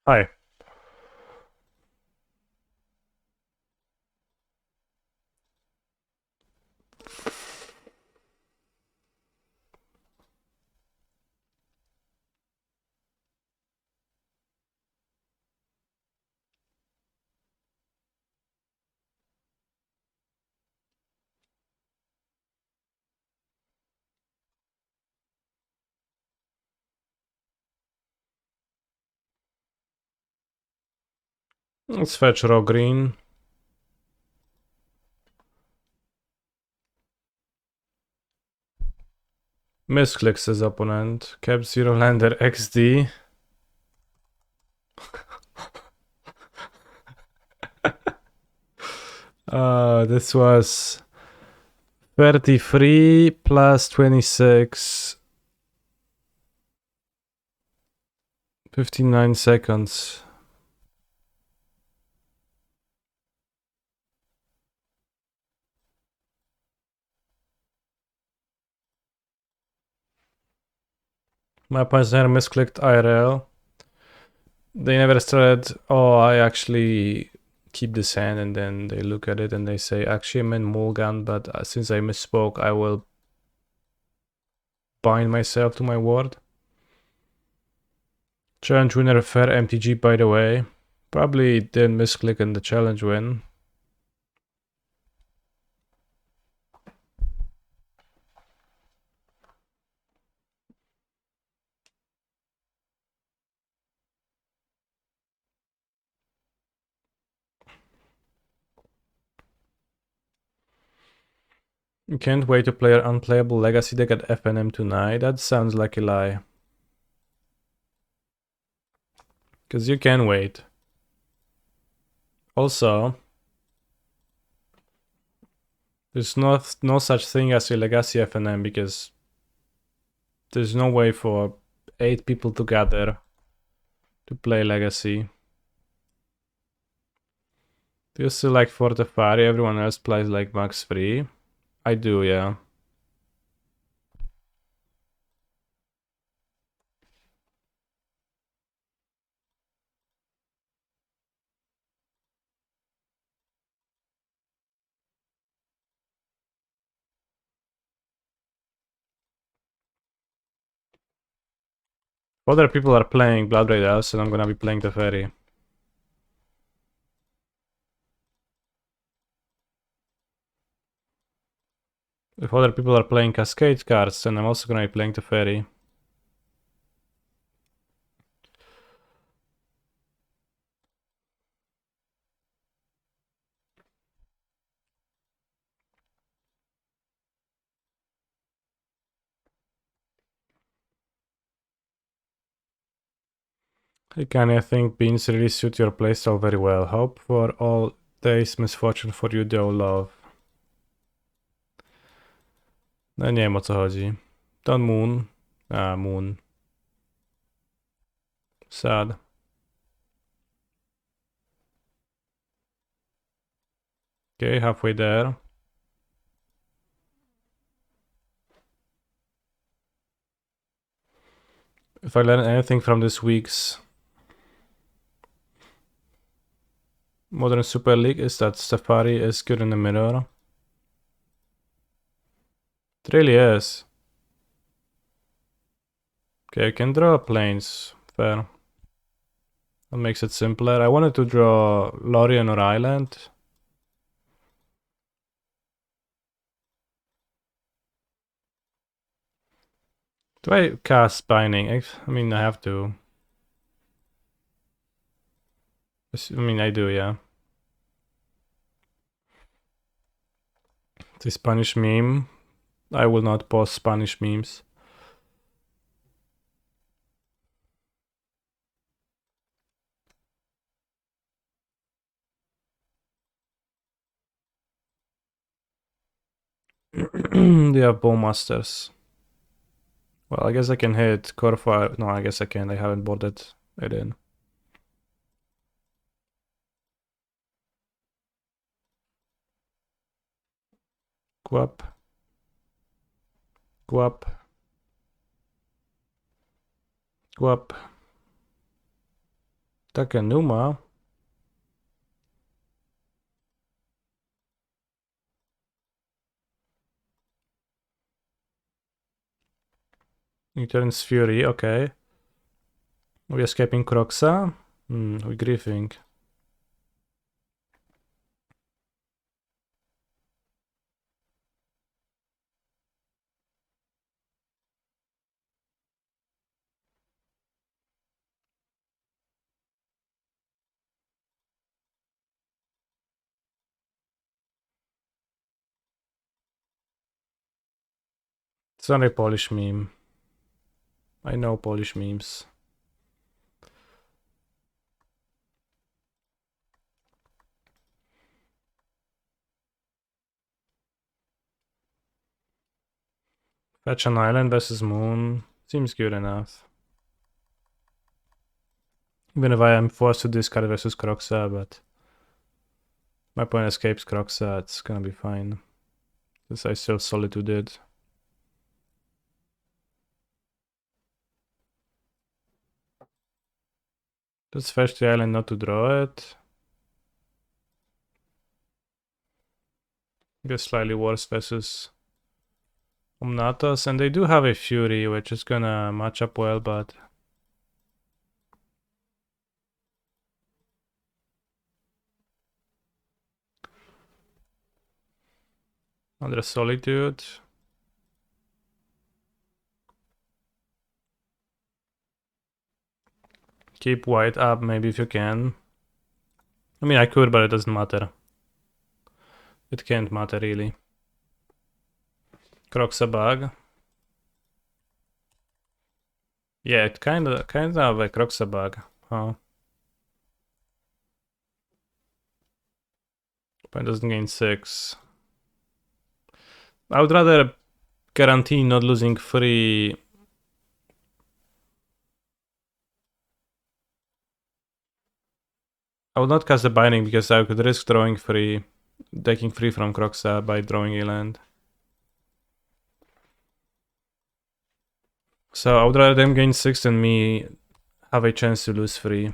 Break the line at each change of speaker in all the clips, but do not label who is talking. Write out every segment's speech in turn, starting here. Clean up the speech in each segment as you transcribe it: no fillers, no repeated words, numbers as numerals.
Hi. Let's fetch raw green. Misclicks his opponent. Kept zero lander XD. This was 33 plus 26. 59 seconds. My opponents never misclicked IRL. They never said, oh, I actually keep this hand, and then they look at it and they say, actually, I meant mulligan, but since I misspoke, I will bind myself to my ward. Challenge winner fair MTG, by the way. Probably didn't misclick in the challenge win. Can't wait to play an unplayable Legacy deck at FNM tonight. That sounds like a lie. Because you can wait. Also, there's no such thing as a Legacy FNM because there's no way for 8 people to gather to play Legacy. Do you still like Fortefari? Everyone else plays like Max 3. I do, yeah. Other people are playing Blood Raiders, and I'm gonna be playing the Fairy. If other people are playing Cascade cards, then I'm also gonna be playing the Fairy. Hey Kanye, I think beans really suit your playstyle very well. Hope for all days misfortune for you, though love. No nie wiem o co chodzi. Don Moon. Moon. Sad. Okay, halfway there. If I learn anything from this week's Modern Super League is that Safari is good in the mirror. It really is. Okay, I can draw planes. Fair. That makes it simpler. I wanted to draw Lorien or Island. Do I cast Binding? I mean, I have to. I mean, I do, yeah. The Spanish meme. I will not post Spanish memes. They have Bowmasters. Well, I guess I can hit Corfire. No, I guess I can. I haven't boarded it in. Guap. Guap. Guap. Takenuma. He turns Fury, okay. We're escaping Croxa. We're griefing. It's not a Polish meme. I know Polish memes. Fetch an island versus moon. Seems good enough. Even if I am forced to discard versus Croxa, but my opponent escapes Croxa, it's gonna be fine. Since I still solitude. Let's fetch the island not to draw it. Gets slightly worse versus Omnatos, and they do have a Fury, which is gonna match up well, but under Solitude. Keep white up maybe if you can. I mean, I could, but it doesn't matter. It can't matter really. Croxa bug. Yeah, it kind of a Croxa bug, huh? But it doesn't gain 6. I would rather guarantee not losing 3. I would not cast the binding because I could risk drawing 3, taking 3 from Croxa by drawing a land. So I would rather them gain 6 than me have a chance to lose 3.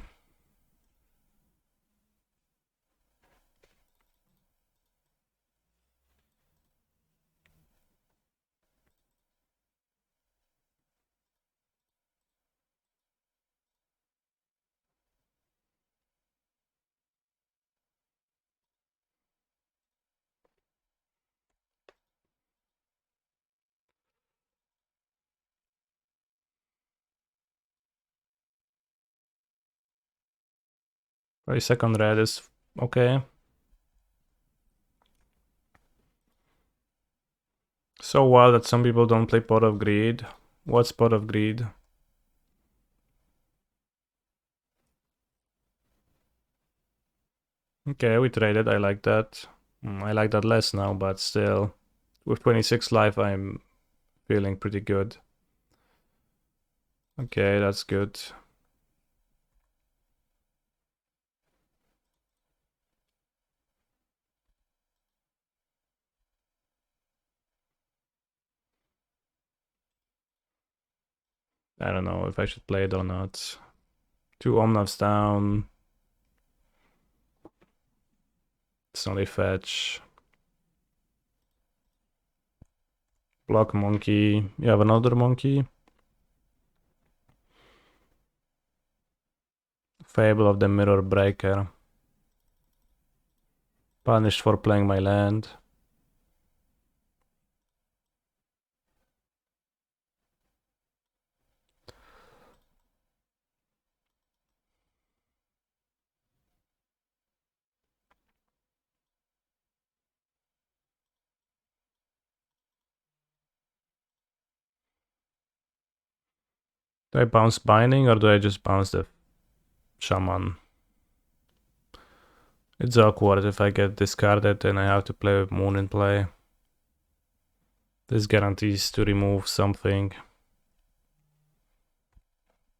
A second red is okay. So wild that some people don't play Pot of Greed. What's Pot of Greed? Okay, we traded. I like that. I like that less now, but still. With 26 life, I'm feeling pretty good. Okay, that's good. I don't know if I should play it or not. 2 Omnavs down. It's not a fetch. Block monkey. You have another monkey. Fable of the Mirror Breaker. Punished for playing my land. Do I bounce Binding or do I just bounce the Shaman? It's awkward if I get discarded and I have to play with Moon in play. This guarantees to remove something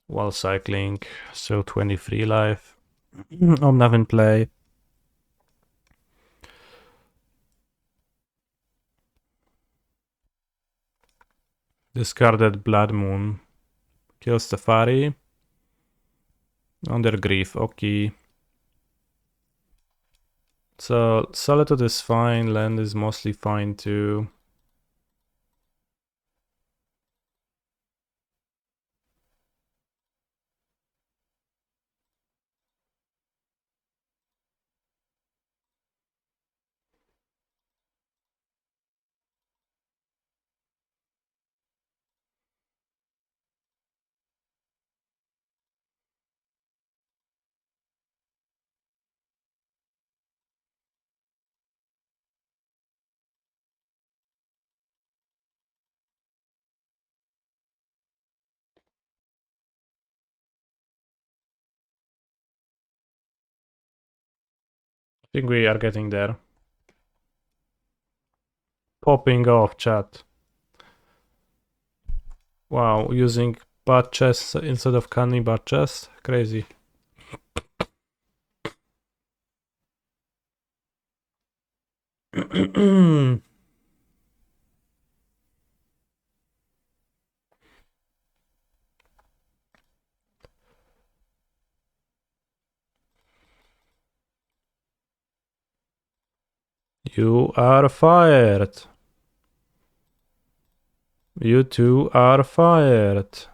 while cycling. Still 23 life. Omnav in play. Discarded Blood Moon. Kills Teferi. Under grief, okay. So Solitude is fine, land is mostly fine too. I think we are getting there. Popping off, chat. Wow, using bot chest instead of canny bot chest? Crazy. You are fired. You two are fired.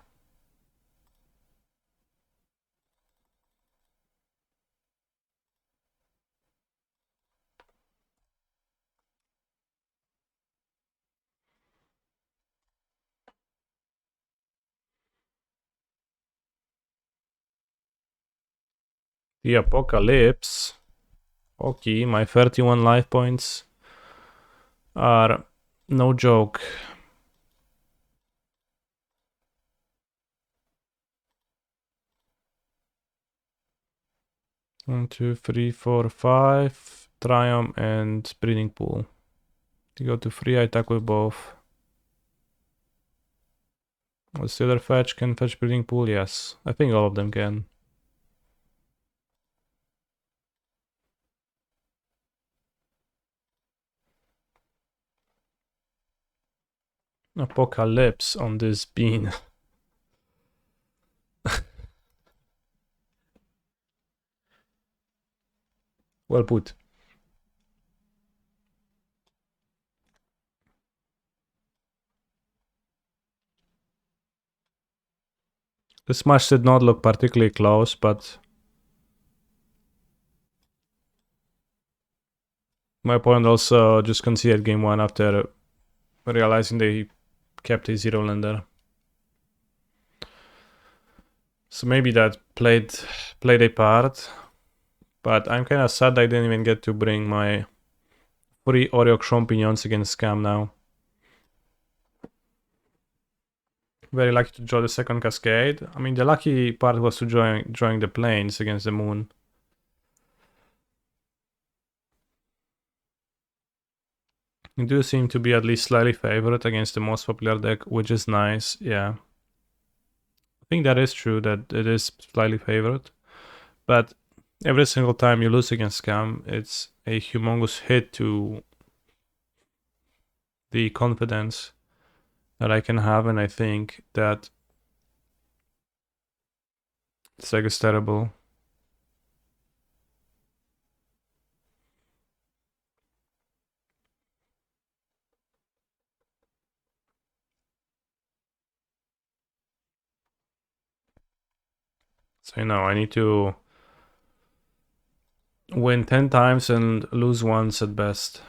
The apocalypse. Okay, my 31 life points are no joke. One, two, three, four, five. Triumph and breeding pool. You go to 3, I attack with both. What's the other fetch? Can fetch breeding pool? Yes. I think all of them can. Apocalypse on this bean. Well put. This match did not look particularly close, but my opponent also just conceded game 1 after realizing they kept a 0-lander. So maybe that played a part, but I'm kind of sad I didn't even get to bring my 3 Oreo champignons against Scam now. Very lucky to draw the second cascade. I mean, the lucky part was to drawing the planes against the moon. You do seem to be at least slightly favored against the most popular deck, which is nice, yeah. I think that is true, that it is slightly favored. But every single time you lose against Scam, it's a humongous hit to the confidence that I can have, and I think that this deck is terrible. So, you know, I need to win 10 times and lose once at best.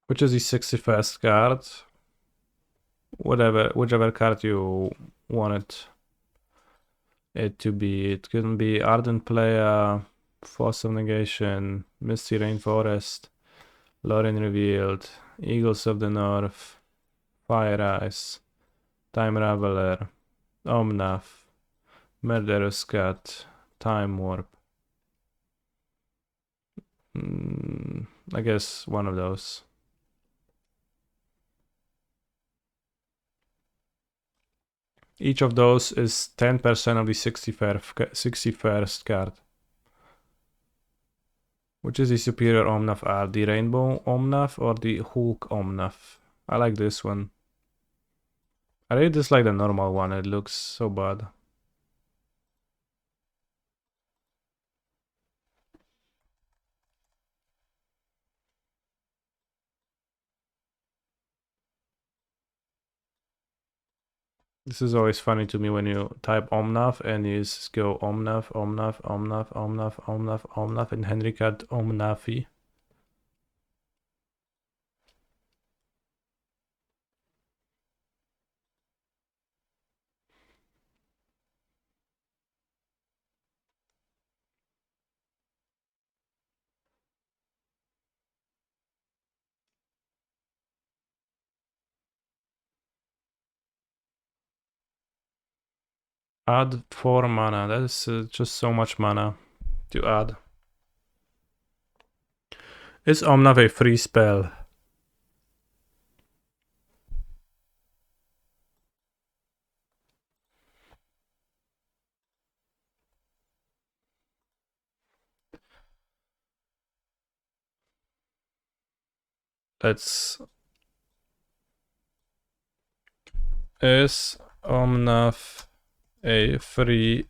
Which is the 61st card? Whichever card you want it to be. It can be Ardent Player, Force of Negation, Misty Rainforest, Lorien Revealed, Eagles of the North, Fire Eyes, Time Raveler, Omnath, Murderous Cat, Time Warp. I guess one of those. Each of those is 10% of the 61st card. Which is the superior Omnath art? The Rainbow Omnath or the Hulk Omnath? I like this one. I really dislike the normal one, it looks so bad. This is always funny to me when you type Omnath and you just go Omnath, Omnath, Omnath, Omnath, Omnath, Omnath, and Henrik had Omnathi. Add 4 mana. That is just so much mana to add. Is Omnath a free spell? Let's... Is Omnath a free...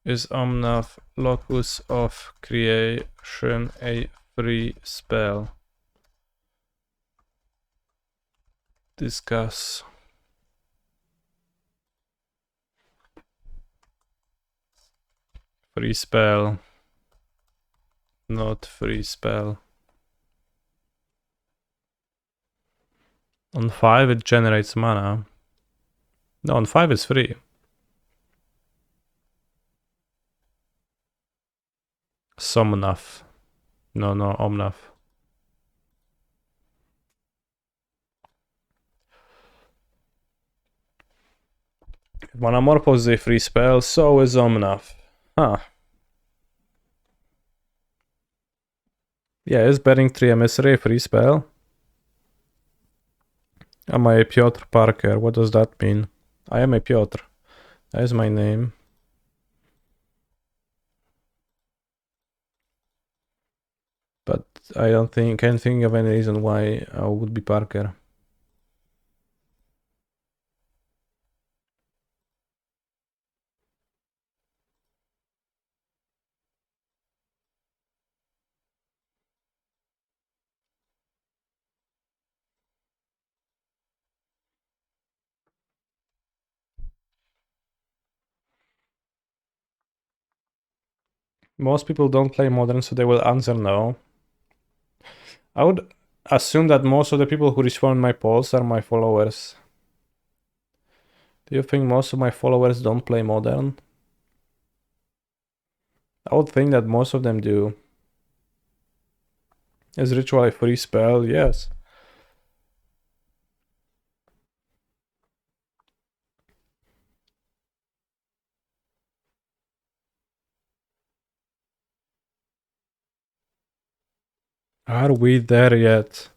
Is Omnath Locus of Creation a free spell? Discuss. Free spell. Not free spell. On 5 it generates mana. No, on 5 it's free. Somnath. No, Omnath. Manamorphose is a free spell, so is Omnath. Huh. Yeah, is Bearing 3 Emissary a free spell? Am I a Piotr Parker? What does that mean? I am a Piotr. That is my name. But I can't think of any reason why I would be Parker. Most people don't play Modern, so they will answer no. I would assume that most of the people who respond my polls are my followers. Do you think most of my followers don't play Modern? I would think that most of them do. Is Ritual a free spell? Yes. Are we there yet?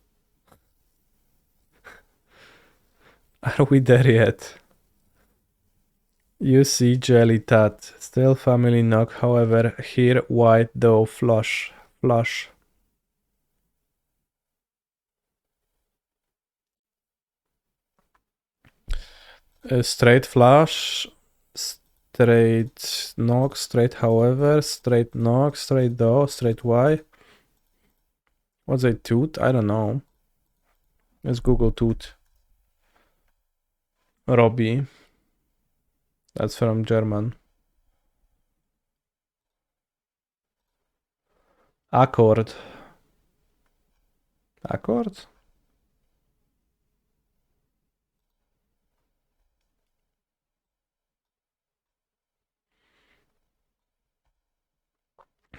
Are we there yet? You see Jelly Tat. Still family knock, however, here white though flush. Flush. Straight flush. Straight knock, straight however, straight knock, straight though, straight Y. What's a toot? I don't know. Let's Google toot. Robbie. That's from German. Accord. Accord?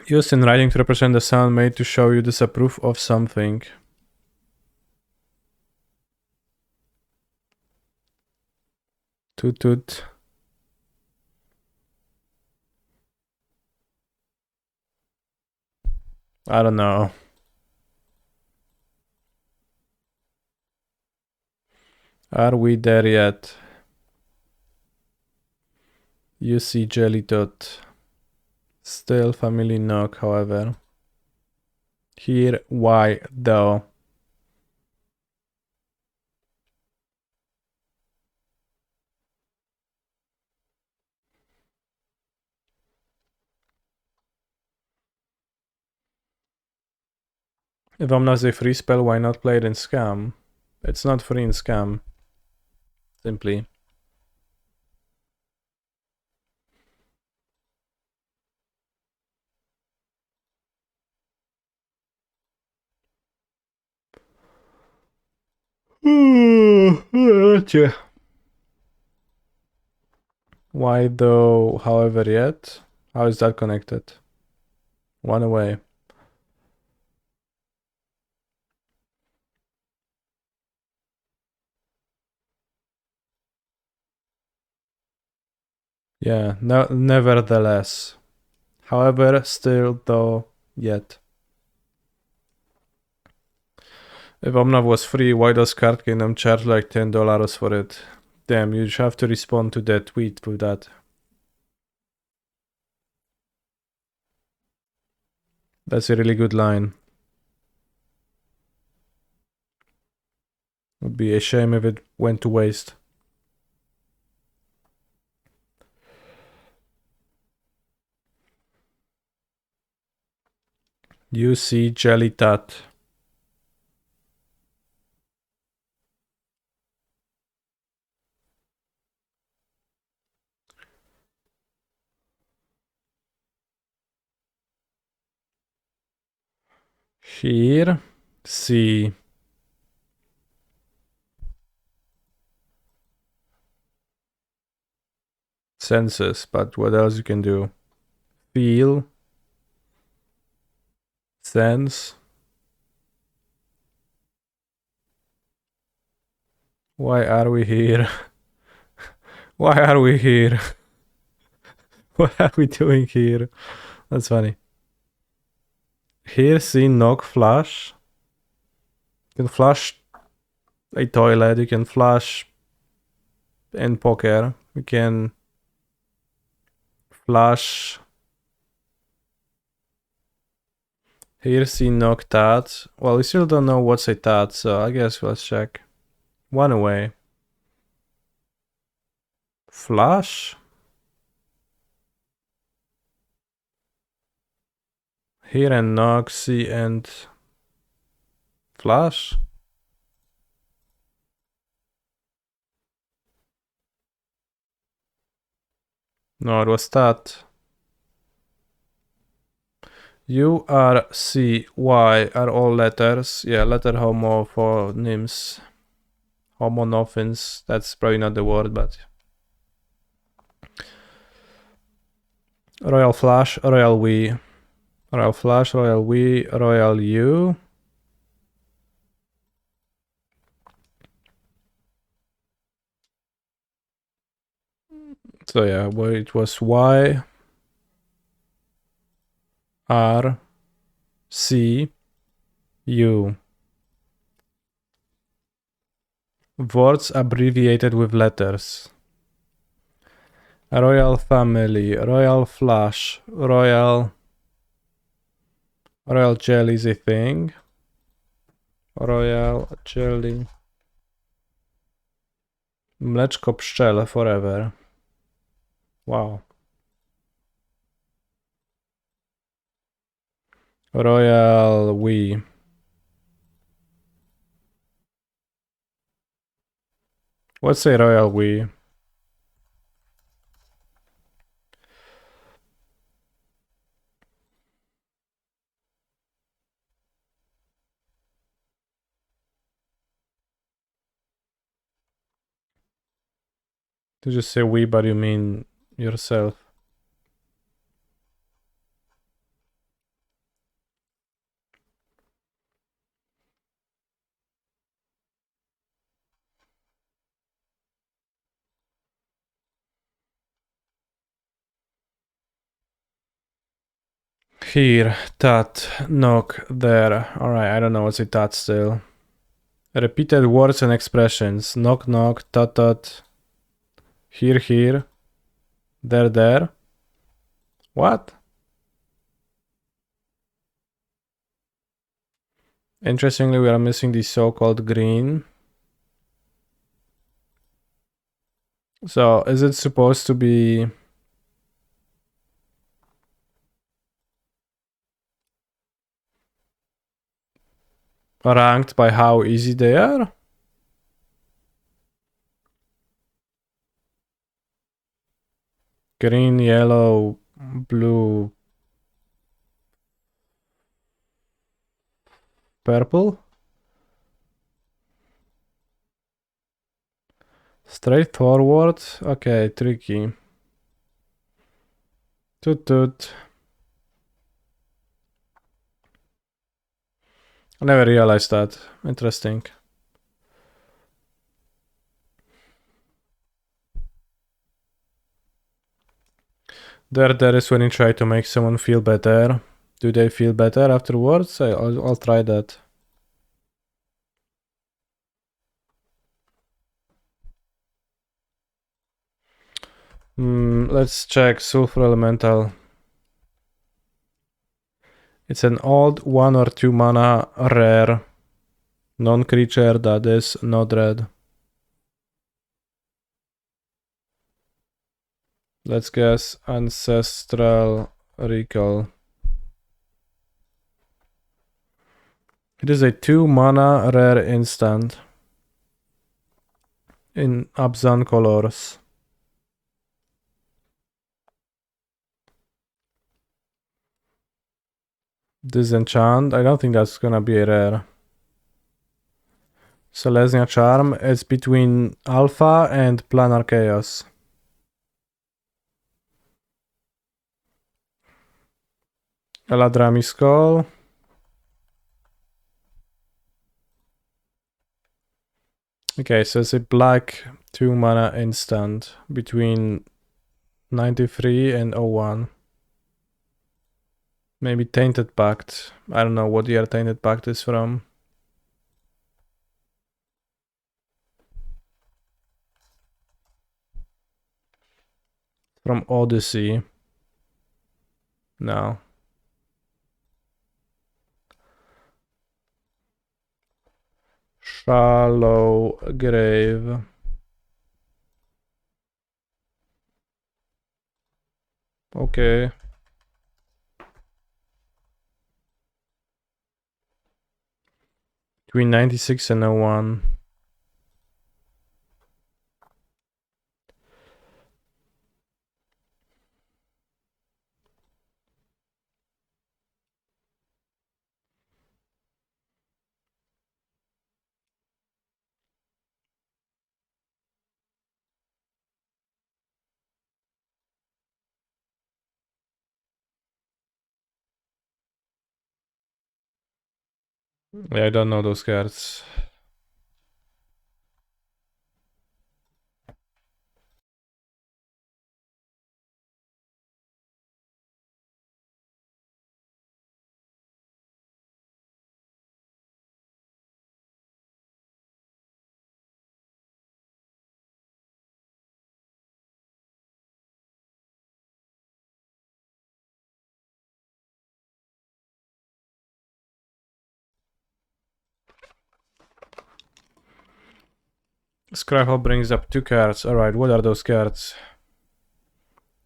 Used in writing to represent the sound made to show you disapprove of something. Toot toot. I don't know. Are we there yet? You see Jelly Tot. Still family knock, however. Here, why though? If Omna's a free spell, why not play it in Scam? It's not free in Scam. Simply. Why though, however yet? How is that connected? One away. Yeah, no, nevertheless. However, still, though, yet. If Omnav was free, why does Card Kingdom charge like $10 for it? Damn, you have to respond to that tweet with that. That's a really good line. Would be a shame if it went to waste. You see Jelly Tat. Here, see. Senses, but what else you can do? Feel. Sense. Why are we here? Why are we here? What are we doing here? That's funny. Here, see, knock, flash. You can flash a toilet, you can flash in poker, you can flash. Here, see, knock, tat. Well, we still don't know what's a tat, so I guess let's check. One away. Flash. Here and knock, see, and flash. No, it was tat. U, R, C, Y are all letters. Yeah, letter homophonemes. Homonophins. That's probably not the word, but. Royal Flash, Royal We. Royal Flash, Royal We, Royal U. So yeah, well, it was Y, R, C, U. Words abbreviated with letters. Royal Family, Royal Flash, Royal Jelly is a thing. Royal Jelly. Mleczko pszczele forever. Wow. Royal We. What's a Royal We? To just say we, but you mean yourself. Here, tat, knock, there. Alright, I don't know what's a tat still. Repeated words and expressions. Knock, knock, tat, tat. Here, here. There, there. What? Interestingly, we are missing the so-called green. So is it supposed to be ranked by how easy they are? Green, yellow, blue, purple? Straightforward? Okay, tricky. Toot toot. I never realized that. Interesting. There is when you try to make someone feel better. Do they feel better afterwards? I'll try that. Let's check sulfur elemental. It's an old 1 or 2 mana rare non-creature that is not red. Let's guess Ancestral Recall. It is a 2 mana rare instant in Abzan colors. Disenchant, I don't think that's gonna be a rare. Selesnya Charm, it's between Alpha and Planar Chaos. Eladrami Skull. Okay, so it's a black 2 mana instant between 93 and 01. Maybe Tainted Pact. I don't know what year Tainted Pact is from. From Odyssey. No. Shallow Grave. Okay. Between 96 and 01. Yeah, I don't know those cards. Scryfall brings up 2 cards. Alright, what are those cards?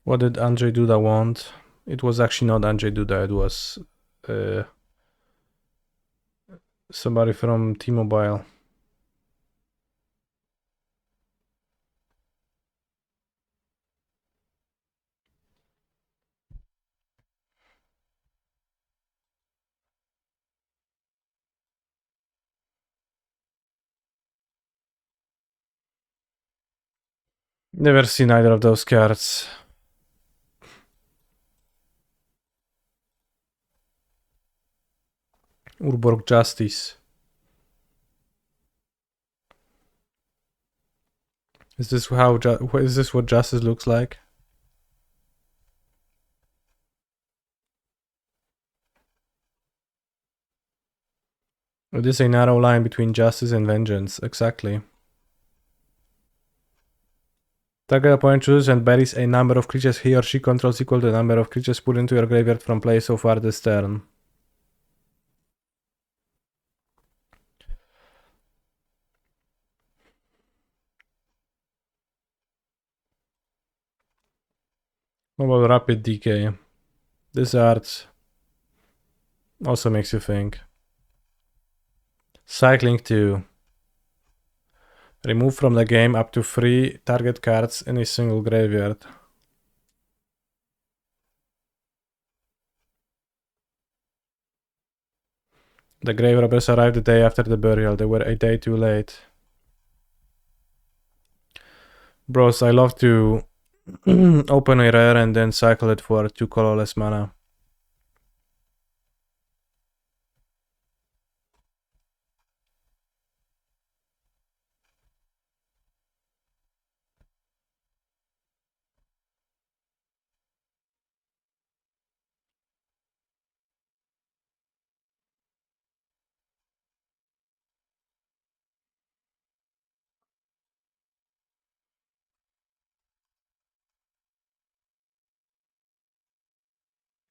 What did Andrzej Duda want? It was actually not Andrzej Duda, it was somebody from T-Mobile. Never seen either of those cards. Urborg Justice. Is this what justice looks like? It is a narrow line between justice and vengeance, exactly. Target opponent chooses and buries a number of creatures he or she controls equal to the number of creatures put into your graveyard from play so far this turn. What about rapid decay? This art also makes you think. Cycling 2. Remove from the game up to 3 target cards in a single graveyard. The grave robbers arrived the day after the burial. They were a day too late. Bros, I love to open a rare and then cycle it for 2 colorless mana.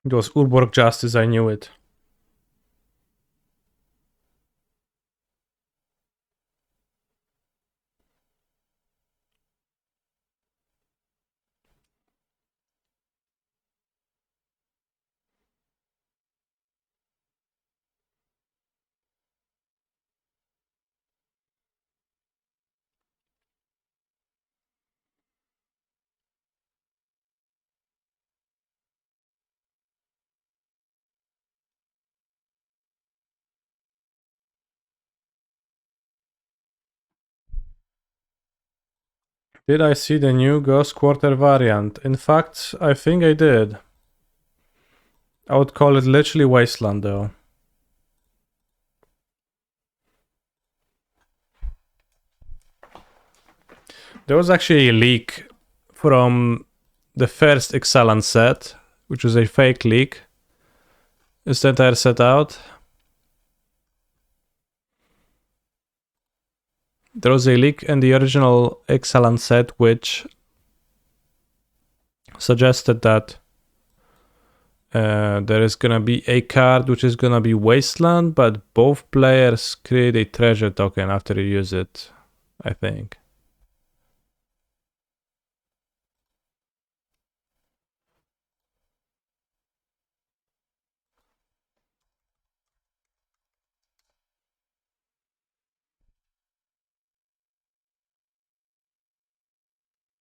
It was Urborg Justice, I knew it. Did I see the new Ghost Quarter variant? In fact, I think I did. I would call it literally Wasteland though. There was actually a leak from the first Ixalan set, which was a fake leak. Is the entire set out? There was a leak in the original Ixalan set which suggested that there is gonna be a card which is gonna be Wasteland, but both players create a treasure token after you use it, I think.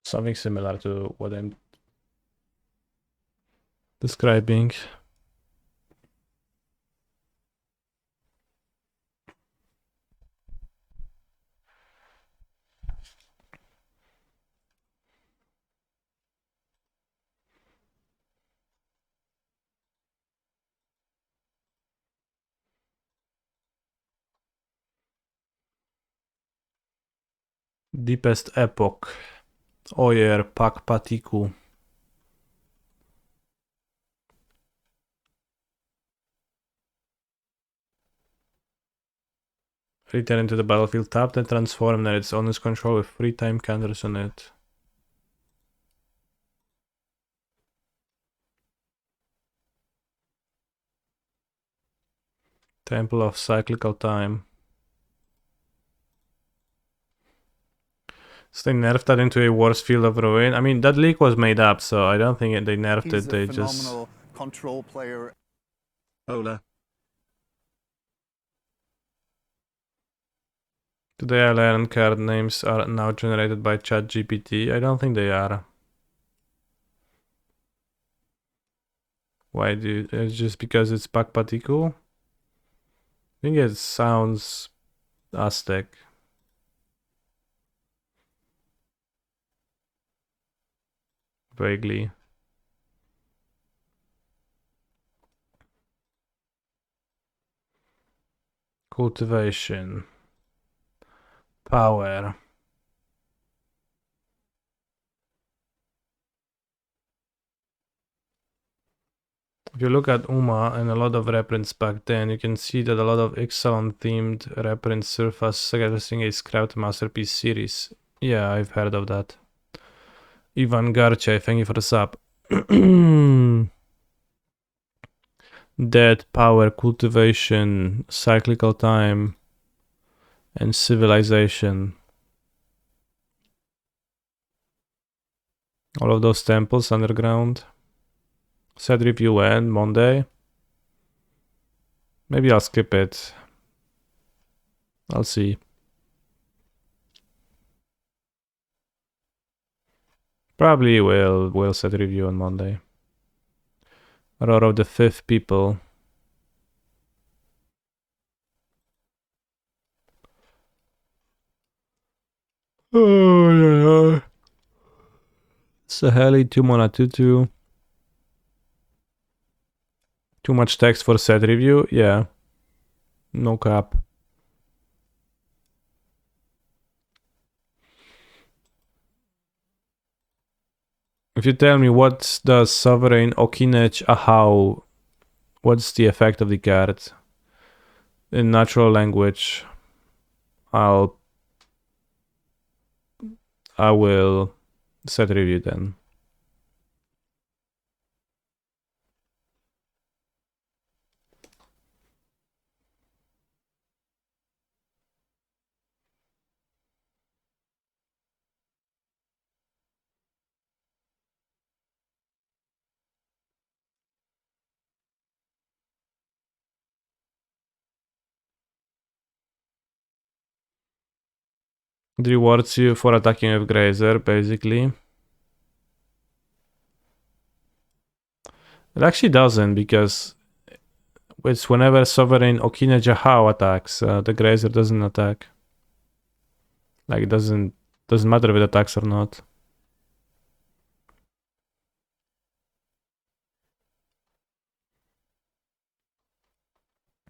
Something similar to what I'm describing. Deepest Epoch. Oyer Pak Patiku. Return into the battlefield tapped and transform at its owner's control with 3 time counters on it. Temple of Cyclical Time. So they nerfed that into a worse Field of Ruin. I mean, that leak was made up, so I don't think they nerfed it. They just...
phenomenal control player.
Ola.
Today I learned card names are now generated by ChatGPT. I don't think they are. Why do you, it's just because it's Pakpatiku? I think it sounds Aztec. Vaguely. Cultivation. Power. If you look at UMA and a lot of reprints back then, you can see that a lot of Ixalan themed reprints surface suggesting a scrapped Masterpiece series. Yeah, I've heard of that. Ivan Garche, thank you for the sub. Dead, Power, Cultivation, Cyclical Time, and Civilization. All of those temples underground. Set review and Monday. Maybe I'll skip it. I'll see. Probably will set review on Monday. Or of the 5th people. Oh yeah. Saheli 2 mana 2/2. Too much text for set review? Yeah. No cap. If you tell me what does Sovereign Okinech Ahau, what's the effect of the card in natural language, I will set review then. It rewards you for attacking with Grazer, basically. It actually doesn't, because it's whenever Sovereign Okine Jahao attacks, the Grazer doesn't attack. Like, it doesn't matter if it attacks or not.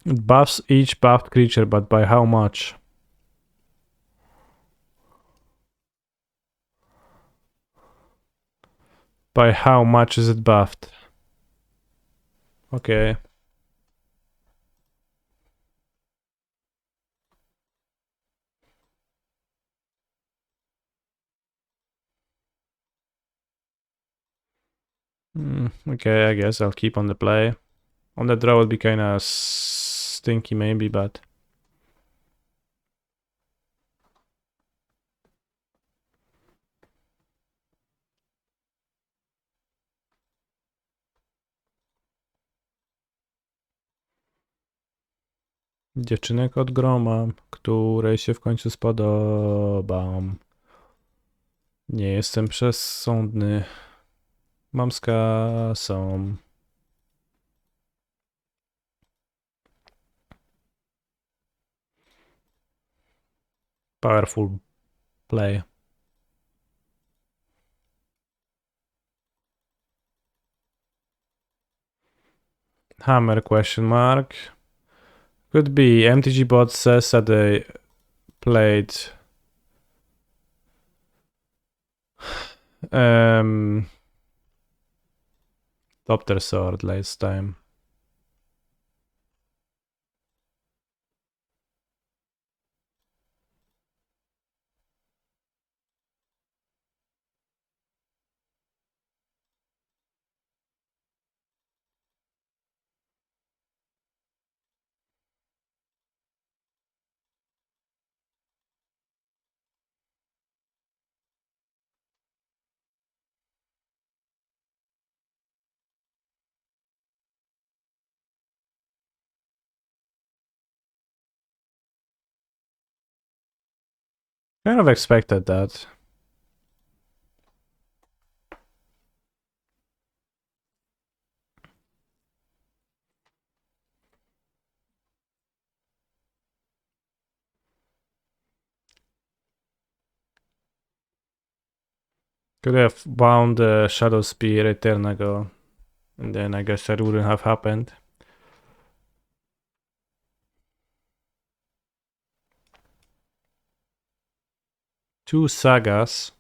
It buffs each buffed creature, but by how much? By how much is it buffed? Okay. Okay, I guess I'll keep on the play. On the draw would be kinda stinky maybe, but... Dziewczynek od groma, której się w końcu spodobam. Nie jestem przesądny. Mam z kasą. Powerful play. Hammer question mark. Could be. MTG bot says that they played Doctor Sword last time. Kind of expected that. Could have bound the Shadow Spear Eternago, and then I guess that wouldn't have happened. Two sagas.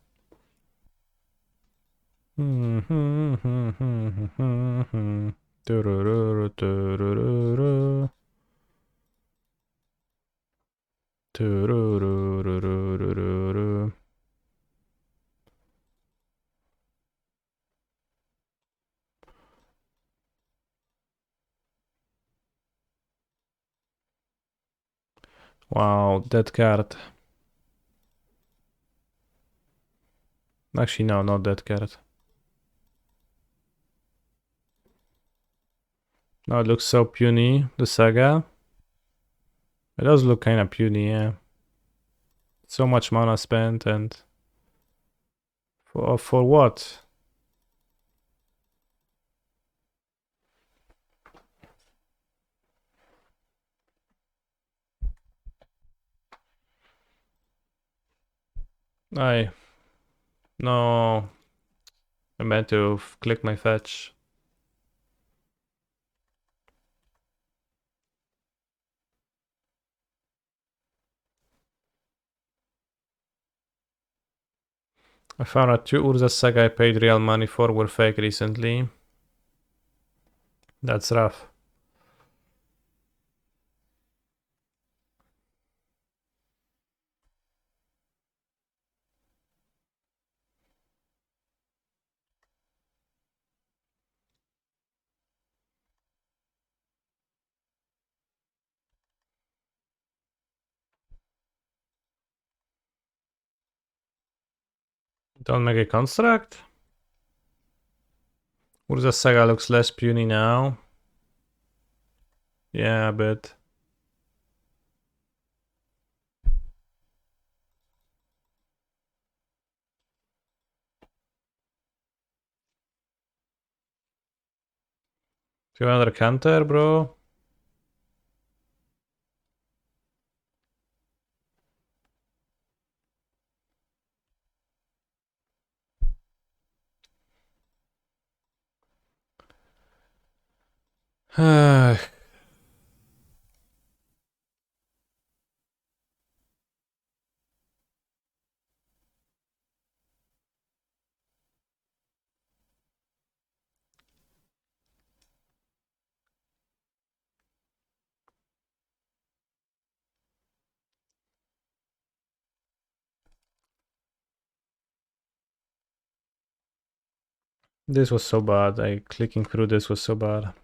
Turururu, turururu. Tururururururu. Wow, that card. Actually, no, not that card. Now it looks so puny, the saga. It does look kind of puny, yeah. So much mana spent and for what? I no, I meant to click my fetch. I found out 2 Urza saga I paid real money for were fake recently. That's rough. Don't make a construct? Urza saga looks less puny now. Yeah, a bit. Do you want another counter, bro? This was so bad. Clicking through this was so bad.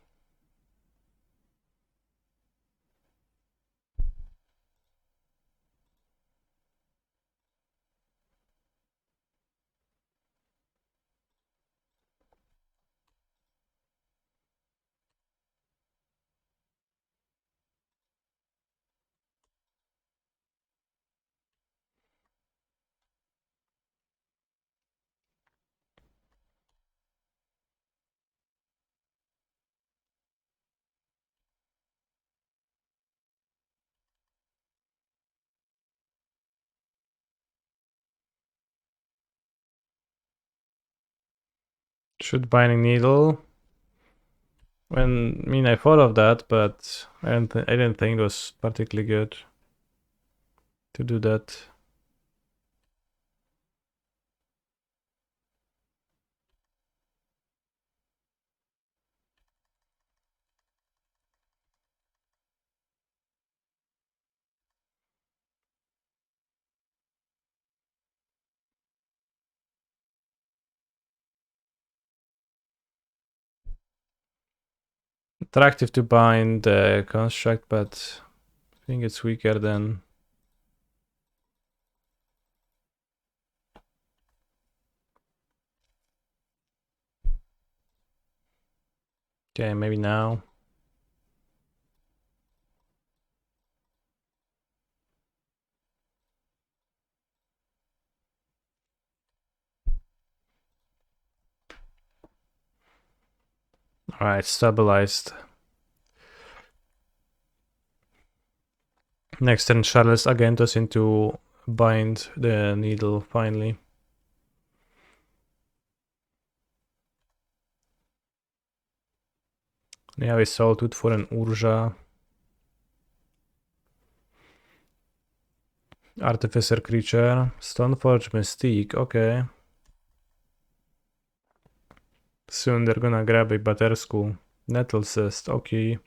Should binding needle. I mean, I thought of that, but I didn't think it was particularly good to do that. Attractive to bind the construct, but I think it's weaker than. Okay, maybe now. Alright, stabilized. Next turn, Charles Agentos into bind the needle finally. Yeah, we Sawtooth for an Urja. Artificer creature. Stoneforge Mystique, okay. Soon they're gonna grab a Batterskull. Nettle Cyst, okay.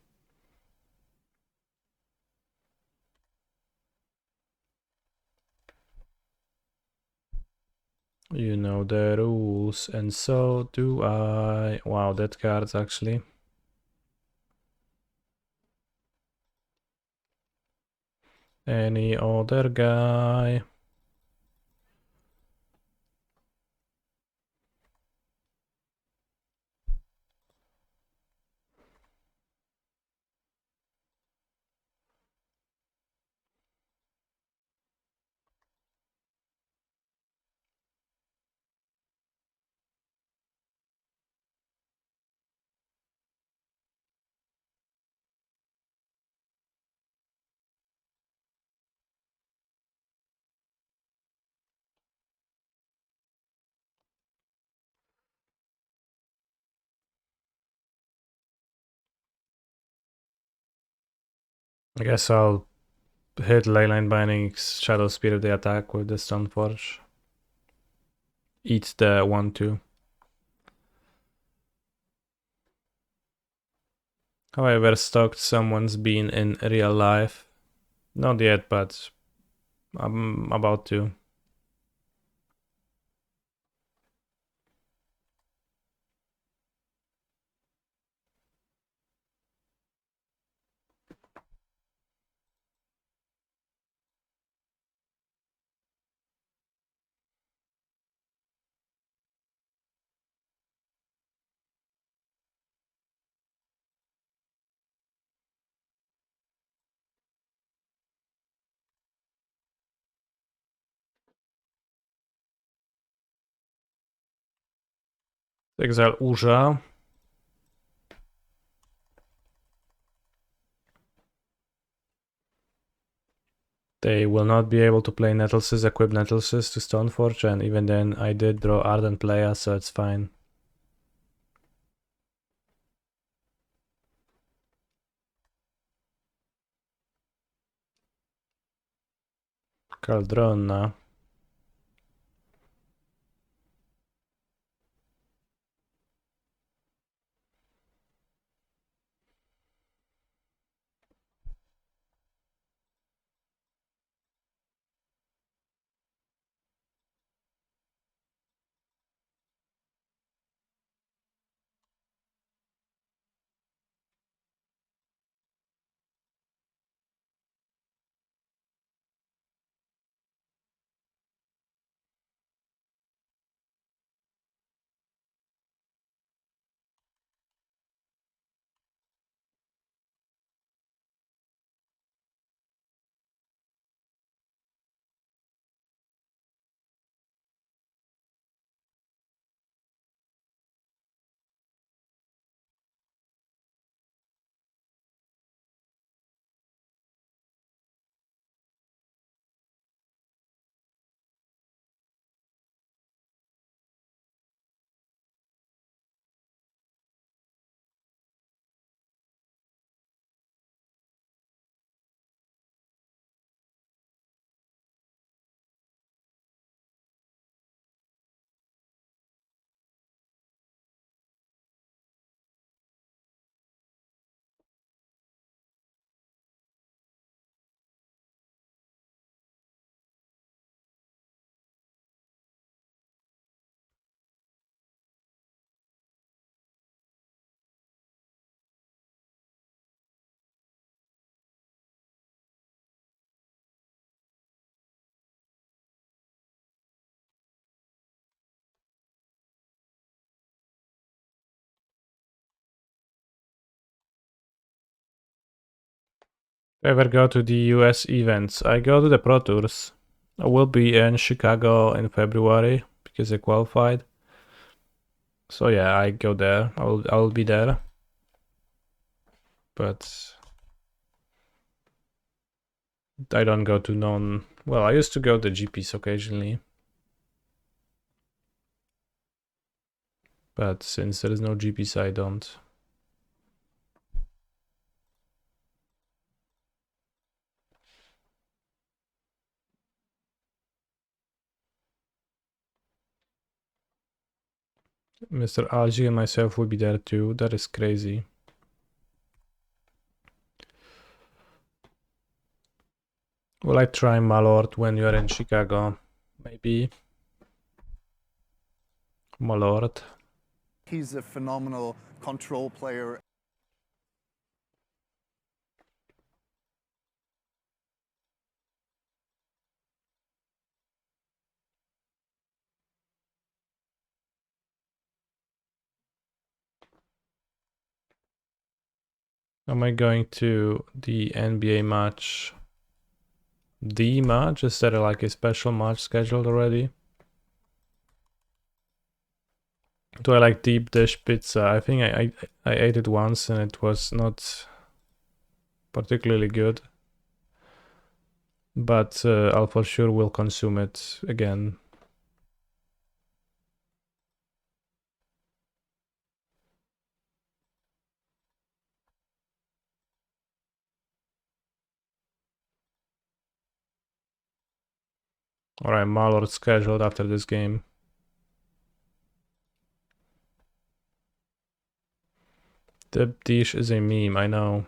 You know the rules, and so do I. Wow, that card's actually. Any other guy? I guess I'll hit Leyline Binding, Shadow Spear the attack with the Stoneforge. Eat the 1-2. Have I ever stalked someone's bean in real life? Not yet, but I'm about to. Exile Urza. They will not be able to play Nettleses, equip Nettleses to Stoneforge, and even then I did draw Ardent Playa, so it's fine. Caldrona. Ever go to the US events? I go to the Pro Tours. I will be in Chicago in February because I qualified. So yeah, I go there. I will be there. But I don't go to non. Well, I used to go to GPs occasionally. But since there is no GPs, I don't. Mr. Algi and myself will be there too. That is crazy. Will I try Malord when you're in Chicago? Maybe. Malord.
He's a phenomenal control player.
Am I going to the NBA match? The match? Is there like a special match scheduled already? Do I like deep dish pizza? I think I ate it once and it was not particularly good. But I'll for sure will consume it again. Alright, Malord scheduled after this game. The dish is a meme, I know.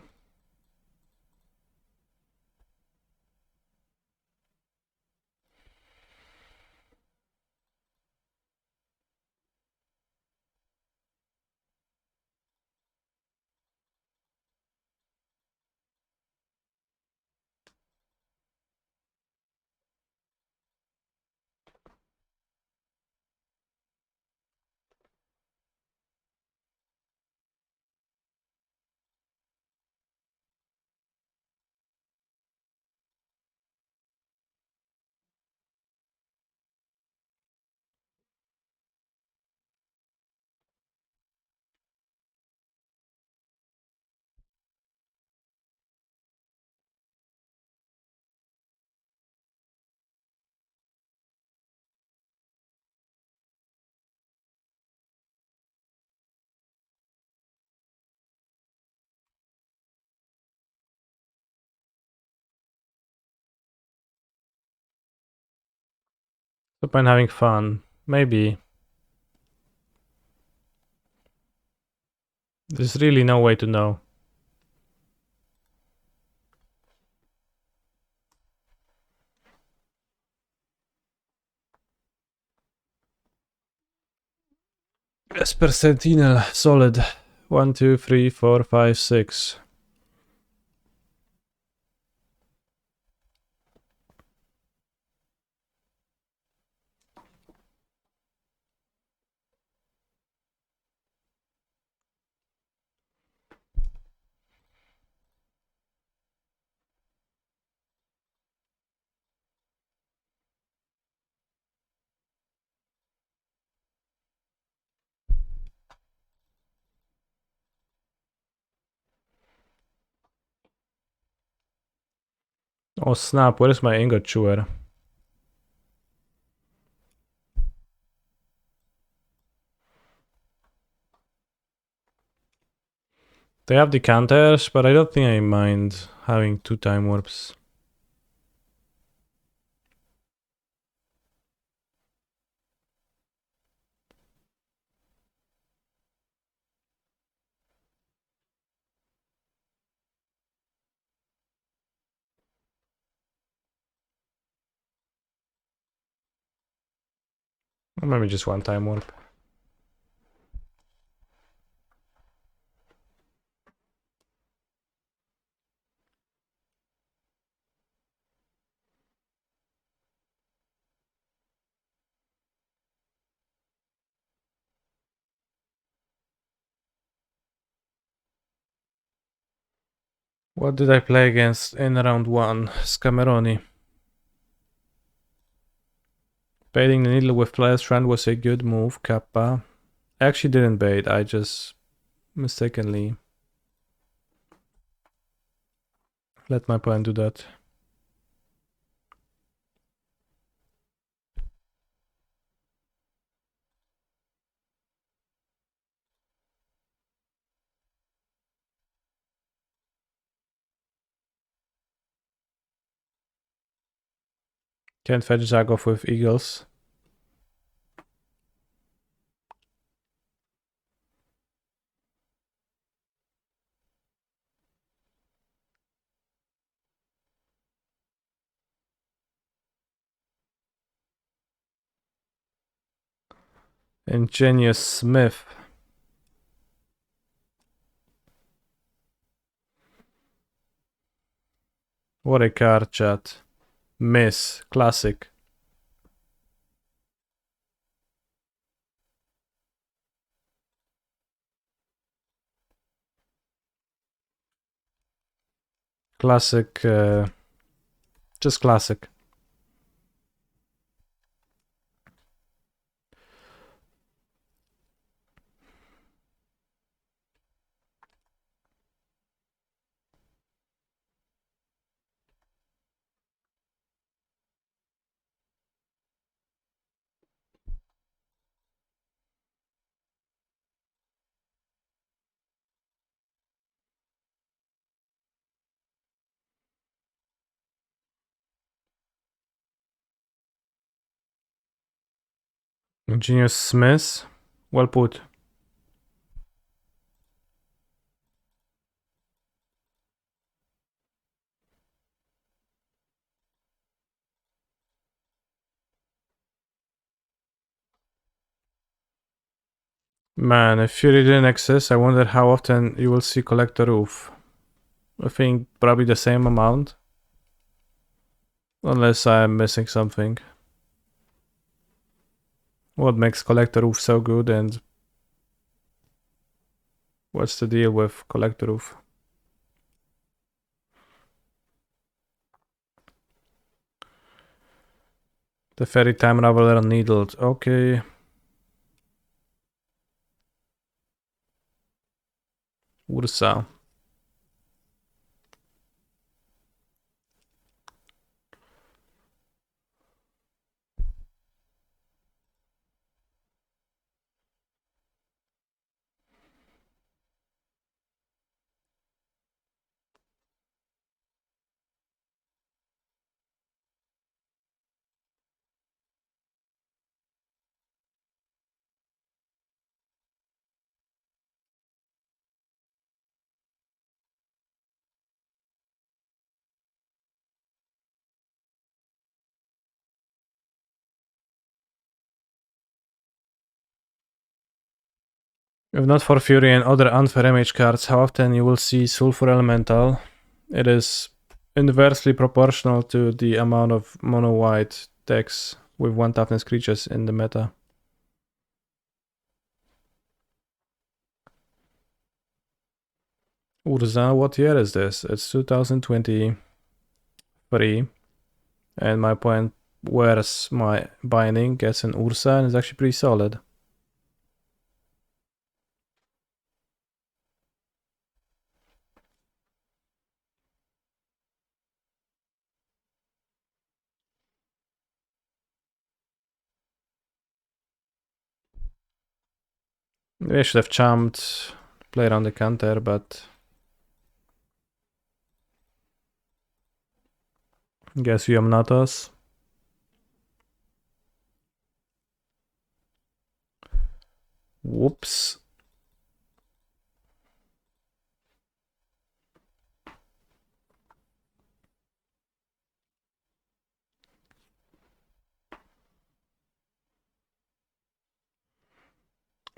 Hope I'm having fun. Maybe. There's really no way to know. Esper Sentinel, solid. 1, 2, 3, 4, 5, 6. Oh snap, where is my ingot chewer? They have decanters, but I don't think I mind having 2 time warps. Or maybe just 1 time warp. What did I play against in round 1? Scameroni. Baiting the needle with flash strand was a good move, Kappa. I actually didn't bait, I just mistakenly let my opponent do that. Can't fetch Zagov with eagles. Ingenious Smith. What a card, chat. Miss. Classic. Classic. Just classic. Ingenious Smith. Well put. Man, if you read in excess, I wonder how often you will see collect the roof. I think probably the same amount. Unless I'm missing something. What makes collect the roof so good, and what's the deal with collect the roof? The fairy time traveler needled. Okay. Ursa. If not for Fury and other unfair image cards, how often you will see Sulfur Elemental? It is inversely proportional to the amount of mono white decks with 1 toughness creatures in the meta. Urza, what year is this? It's 2023. And my point, where's my binding, gets an Ursa and it's actually pretty solid. Maybe I should have chumped, play around the counter, but guess you am not us. Whoops.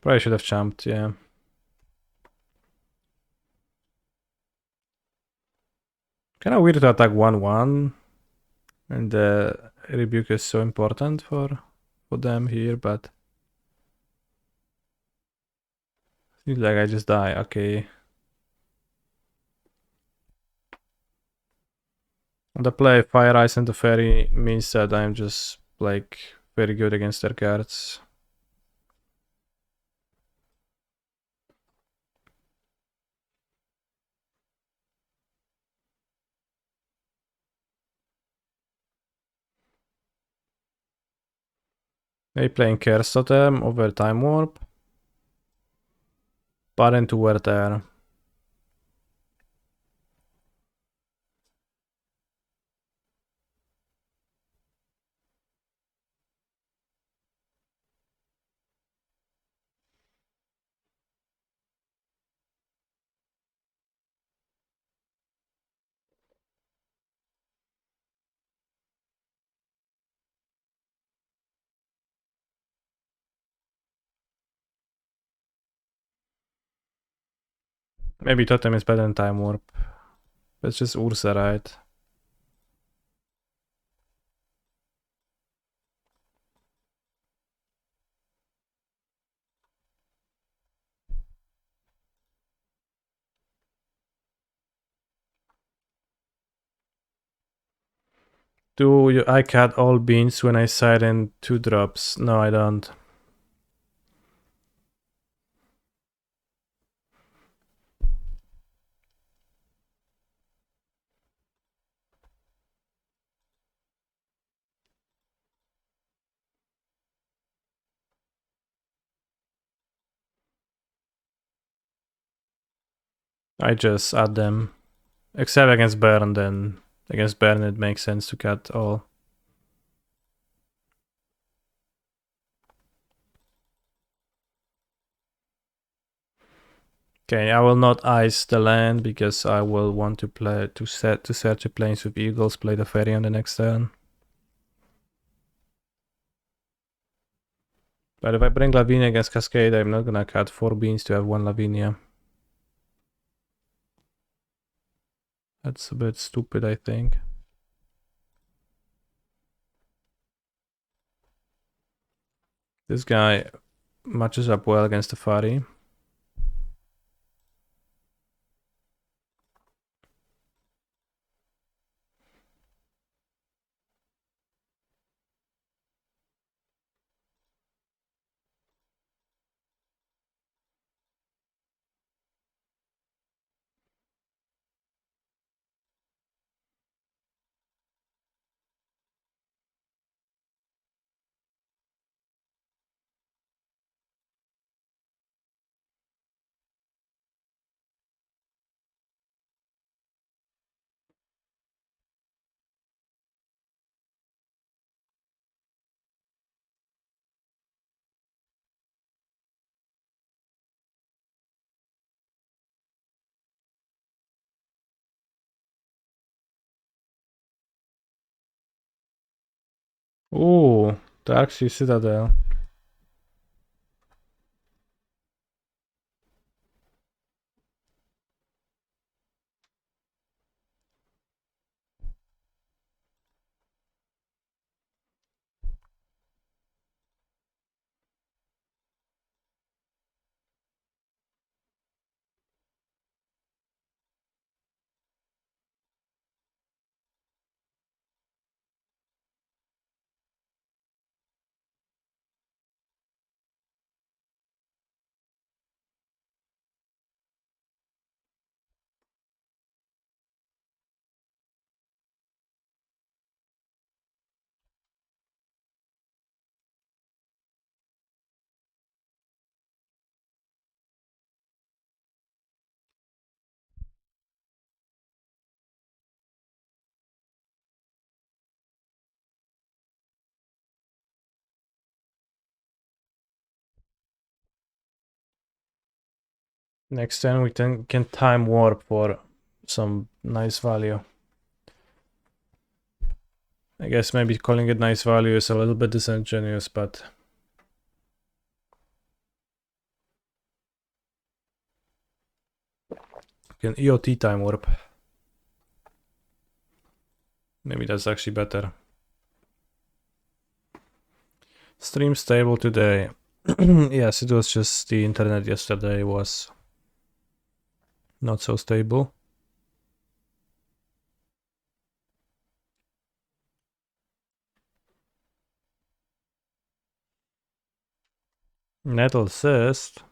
Probably should have chumped, yeah. Kinda weird to attack 1-1. And the rebuke is so important for them here, but seems like I just die, okay. On the play, Fire Ice into Fairy means that I'm just like very good against their cards. They playing Curse Totem over Time Warp. But into Werther. Maybe Totem is better than Time Warp. That's just Ursa, right? Do I cut all beans when I side in 2 drops? No, I don't. I just add them. Except against Burn, then against Burn it makes sense to cut all. Okay, I will not ice the land because I will want to play to search the plains with eagles, play the ferry on the next turn. But if I bring Lavinia against Cascade, I'm not gonna cut 4 beans to have 1 Lavinia. That's a bit stupid, I think. This guy matches up well against the Fari. Ooh, Darksea Citadel. Next turn we can time warp for some nice value. I guess maybe calling it nice value is a little bit disingenuous, but you can EOT time warp. Maybe that's actually better. Stream stable today. Yes, it was just the internet yesterday was not so stable. Nettle cyst.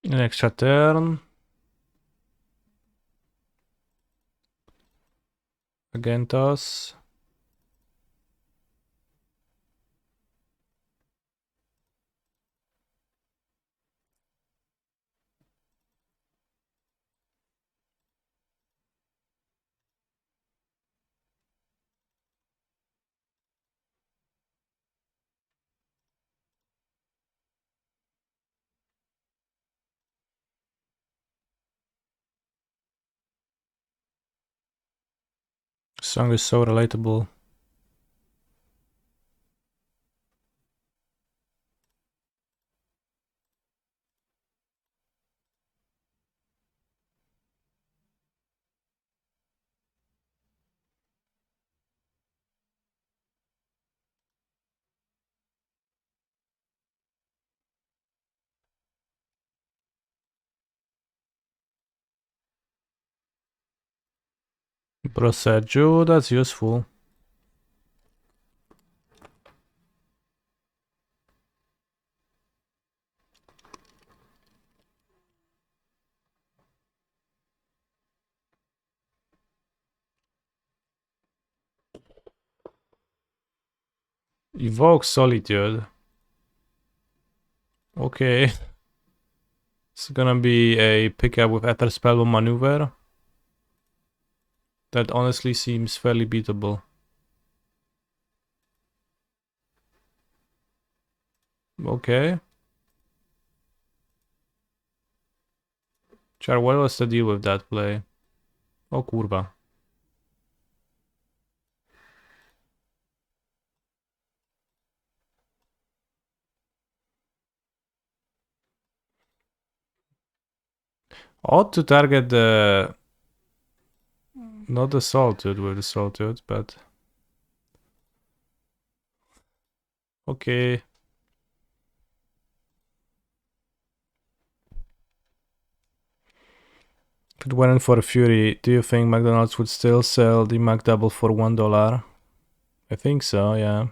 An extra turn. Agentos. Song is so relatable. Proseggio, that's useful. Evoke Solitude. Okay. It's gonna be a pickup with Ether Spellbound Maneuver. That honestly seems fairly beatable. Okay. Char, what was the deal with that play? Oh kurwa. Ought to target the... not the Saltude with the Saltude, but... okay. If it weren't for Fury, do you think McDonald's would still sell the McDouble for $1? I think so, yeah.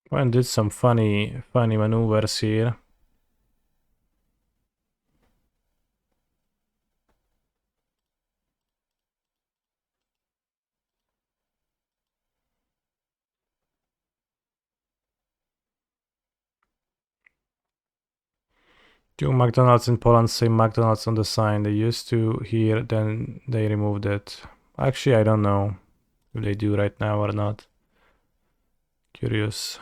One did some funny maneuvers here. Do McDonald's in Poland say McDonald's on the sign? They used to here, then they removed it. Actually, I don't know if they do right now or not. Curious.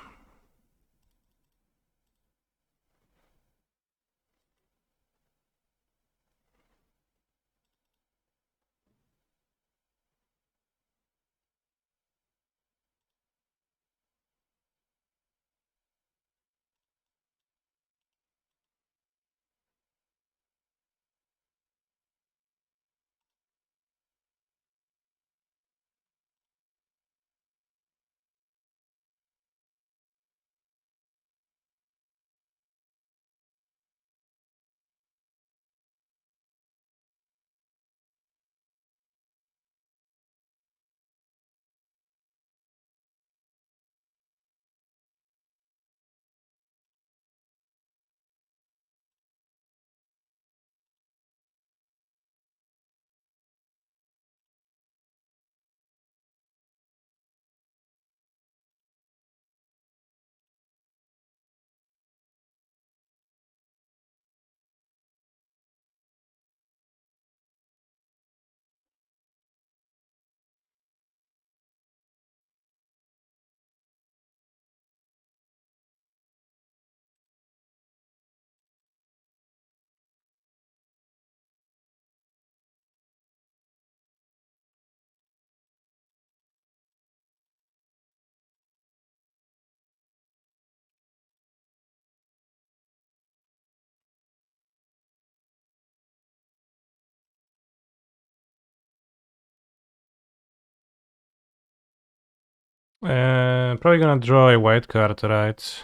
Probably gonna draw a white card, right?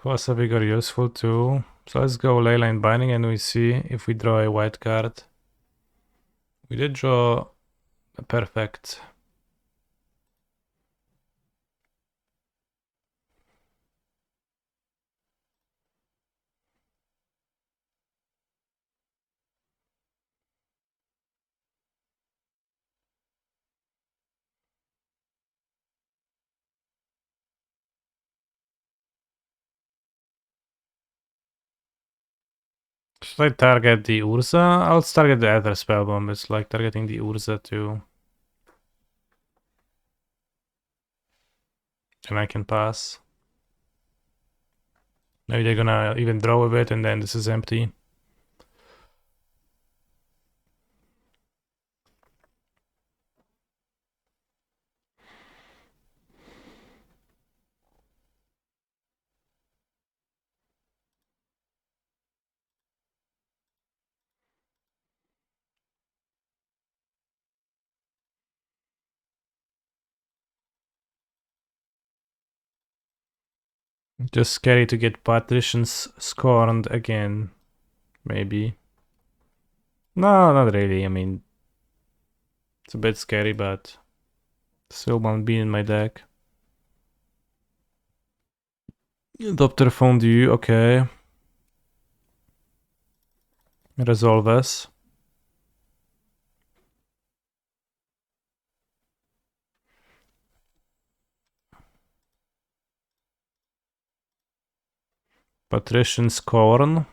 Was a bigger useful too. So let's go Leyline Binding and we see if we draw a white card. We did draw a perfect. Should I target the Urza? I'll target the Ether Spellbomb. It's like targeting the Urza too. And I can pass. Maybe they're gonna even draw a bit and then this is empty. Just scary to get patricians scorned again. Maybe. No, not really. I mean, it's a bit scary, but still won't be in my deck. Doctor Fondue, okay. Resolves. Patrician Scorn.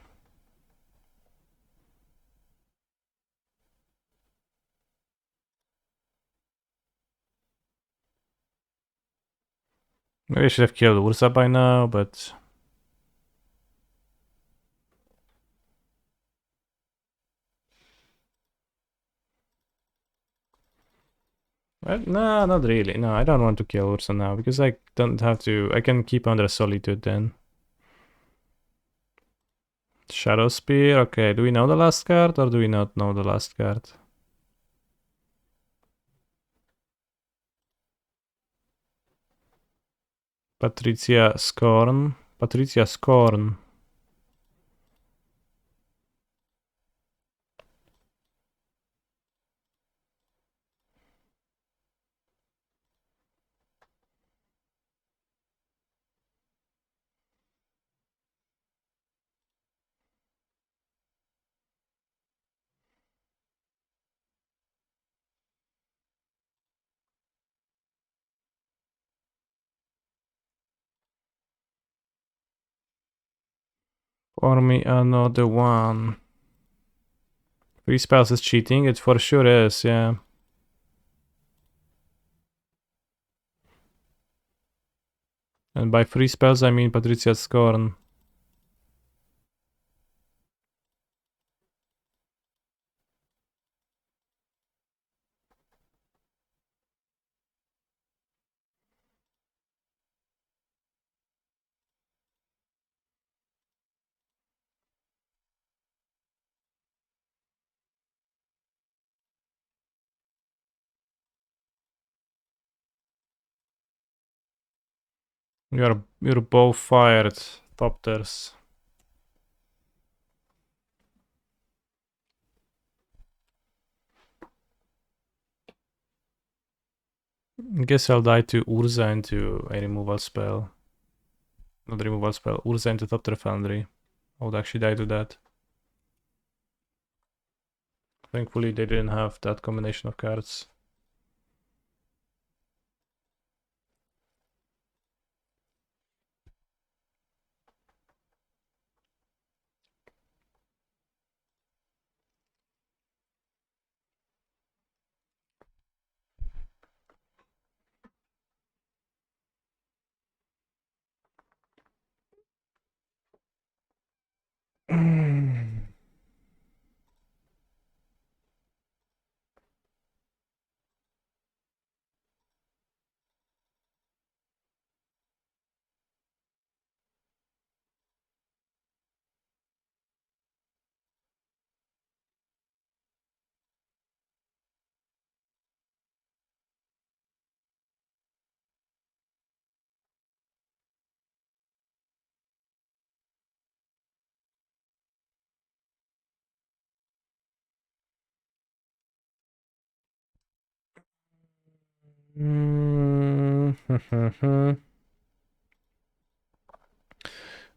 Maybe I should have killed Ursa by now, but... No, not really. No, I don't want to kill Ursa now, because I don't have to... I can keep under Solitude then. Shadow Spear, okay. Do we know the last card, or do we not know the last card? Patricia Scorn. Patricia Scorn. For me, another one. 3 spells is cheating? It for sure is, yeah. And by 3 spells, I mean Patricia Scorn. You're both fired, Topters. I guess I'll die to Urza into a removal spell. Not removal spell, Urza into Topter Foundry. I would actually die to that. Thankfully they didn't have that combination of cards.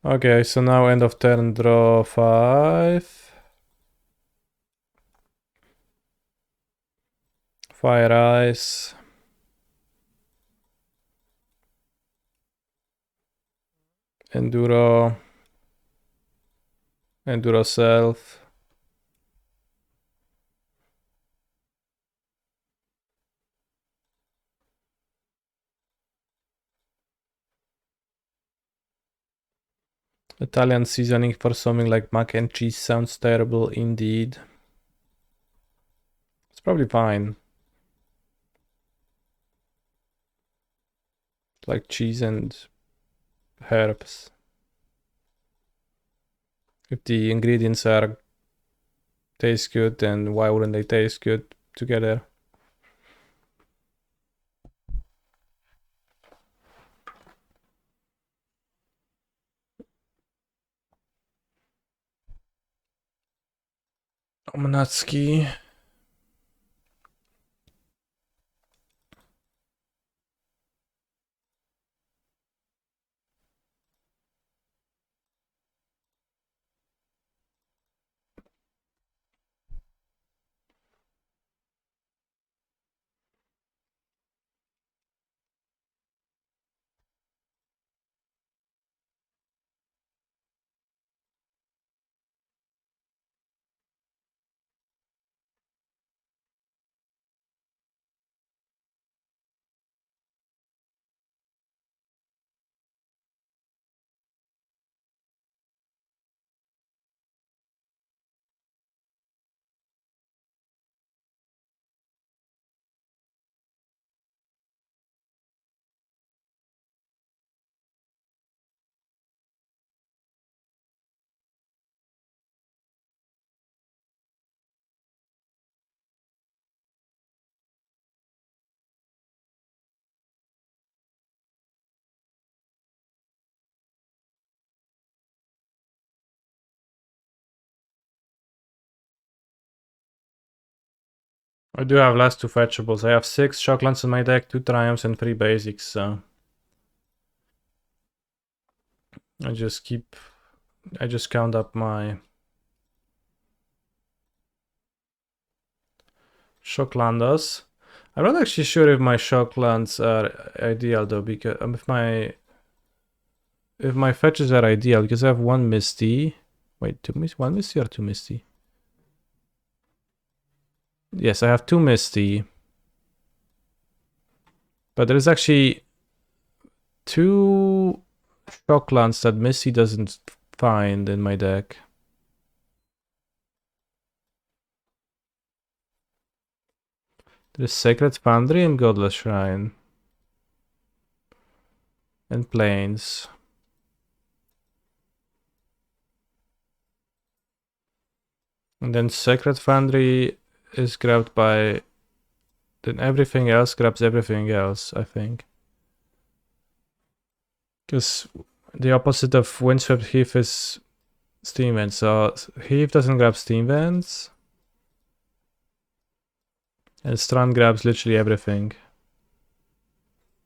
Okay, so now end of turn, draw 5. Fire Ice. Enduro. Enduro Self. Italian seasoning for something like mac and cheese sounds terrible indeed. It's probably fine. Like cheese and herbs. If the ingredients are taste good, then why wouldn't they taste good together? Omanatski. I do have last 2 fetchables. I have 6 shocklands in my deck, 2 triumphs and 3 basics, so I just count up my shocklandas. I'm not actually sure if my shocklands are ideal though, because if my fetches are ideal, because I have 1 Misty. Wait, 1 Misty or 2 Misty? Yes, I have 2 Misty. But there's actually 2 shocklands that Misty doesn't find in my deck. There's Sacred Foundry and Godless Shrine. And Plains. And then Sacred Foundry is grabbed by... Then everything else grabs everything else, I think. Because the opposite of Windswept Heath is Steam Vents. So Heath doesn't grab Steam Vents. And Strand grabs literally everything.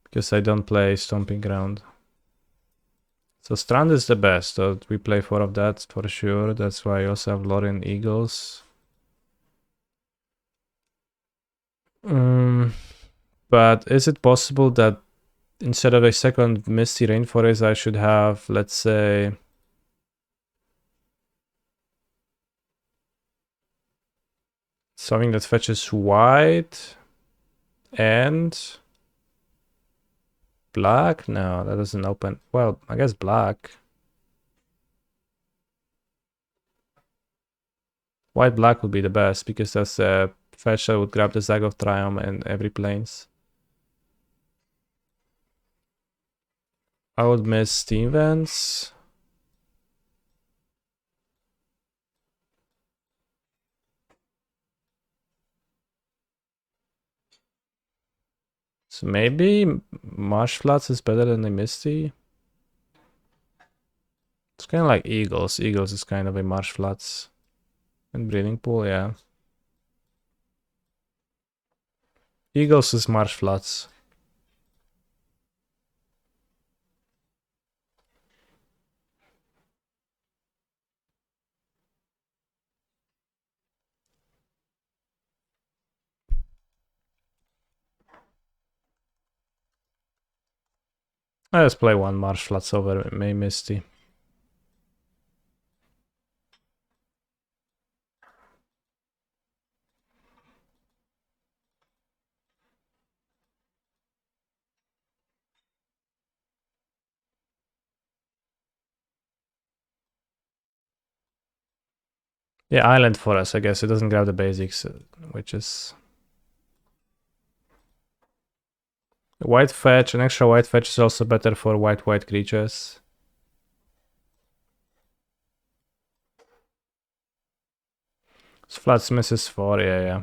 Because I don't play Stomping Ground. So Strand is the best. So we play 4 of that for sure. That's why I also have Lorien Eagles. But is it possible that instead of a second Misty Rainforest, I should have, let's say, something that fetches white and black? No, that doesn't open. Well, I guess black. White black would be the best because that's a fetch that would grab the Zag of Triumph and every planes. I would miss Steam Vents. So maybe Marsh Flats is better than the Misty. It's kind of like Eagles. Eagles is kind of a Marsh Flats. And Breeding Pool, yeah. Eagles is Marsh Flats. I just play 1 Marsh Flats over May Misty. Yeah, Island Forest, I guess. It doesn't grab the basics, which is... White fetch, an extra white fetch is also better for white-white creatures. So flats misses 4, yeah.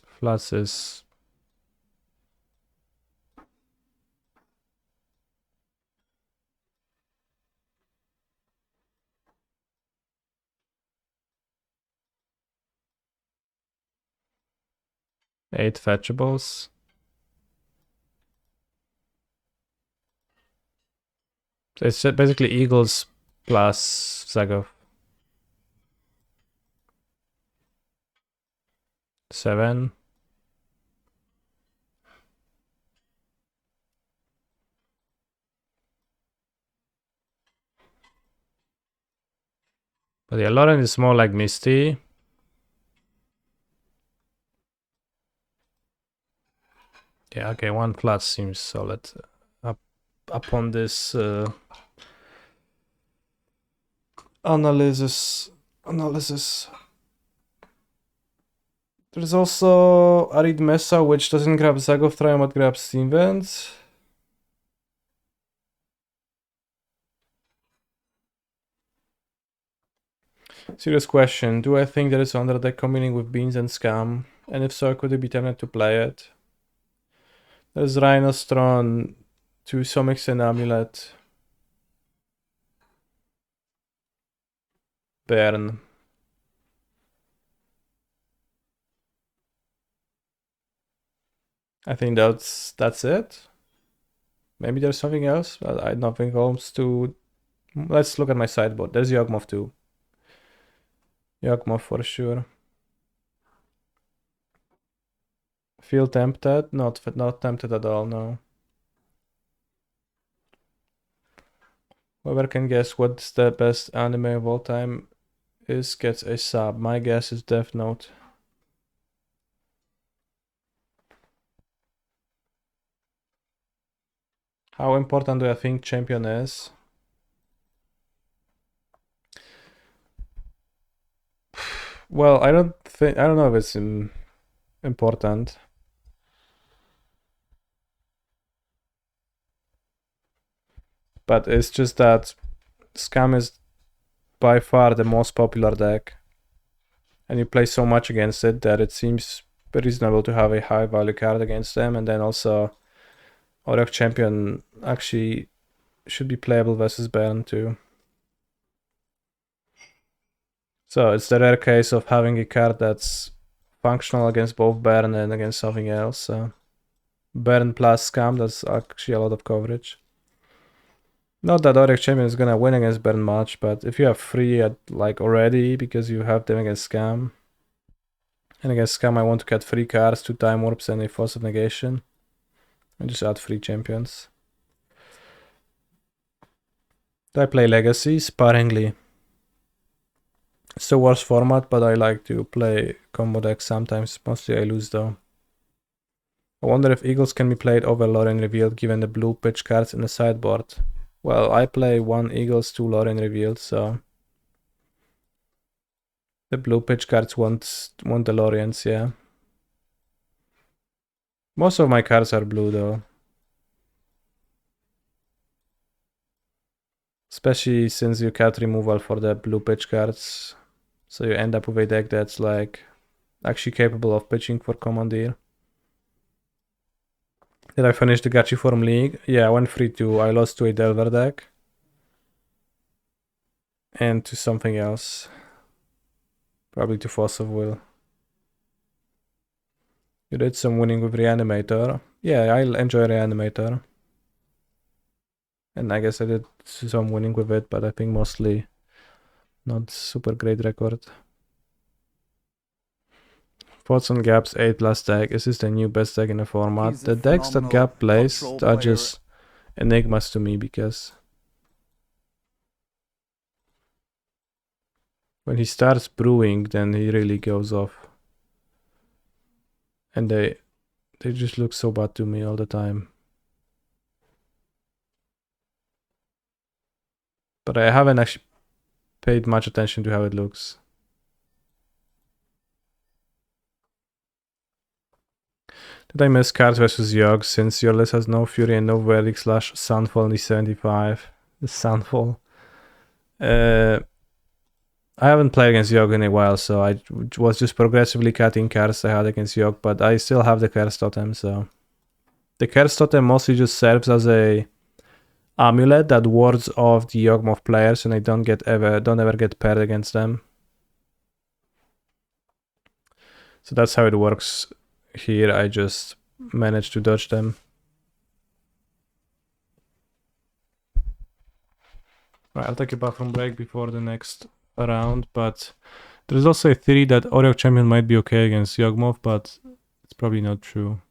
Flats is... Eight fetchables. So it's basically Eagles plus Zagov. 7. But yeah, Lauren is more like Misty. Yeah, okay, 1 plus seems solid. Upon this analysis. There's also Arid Mesa, which doesn't grab Zagov Triumph, but grabs Steam Vents. Serious question. Do I think there is under deck combining with Beans and Scam? And if so, could it be tempted to play it? There's Rhinostron, to some extent Amulet. Burn. I think that's it. Maybe there's something else, but I don't think holds to... Let's look at my sideboard. There's Yawgmoth too. Yawgmoth for sure. Feel tempted? Not tempted at all, no. Whoever can guess what's the best anime of all time is gets a sub. My guess is Death Note. How important do I think Champion is? Well, I don't know if it's important. But it's just that Scam is by far the most popular deck. And you play so much against it that it seems reasonable to have a high value card against them. And then also Orioc Champion actually should be playable versus Baron too. So it's the rare case of having a card that's functional against both Baron and against something else. So Baron plus Scam, that's actually a lot of coverage. Not that Orioc Champion is gonna win against Baron much, but if you have 3 at like already because you have them against Scam. And against Scam I want to get 3 cards, 2 Time Warps and a Force of Negation. And just add 3 champions. I play Legacy sparingly. It's the worst format, but I like to play combo decks sometimes. Mostly I lose though. I wonder if Eagles can be played over Lorraine Revealed given the blue pitch cards in the sideboard. Well, I play 1 Eagles, 2 Lorraine Revealed, so... The blue pitch cards want the Lorients, yeah. Most of my cards are blue though. Especially since you cut removal for the blue pitch cards. So you end up with a deck that's like actually capable of pitching for Commandeer. Did I finish the Gachi Form League? Yeah, I went 3-2. I lost to a Delver deck. And to something else. Probably to Force of Will. You did some winning with Reanimator. Yeah, I enjoy Reanimator. And I guess I did some winning with it, but I think mostly not super great record. Thoughts on Gap's 8 plus deck. Is this the new best deck in the format? The decks that Gap plays are just enigmas to me because when he starts brewing, then he really goes off. And they just look so bad to me all the time. But I haven't actually paid much attention to how it looks. Did I miss cards versus Yogg since your list has no Fury and no Verdict / Sunfall in the 75? The Sunfall. I haven't played against Yogg in a while, so I was just progressively cutting cards I had against Yogg, but I still have the Curse Totem, so... The Curse Totem mostly just serves as a amulet that wards off the Yawgmoth players and I don't ever get paired against them. So that's how it works here. I just managed to dodge them. Right, I'll take a bathroom break before the next round, but there's also a theory that Oriok Champion might be okay against Yawgmoth, but it's probably not true.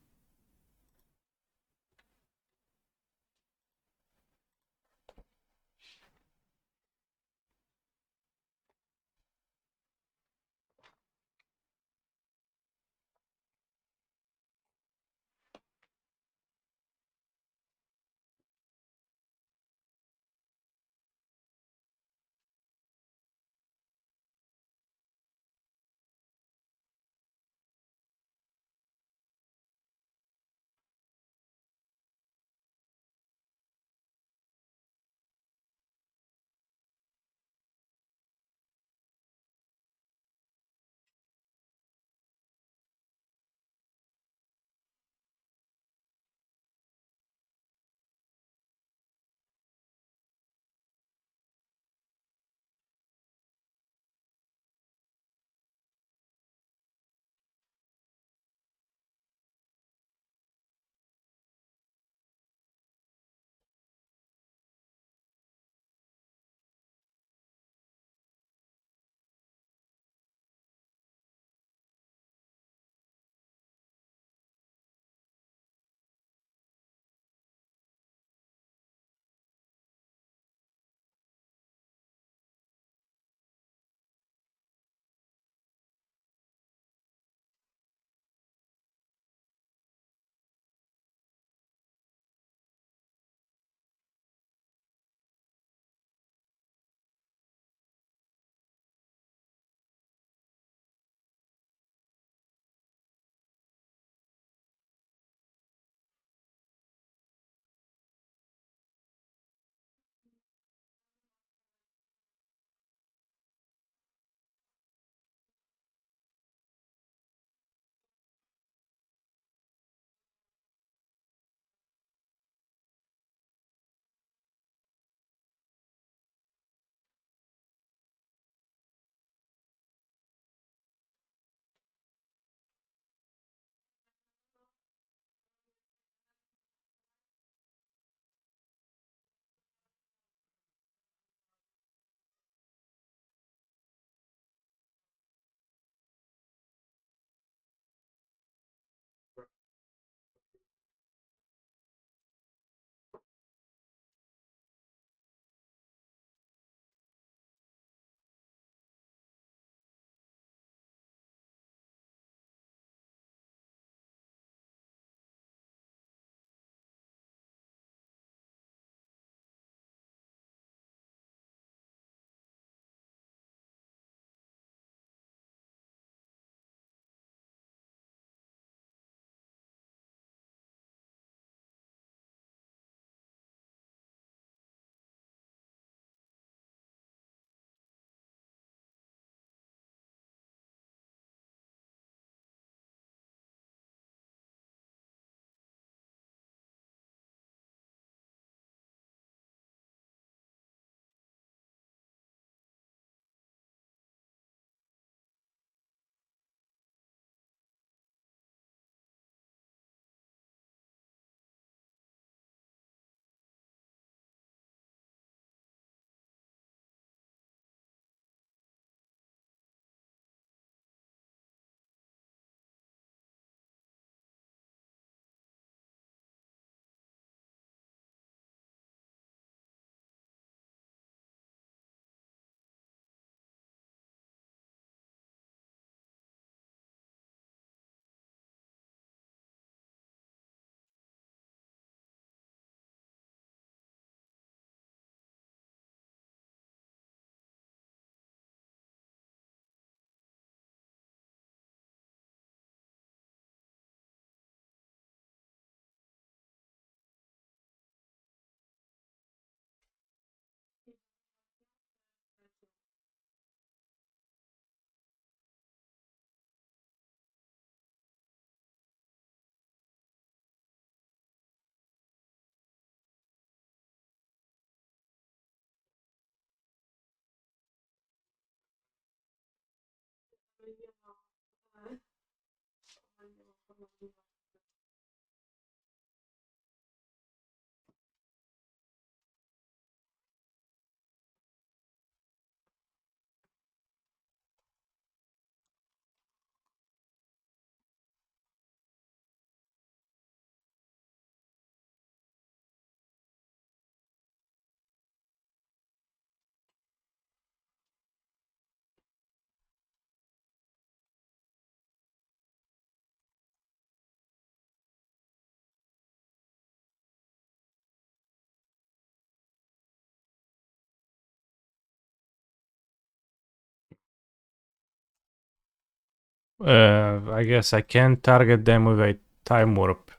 I guess I can't target them with a time warp.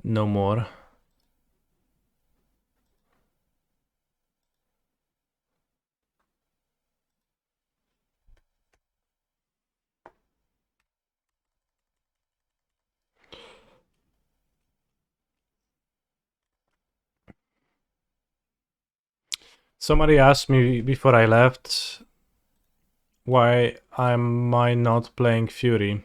No more. Somebody asked me before I left why am I not playing Fury.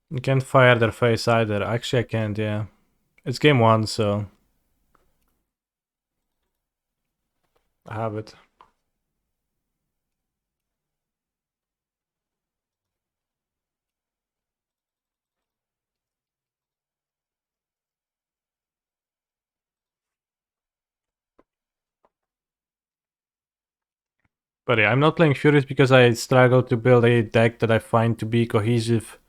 You can't fire their face either. Actually, I can't, yeah. It's game 1, so I have it. But yeah, I'm not playing Furies because I struggle to build a deck that I find to be cohesive,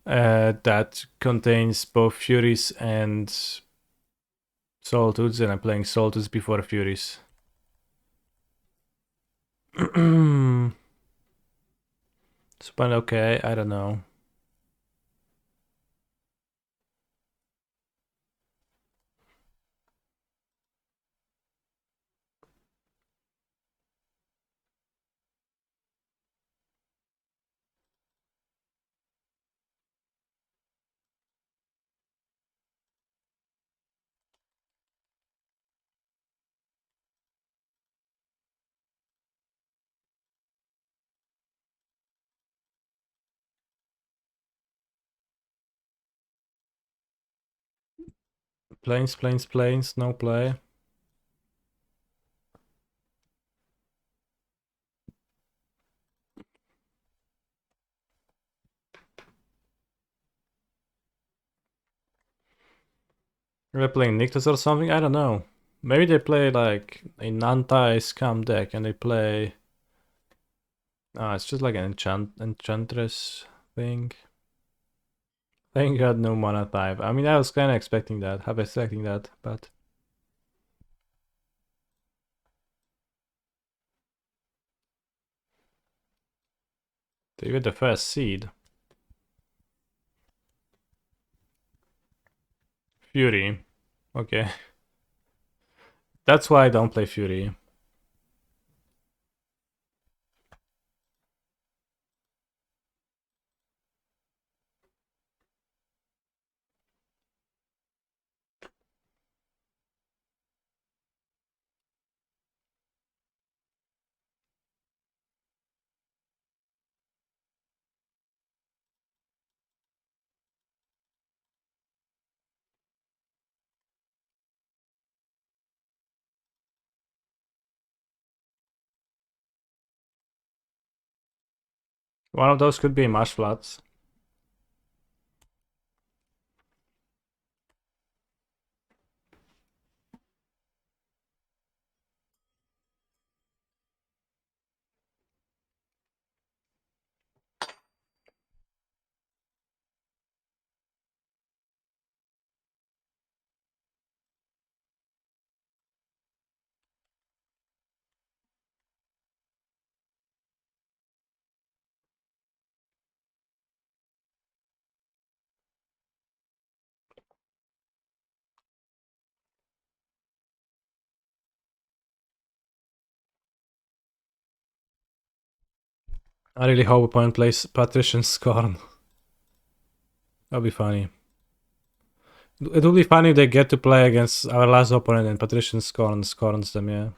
that contains both Furies and Solitudes, and I'm playing Solitudes before Furies. But okay, I don't know. Planes, no play. Are they playing Nyctus or something? I don't know. Maybe they play like an anti-scam deck and they play... it's just like an enchantress thing. Thank god no mana type. I mean, I was kind of expecting that, but... They get the first seed. Fury. Okay. That's why I don't play Fury. One of those could be Marsh Floods. I really hope opponent plays Patrician Scorn. That'll be funny. It would be funny if they get to play against our last opponent and Patrician Scorn scorns them, yeah.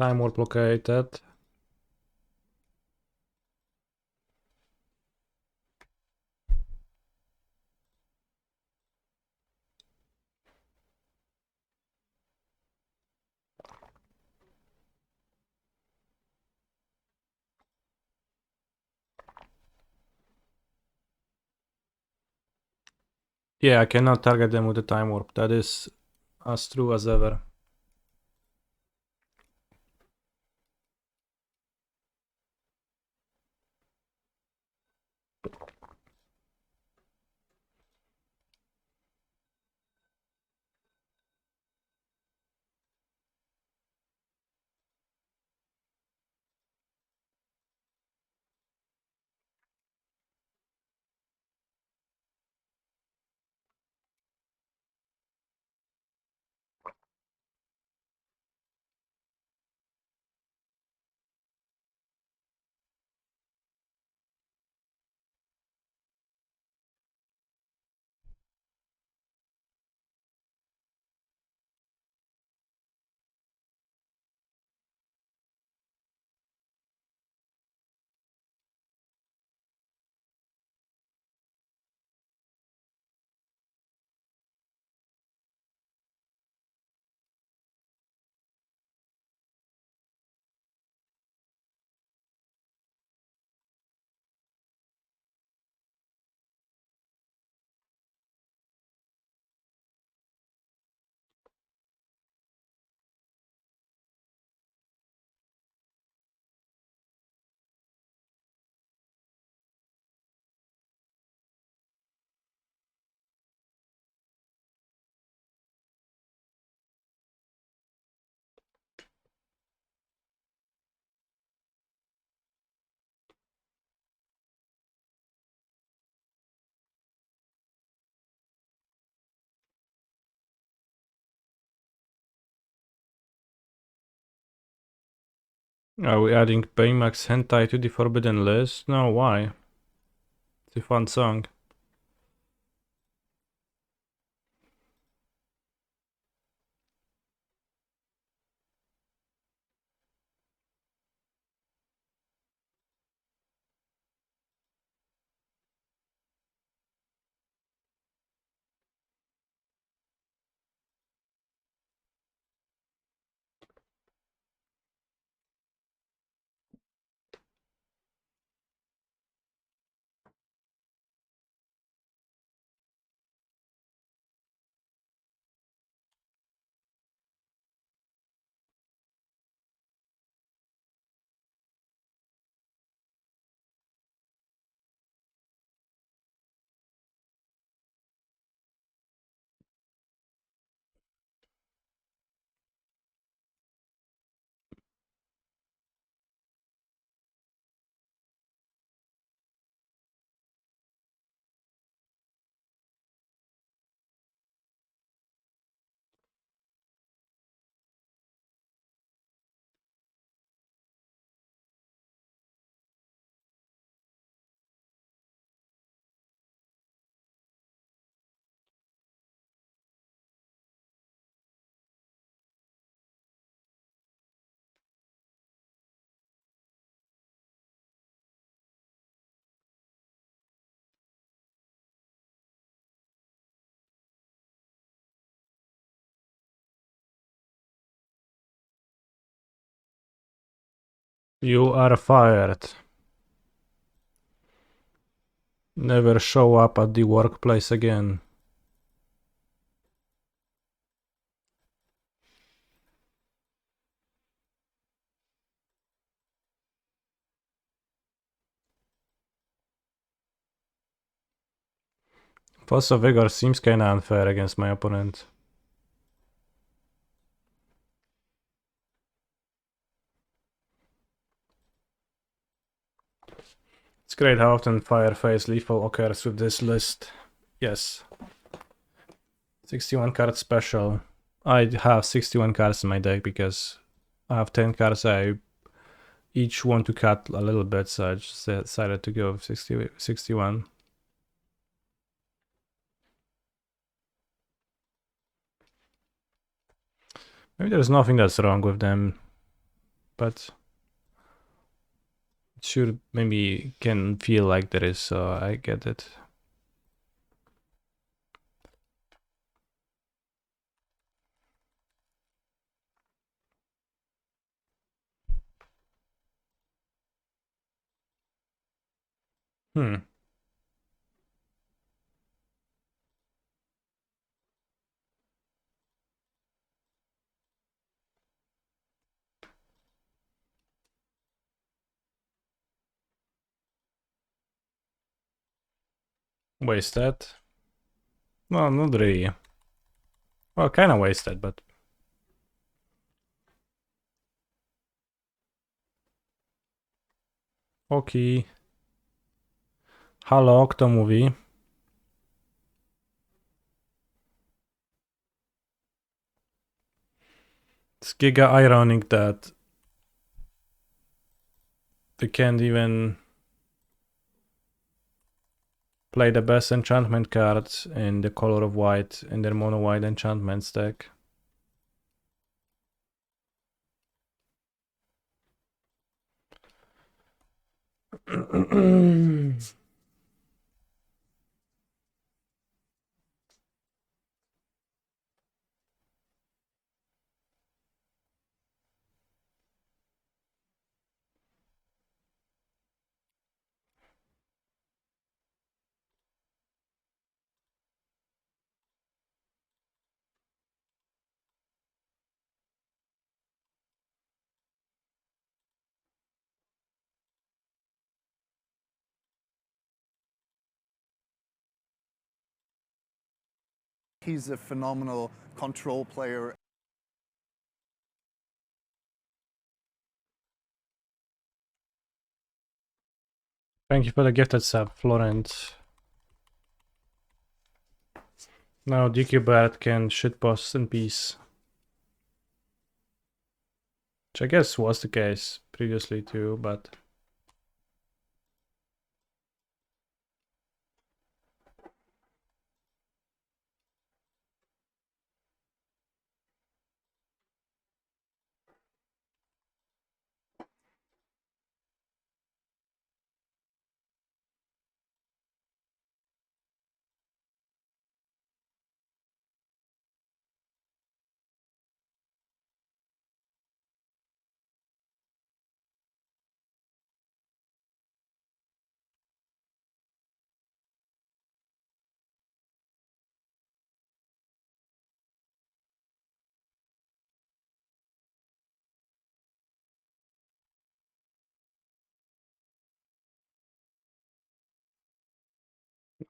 Time warp located. Yeah, I cannot target them with the time warp. That is as true as ever. Are we adding Baymax Hentai to the forbidden list? No, why? It's a fun song. You are fired. Never show up at the workplace again. Force of Vigor seems kinda unfair against my opponent. It's great how often Fireface Lethal occurs with this list. Yes. 61 card special. I have 61 cards in my deck because I have 10 cards I each want to cut a little bit, so I just decided to go with 61. Maybe there's nothing that's wrong with them. but it should maybe can feel like there is, so I get it. Hmm. Wasted? No, not really. Well, kind of wasted, but okay. Halo, kto mówi? It's giga ironic that they can't even play the best enchantment cards in the color of white in their mono white enchantment stack.
He's a phenomenal control player.
Thank you for the gifted sub, Florent. Now DQ Barrett can shitpost in peace. Which I guess was the case previously too, but...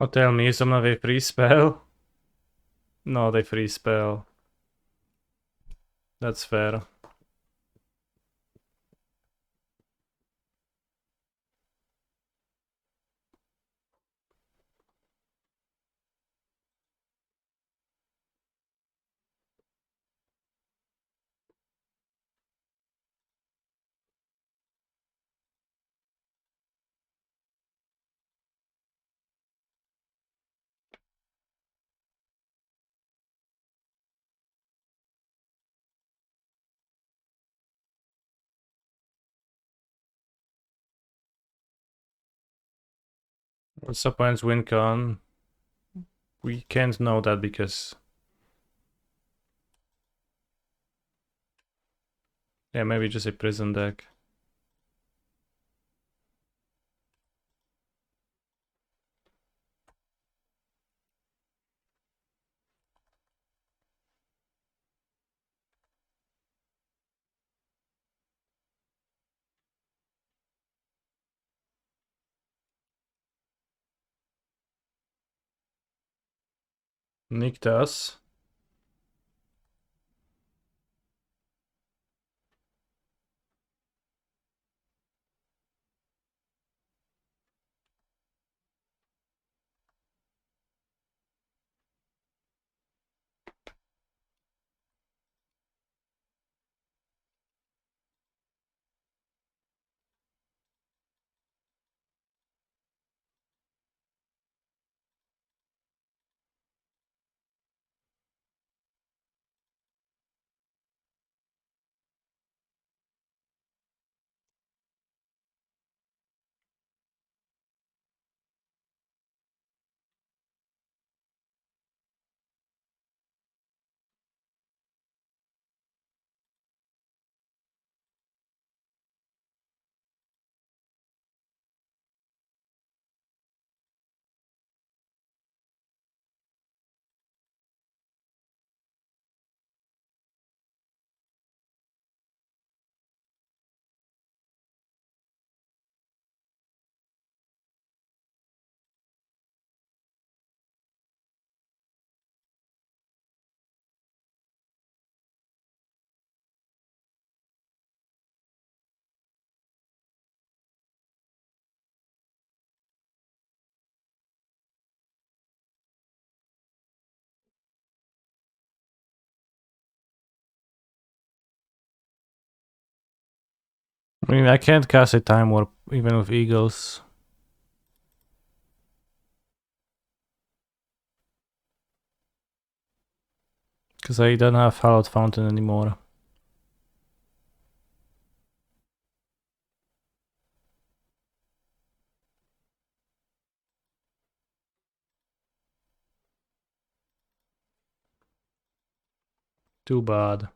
Oh, tell me, some of a free spell? No, they free spell. That's fair. What's up against WinCon? We can't know that because... Yeah, maybe just a prison deck. Nicked us. I mean, I can't cast a Time Warp even with Eagles. Because I don't have Hallowed Fountain anymore. Too bad.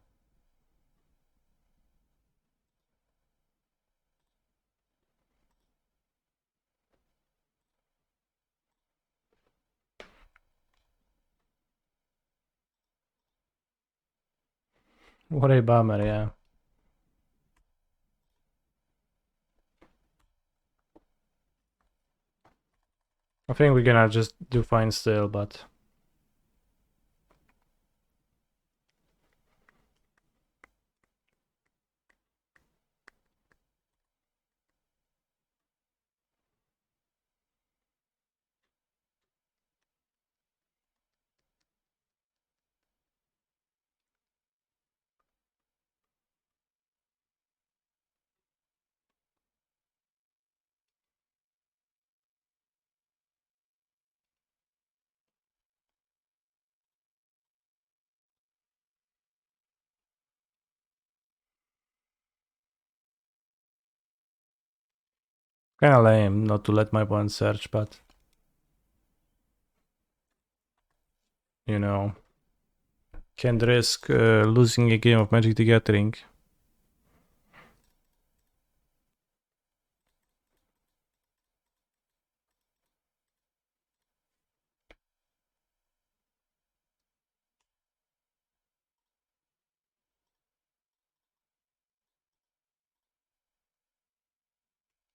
What a bummer, yeah. I think we're gonna just do fine still, but... Kinda lame not to let my opponent search, but... You know... Can't risk losing a game of Magic the Gathering.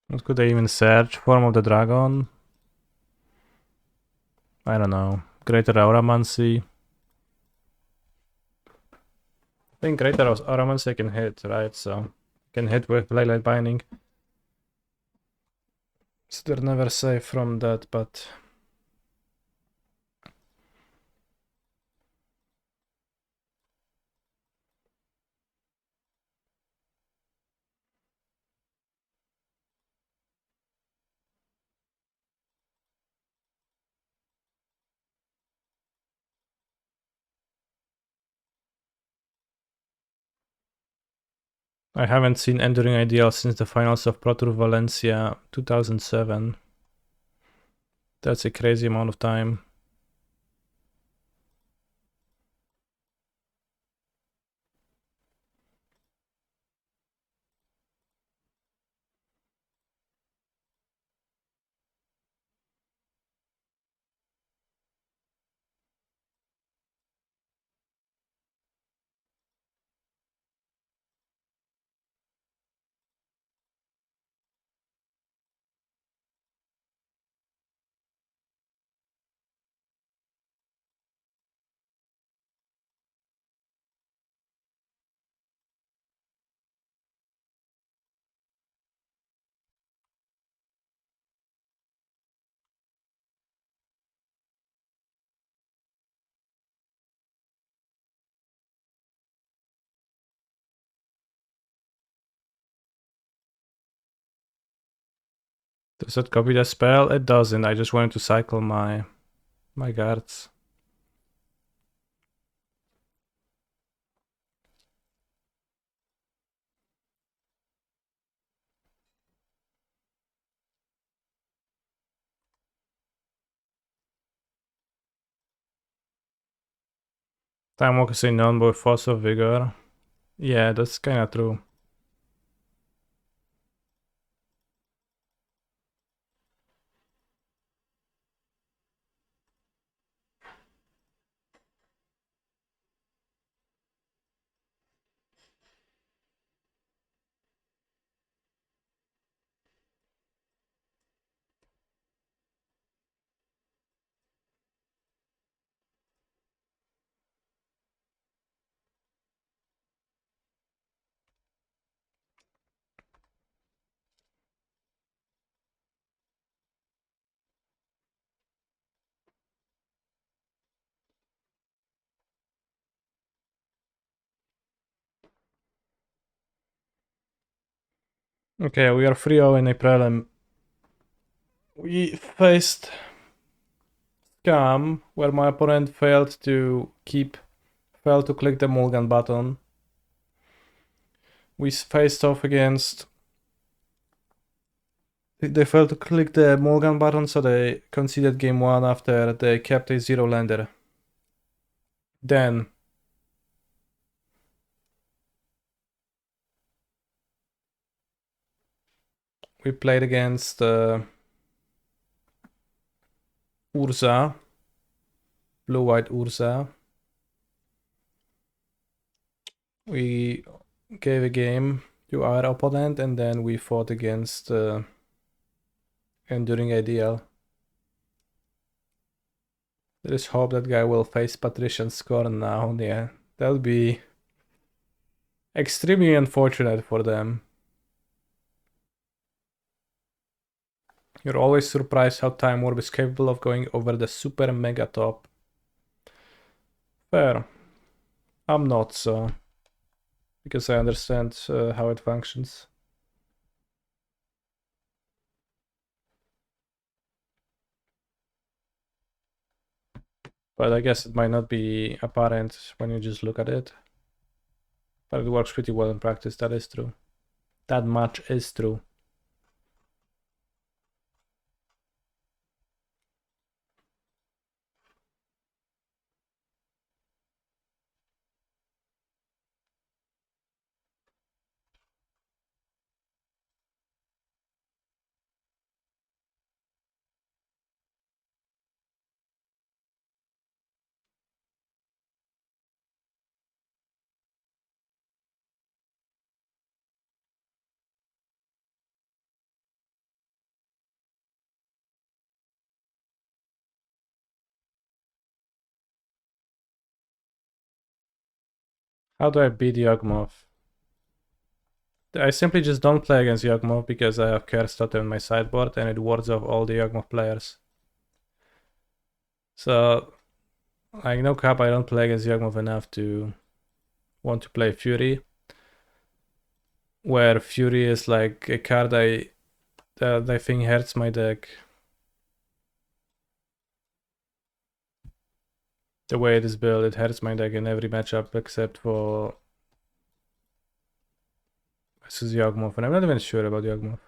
What could I even search? Form of the Dragon? I don't know. Greater Auramancy? I think Greater Auramancy I can hit, right? So... Can hit with Light Binding. So they're never safe from that, but... I haven't seen Enduring Ideal since the finals of Pro Tour Valencia 2007. That's a crazy amount of time. Does that copy the spell? It doesn't. I just wanted to cycle my guards. Time Walker say none but Force of Vigor. Yeah, that's kinda true. Okay, we are 3-0 in a prelim. We faced Scam, where my opponent failed to click the mulligan button. We faced off against... They failed to click the mulligan button, so they conceded game 1 after they kept a 0-lander. Then we played against Urza, blue-white Urza. We gave a game to our opponent, and then we fought against Enduring Ideal. There is hope that guy will face Patrician Scorn now. Yeah, that would be extremely unfortunate for them. You're always surprised how Time Warp is capable of going over the super mega top. Fair. I'm not, so... because I understand how it functions. But I guess it might not be apparent when you just look at it. But it works pretty well in practice, that is true. That much is true. How do I beat Yawgmoth? I simply just don't play against Yawgmoth because I have Curse Totem in my sideboard and it wards off all the Yawgmoth players. So, like, no cap, I don't play against Yawgmoth enough to want to play Fury. Where Fury is like a card that I think hurts my deck. The way it is built, it hurts my deck in every matchup except for versus Yawgmoth, and I'm not even sure about Yawgmoth.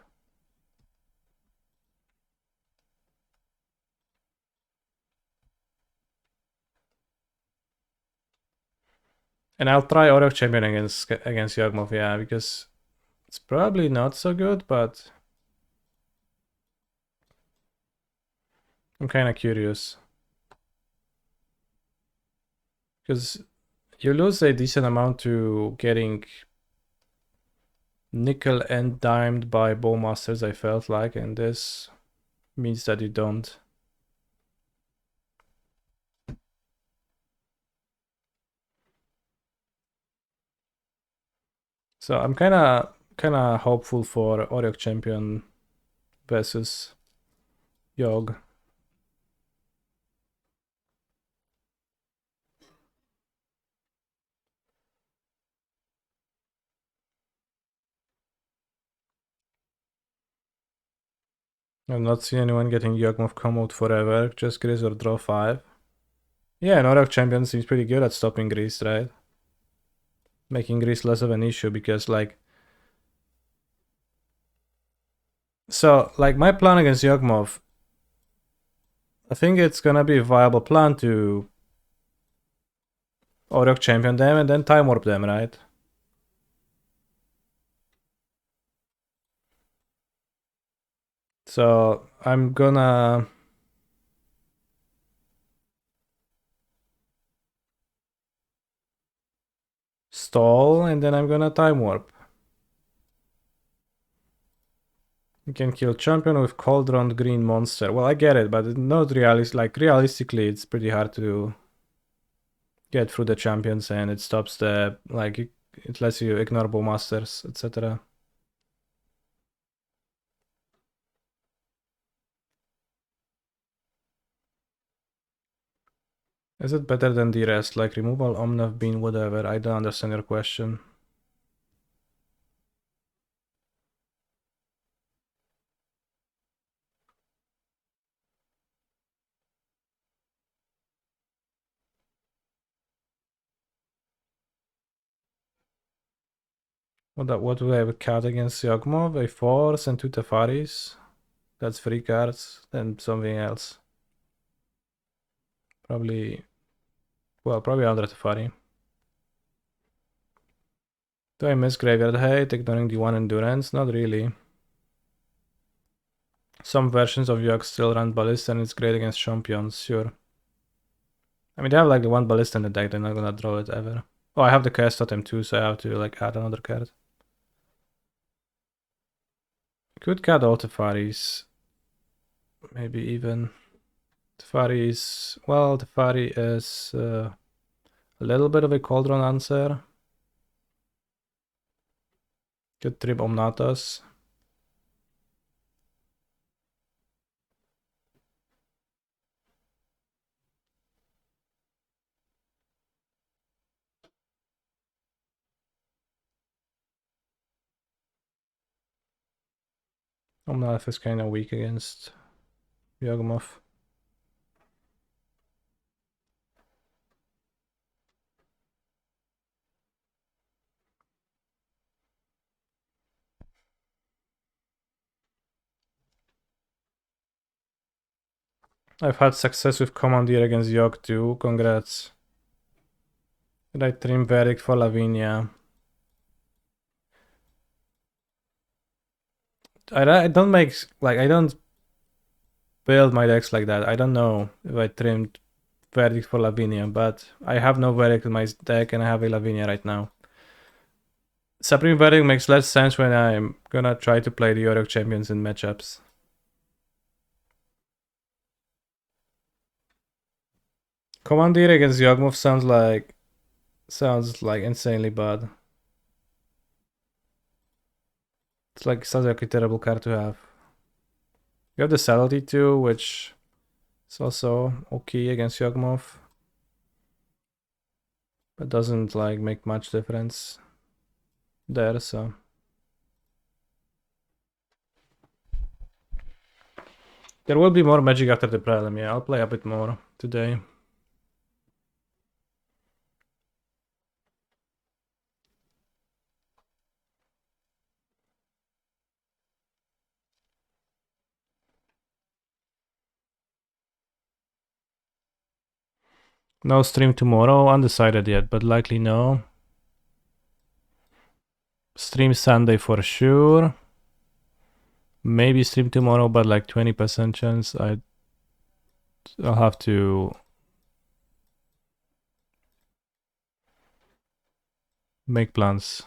And I'll try Auto Champion against Yawgmoth, yeah, because it's probably not so good, but I'm kind of curious. Because you lose a decent amount to getting nickel and dimed by Bowmasters, I felt like, and this means that you don't. So I'm kind of hopeful for Oriok Champion versus Yogg. I've not seen anyone getting Yawgmoth comboed forever, just Grizz or draw 5. Yeah, an Oriok Champion seems pretty good at stopping Grizz, right? Making Grizz less of an issue because, like... So, like, my plan against Yawgmoth, I think it's gonna be a viable plan to Oriok Champion them and then Time Warp them, right? So, I'm gonna... stall and then I'm gonna Time Warp. You can kill champion with Cauldron Green Monster. Well, I get it, but not realistically, it's pretty hard to get through the champions, and it stops the it lets you ignore Bowmasters, etc. Is it better than the rest? Like removal, Omnath Bean, whatever. I don't understand your question. What do I have a cat against Yagmov? A force and 2 Tafaris. That's 3 cards. Then something else. Probably another Tafari. Do I miss Graveyard Hate, ignoring the 1 Endurance? Not really. Some versions of Yogg still run Ballista and it's great against champions, sure. I mean, they have like the 1 Ballista in the deck, they're not gonna draw it ever. Oh, I have the Chaos Totem too, so I have to like add another card. Could cut all Tafaris. Maybe even. Tefari is a little bit of a Cauldron answer. Could trip Omnatas. Omnath is kind of weak against Yagmoth. I've had success with Commandeer against Yogg too, congrats. Did I trim Verdict for Lavinia? I don't make, like, I don't build my decks like that. I don't know if I trimmed Verdict for Lavinia, but I have no Verdict in my deck and I have a Lavinia right now. Supreme Verdict makes less sense when I'm gonna try to play the Orioc champions in matchups. Commandeer against Yagmoth sounds like insanely bad. Sounds like a terrible card to have. You have the Subtlety too, which is also okay against Yagmoth. But doesn't like make much difference there, so. There will be more Magic after the Prelim, yeah, I'll play a bit more today. No stream tomorrow, undecided yet, but likely no. Stream Sunday for sure. Maybe stream tomorrow, but like 20% chance. I'll have to make plans.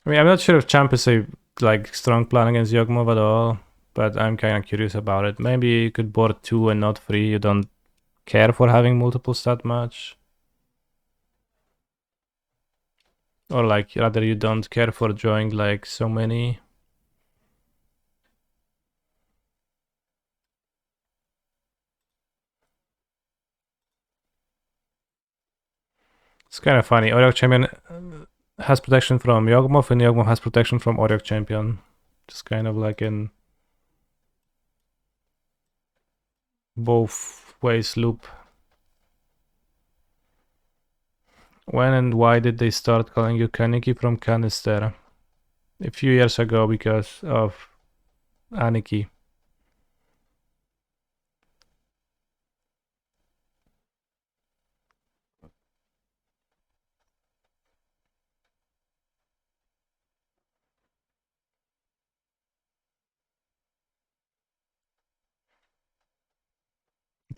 I mean, I'm not sure if Champ is a like strong plan against Yogmov at all, but I'm kind of curious about it. Maybe you could board 2 and not 3. You don't care for having multiples that much. Or like rather you don't care for drawing like so many. It's kind of funny. Orioc Champion has protection from Yogmoth and Yogmoth has protection from Orioc Champion. Just kind of like in both ways loop. When and why did they start calling you Kaneki from Canister? A few years ago because of Aniki.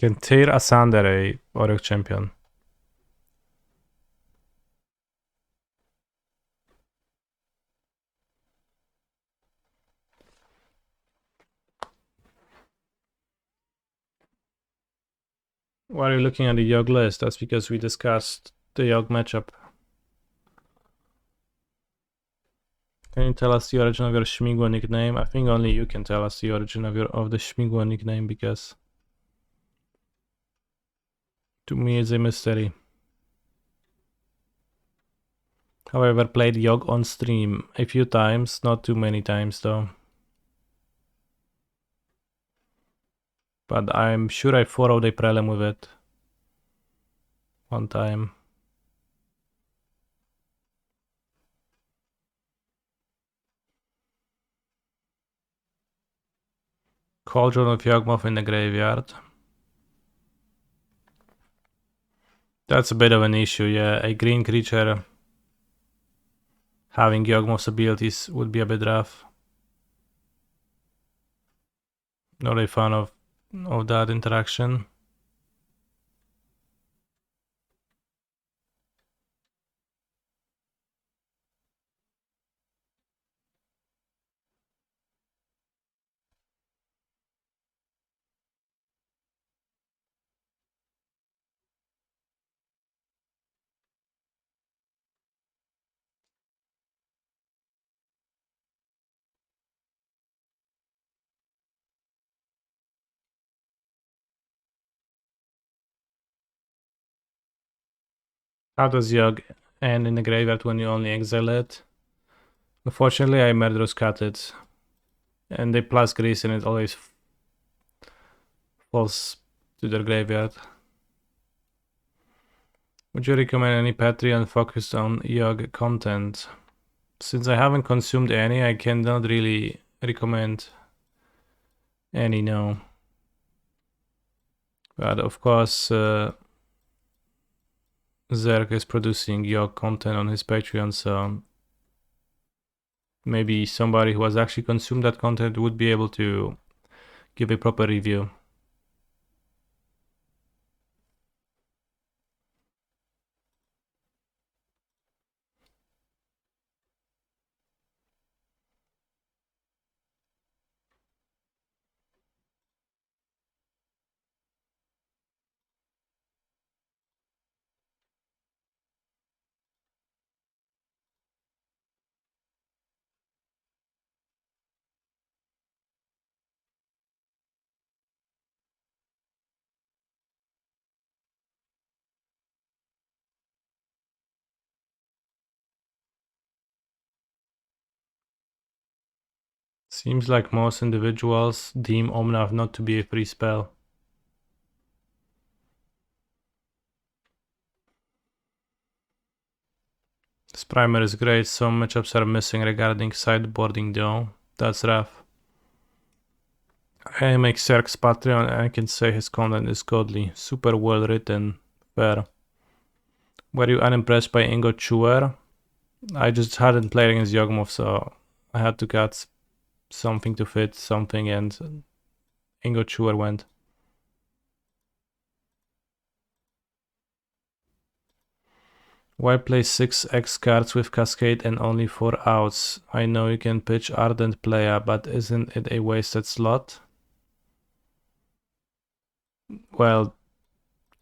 You can tear asunder a Orioc Champion. Why are you looking at the Yogg list? That's because we discussed the Yogg matchup. Can you tell us the origin of your Shmigwa nickname? I think only you can tell us the origin of the Shmigwa nickname because to me it's a mystery. However, played Yogg on stream a few times, not too many times though. But I'm sure I 4-0'd a prelim with it. One time. Cauldron of Yawgmoth in the graveyard. That's a bit of an issue, yeah. A green creature having Yawgmoth's abilities would be a bit rough. Not a fan of that interaction. How does Yogg end in the graveyard when you only exile it? Unfortunately, I murderous cut it. And they plus grease and it always falls to their graveyard. Would you recommend any Patreon focused on Yogg content? Since I haven't consumed any, I cannot really recommend any, no. But of course, Zerg is producing Yogg content on his Patreon, so maybe somebody who has actually consumed that content would be able to give a proper review. Seems like most individuals deem Omnath not to be a free spell. This primer is great, some matchups are missing regarding sideboarding though. That's rough. I make Zerg's Patreon and I can say his content is godly, super well written, fair. Were you unimpressed by Ingo Chewer? I just hadn't played against Yawgmoth, so I had to cut something to fit something, and Ingo Chewer went. Why play 6 X cards with Cascade and only 4 outs? I know you can pitch Ardent Player, but isn't it a wasted slot? Well,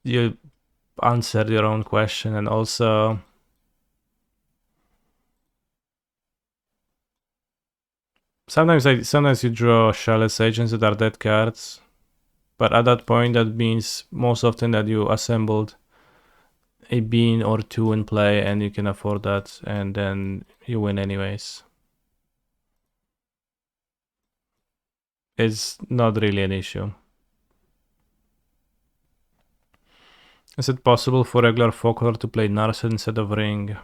you answered your own question, and also sometimes you draw Shell's Agents that are dead cards, but at that point that means most often that you assembled a bean or two in play and you can afford that, and then you win anyways. It's not really an issue. Is it possible for regular folklore to play Narset instead of Ring?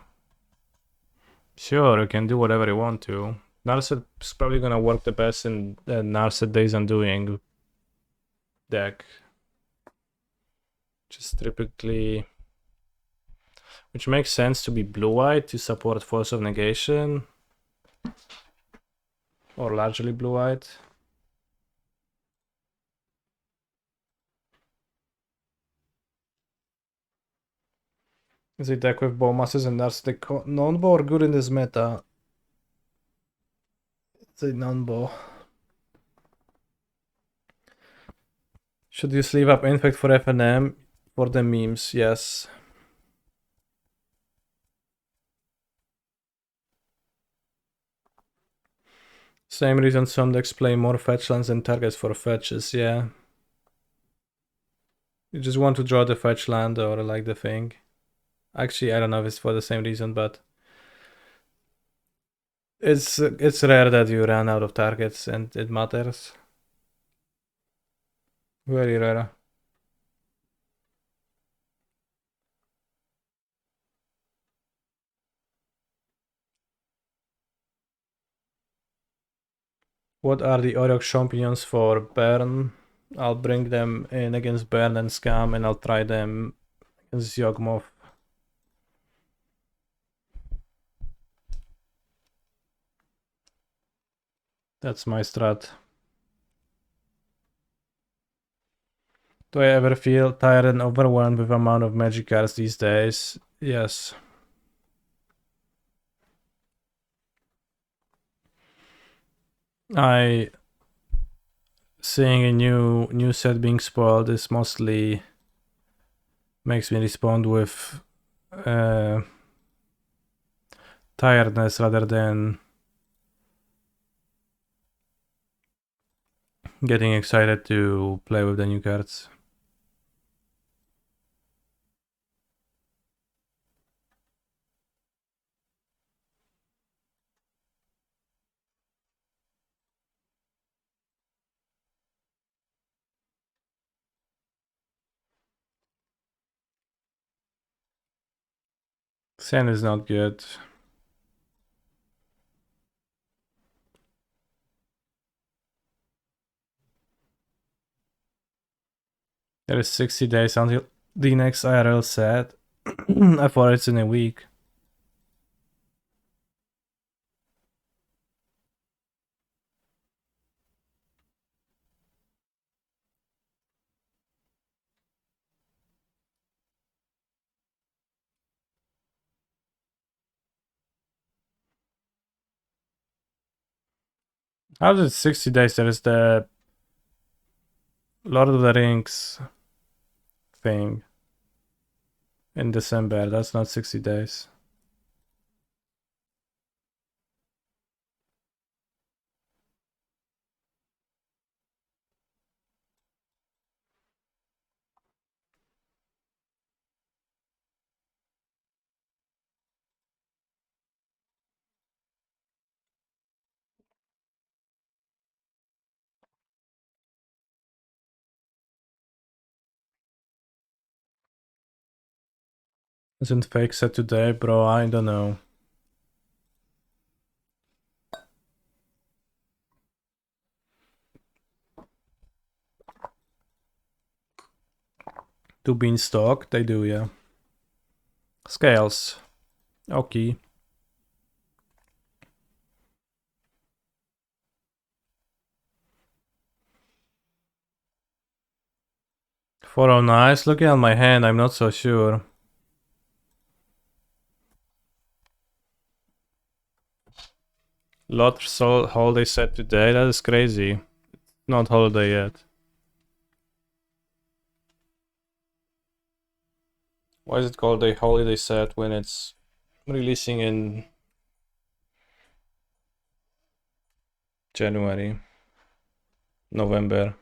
Sure, you can do whatever you want to. Narset is probably gonna work the best in the Narset Days Undoing deck. Just typically, which makes sense to be blue-white to support Force of Negation. Or largely blue-white. Is a deck with bow masses and Narset non-bow or good in this meta? It's a non-bow. Should you sleeve up Infect for FNM for the memes? Yes. Same reason some decks play more fetch lands than targets for fetches, yeah. You just want to draw the fetch land or like the thing. Actually, I don't know if it's for the same reason, but it's rare that you run out of targets and it matters. Very rare. What are the other champions for Bern? I'll bring them in against Bern and Scam, and I'll try them against Yogmoth. That's my strat. Do I ever feel tired and overwhelmed with the amount of magic cards these days? Yes. Seeing a new set being spoiled is mostly makes me respond with tiredness rather than getting excited to play with the new cards. Sand is not good. There is 60 days until the next IRL set. I thought it's in a week. How is it 60 days? There is the Lord of the Rings thing in December. That's not 60 days. Isn't fake set today, bro? I don't know. Do Beanstalk? They do, yeah. Scales. Okay. 409. Looking at my hand, I'm not so sure. Lots holiday set today. That is crazy. Not holiday yet. Why is it called a holiday set when it's releasing in January, November?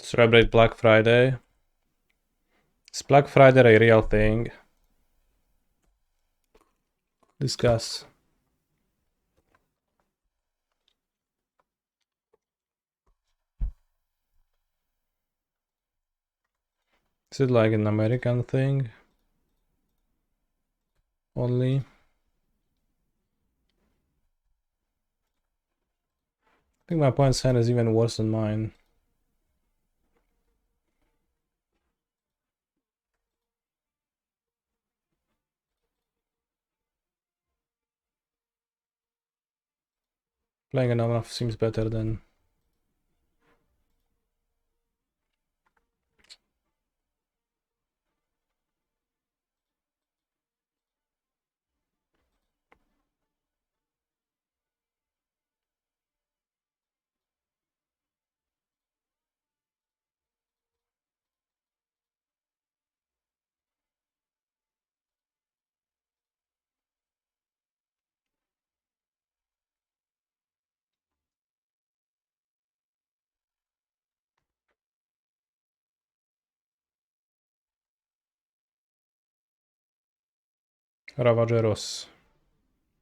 Celebrate Black Friday. Is Black Friday a real thing? Discuss. Is it like an American thing? Only? I think my opponent's hand is even worse than mine. Playing an seems better than... Ravageros.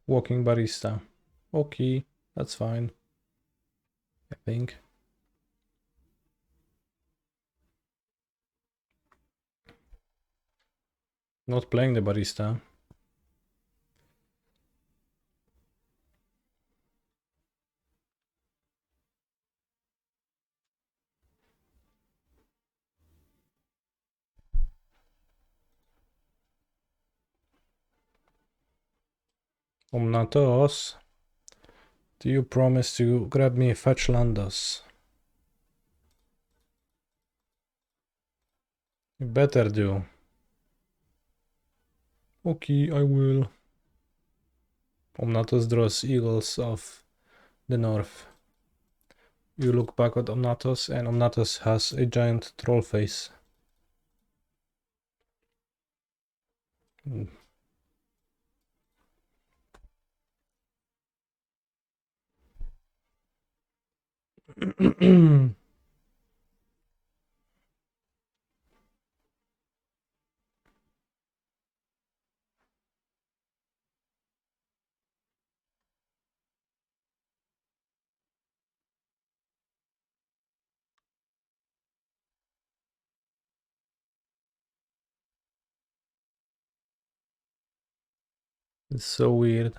Walking barista. Okay, that's fine. I think. Not playing the barista. Omnatos. Do you promise to grab me fetch Landos? You better do. Okay, I will. Omnatos draws eagles of the north. You look back at Omnatos, and Omnatos has a giant troll face. It's so weird.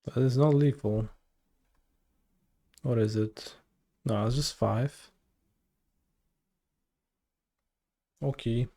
But it's not lethal. Or is it? No, it's just 5. Okay.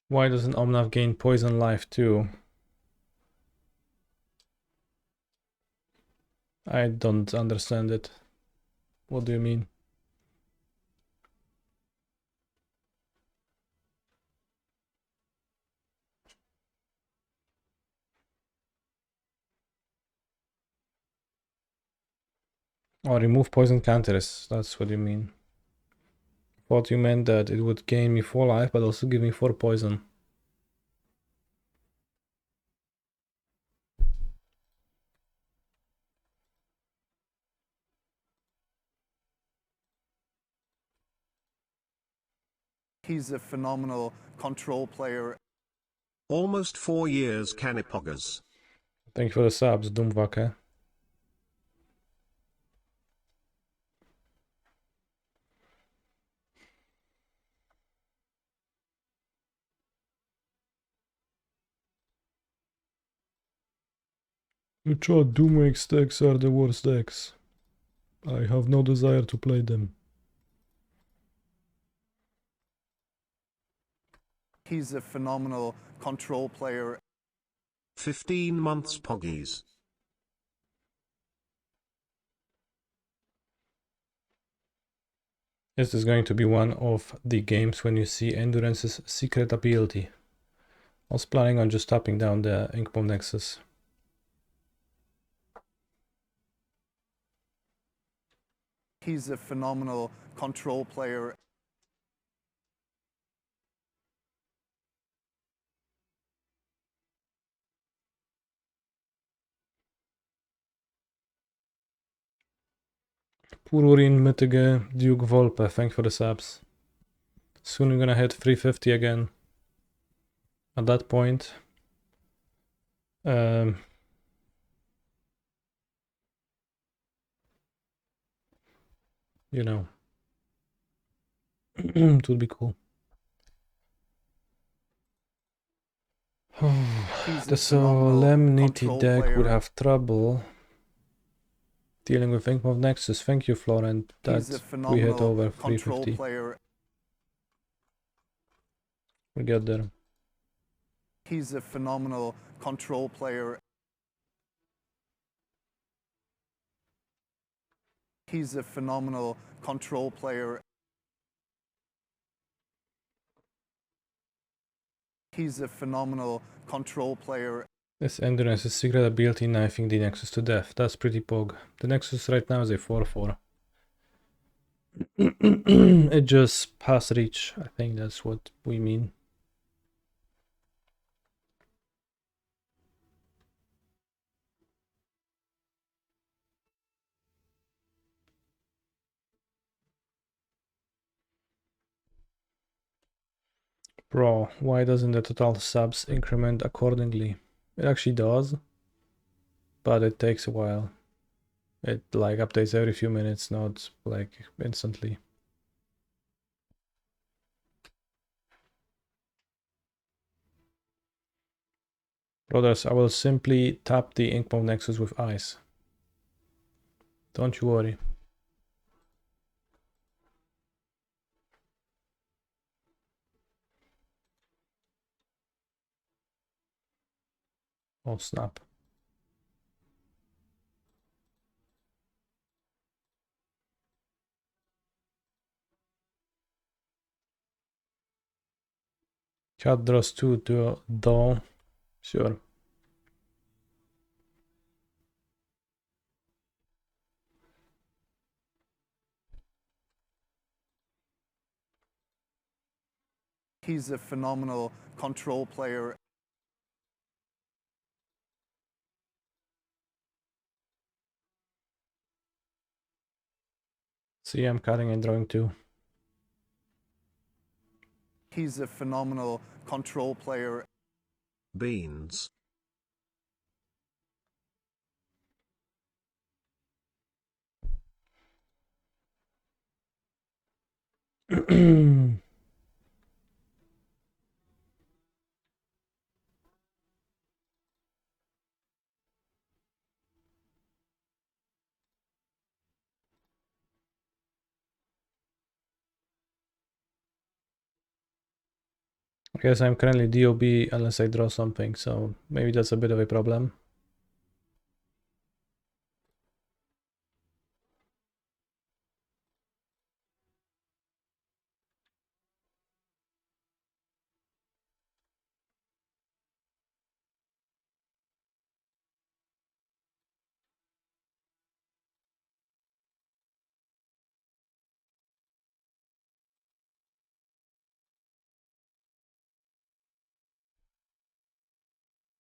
Why doesn't Omnav gain poison life too? I don't understand it. What do you mean? Oh, remove poison counters. That's what you mean. Thought you meant that it would gain me 4 life, but also give me 4 poison.
He's a phenomenal control player.
Almost 4 years Canipogas.
Thank you for the subs, Doomwaka. The chat Doomwake's decks are the worst decks. I have no desire to play them.
He's a phenomenal control player.
15 months Poggies.
This is going to be one of the games when you see Endurance's secret ability. I was planning on just tapping down the Inkbomb Nexus.
He's a phenomenal control player.
Pururin, Mytige, Duke Volpe, thank you for the subs. Soon we're gonna hit 350 again. At that point, you know, it would be cool. The Solemnity deck would have trouble dealing with Inkmoth Nexus. Thank you, Florent, that we hit over 350. We get there.
He's a phenomenal control player. He's a phenomenal control player. He's a phenomenal control player.
This endurance is secret ability knifing the Nexus to death. That's pretty pog. The Nexus right now is a 4-4. It just pass reach. I think that's what we mean. Bro, why doesn't the total subs increment accordingly? It actually does, but it takes a while. It like updates every few minutes, not like instantly. Brothers, I will simply tap the Inkmo Nexus with ice. Don't you worry. Oh snap. Cat draws 2 to though. Sure.
He's a phenomenal control player.
See, I'm cutting and drawing 2.
He's a phenomenal control player.
Beans.
I guess I'm currently DOB unless I draw something, so maybe that's a bit of a problem.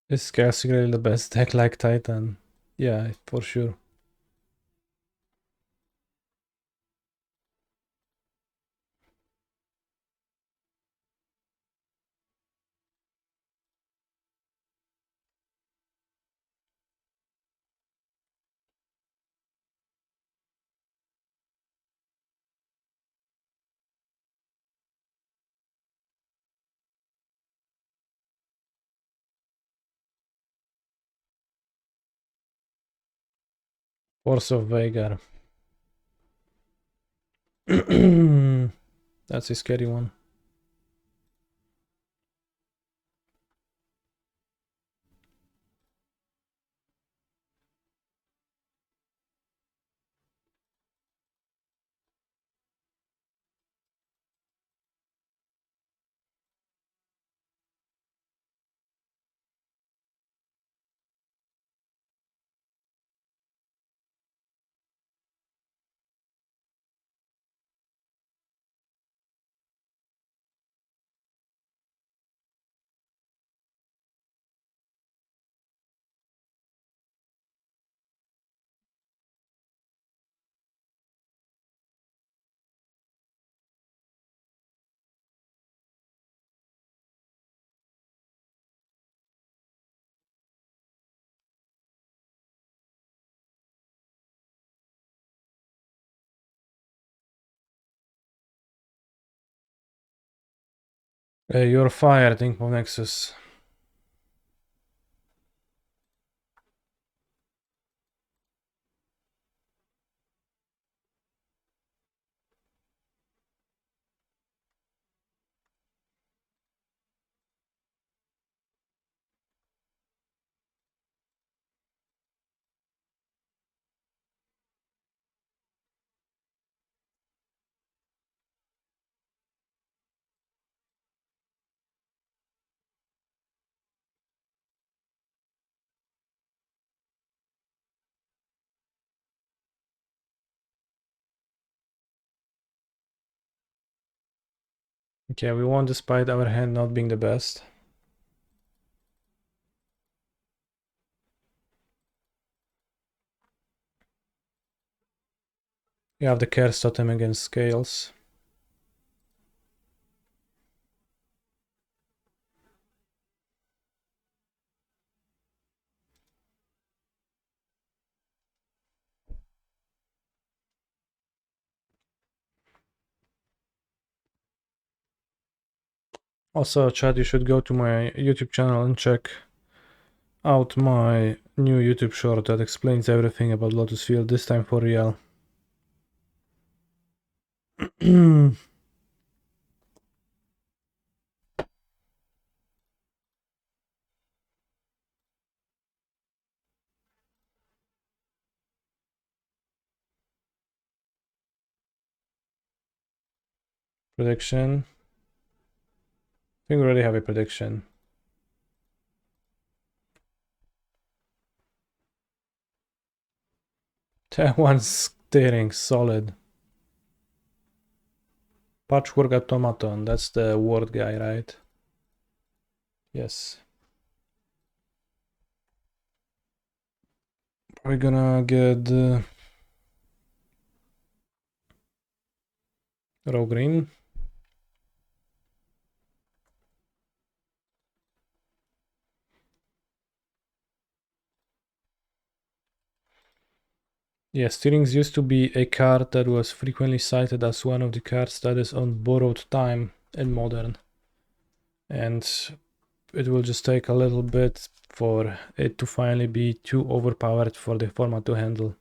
Is Castigrade the best deck like Titan? Yeah, for sure. Force of Veigar. That's a scary one. You're fired, Inkmo Nexus. Okay, we won despite our hand not being the best. You have the Curse Totem against Scales. Also, chat, you should go to my YouTube channel and check out my new YouTube short that explains everything about Lotus Field, this time for real. Prediction. I think we already have a prediction. That one's steering solid. Patchwork automaton, that's the word guy, right? Yes. We're gonna get row green. Yeah, Steerings used to be a card that was frequently cited as one of the cards that is on borrowed time in Modern. And it will just take a little bit for it to finally be too overpowered for the format to handle.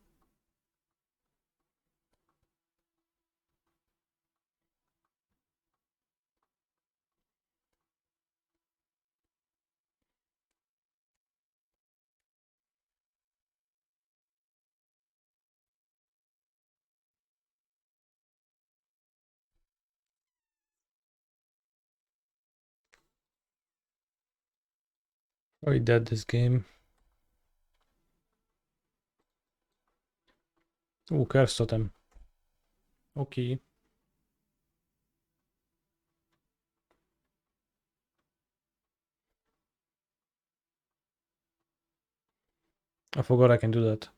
Oh, he dead this game. Oh, Curse Totem. Okay. I forgot I can do that.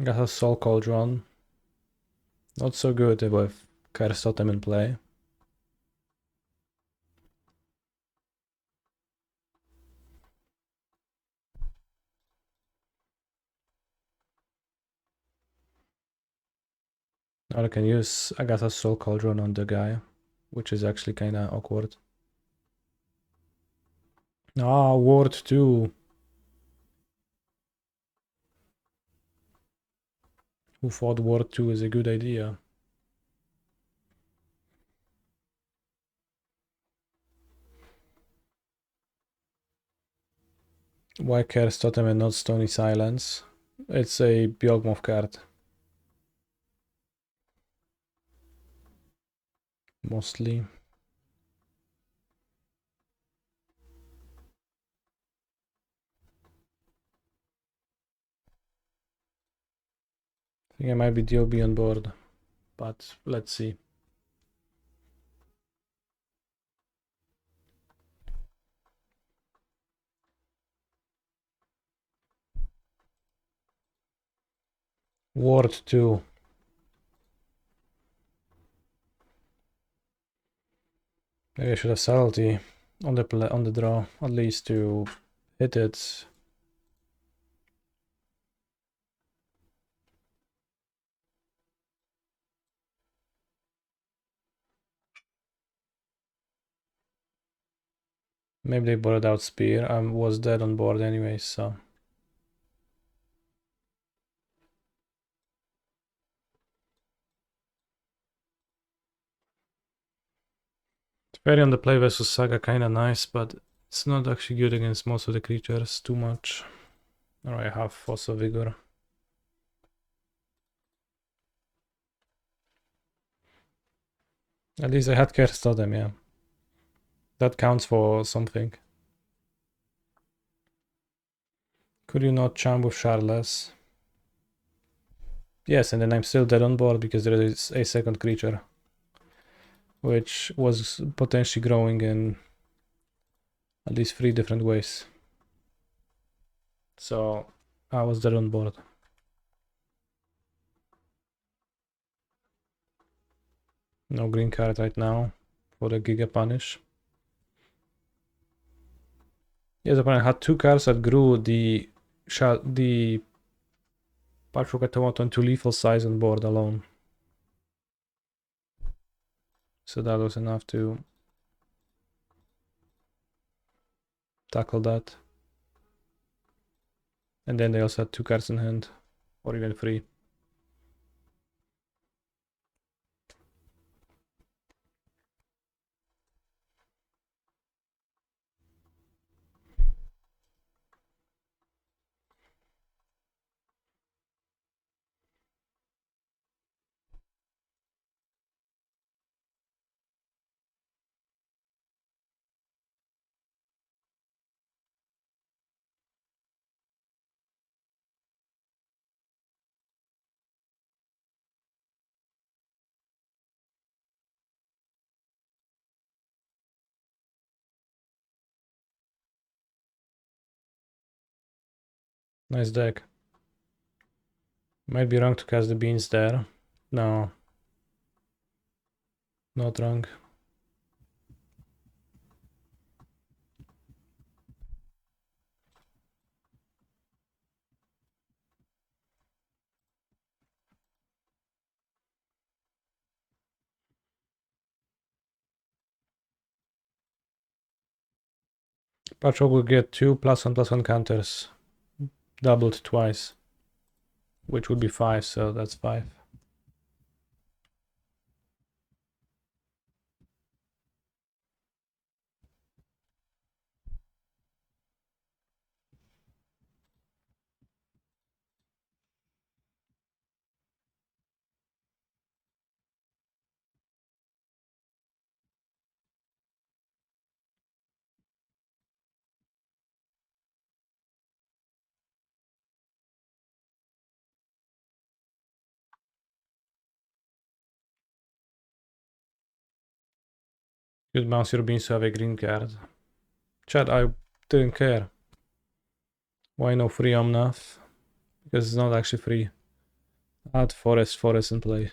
Got a Soul Cauldron. Not so good with Curse Totem in play. Now I can use Agatha's Soul Cauldron on the guy, which is actually kinda awkward. Ah, Ward 2. Who thought Ward 2 is a good idea? Why Curse Totem and not Stony Silence? It's a Biogmoth card. Mostly. I think I might be DOB on board, but let's see. Ward 2. Maybe I should have subtlety on the draw, at least to hit it. Maybe they borrowed out Spear. I was dead on board anyway, so. Fairy on the play versus Saga kinda nice, but it's not actually good against most of the creatures too much. Alright, I have Fossil Vigor. At least I had Curse Totem, yeah. That counts for something. Could you not chump with Charles? Yes, and then I'm still dead on board because there is a second creature, which was potentially growing in at least 3 different ways. So I was dead on board. No green card right now for the Giga Punish. Yes, opponent had 2 cards that grew the Patchwork Automaton to lethal size on board alone. So that was enough to tackle that. And then they also had 2 cards in hand, or even 3. Nice deck. Might be wrong to cast the beans there. No. Not wrong. Patchwork will get 2 +1/+1 counters. Doubled twice. Which would be 5, so that's 5. You'd bounce your beans to have a green card. Chad, I didn't care. Why no free Omnath? Because it's not actually free. Add forest in play.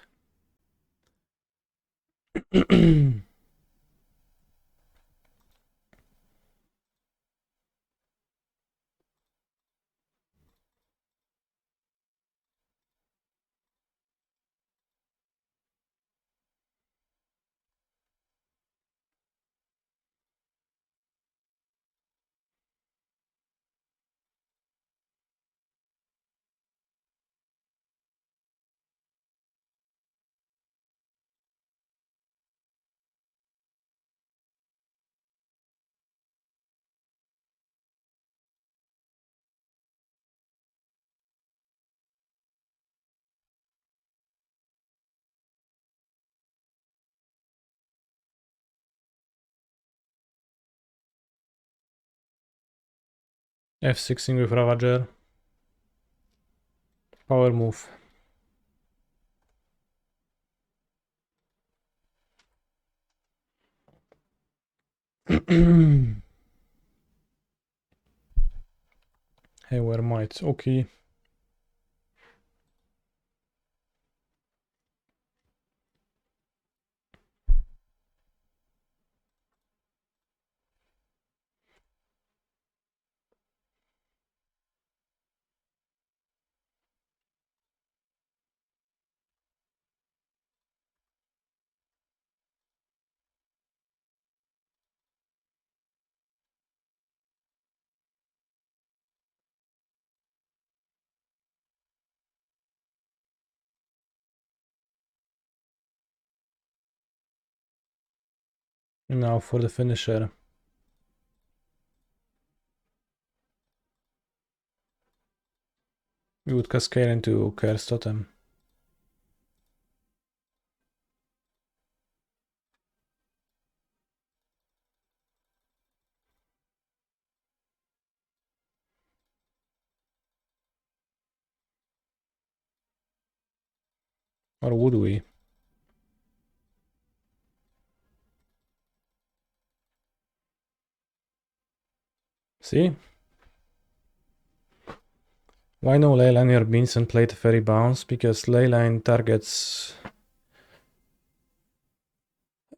F16 with Ravager. Power move. Hey, where might? Okay. And now for the finisher. We would cascade into Curse Totem. Or would we? See? Why no leyline your beans and play the fairy bounce? Because leyline targets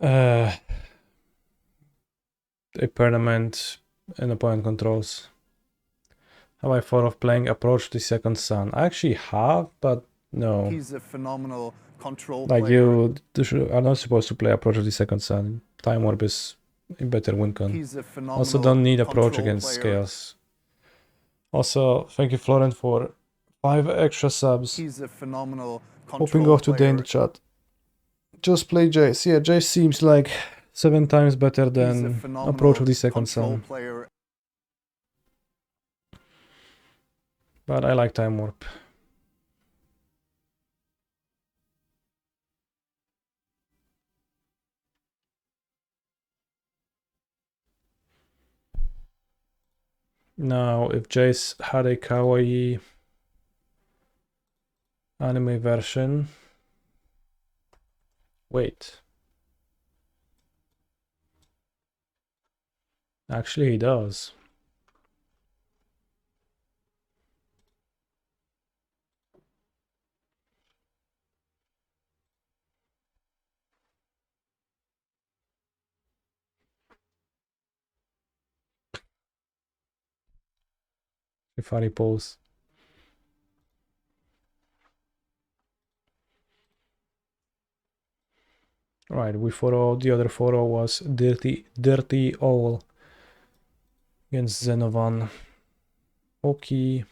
a permanent and opponent controls. Have I thought of playing Approach the Second Sun? I actually have, but no.
He's a phenomenal control
Like
player.
you are not supposed to play Approach of the Second Sun. Time Warp is a better win con.
He's a phenomenal
Also don't need Approach
control
against
player.
Chaos. Also, thank you Florent for 5 extra subs.
He's a phenomenal
Hopping
control
off today in the
player.
chat. Just play Jace. Yeah, Jace seems like 7 times better
He's a
than
phenomenal
Approach of the Second
control
Sun.
player.
But I like Time Warp. Now, if Jace had a kawaii anime version... Wait. Actually, he does. Funny pose. Right, we photo, the other photo was Dirty Owl against Zenovan. Okay.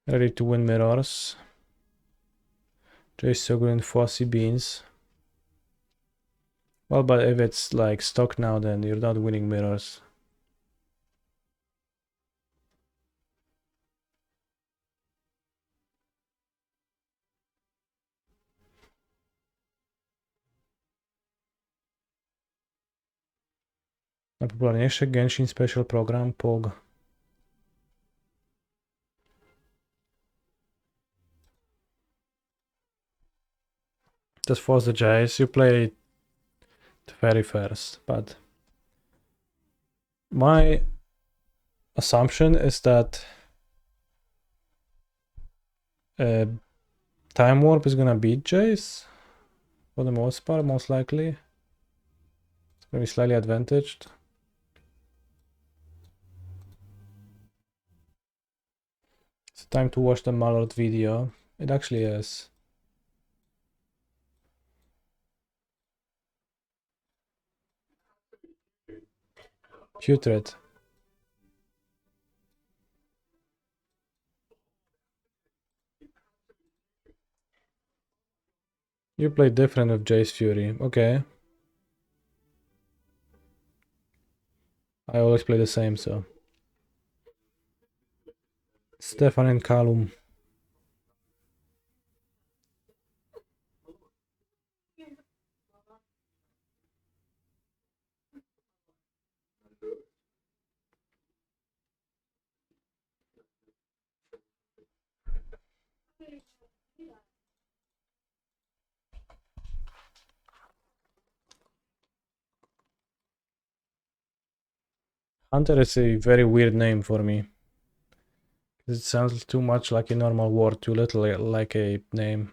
Ready to win mirrors. Jace so good in Fossy Beans. Well, but if it's like stock now, then you're not winning mirrors. Najpopularniejszy Genshin Special Program POG. Just force the Jace, you play it very first, but my assumption is that Time Warp is gonna beat Jace for the most part, most likely. It's gonna be slightly advantaged. It's time to watch the Mallard video. It actually is. Putrid. You play different with Jace Fury. Okay. I always play the same, so. Stefan and Callum. Hunter is a very weird name for me. It sounds too much like a normal word, too little like a name.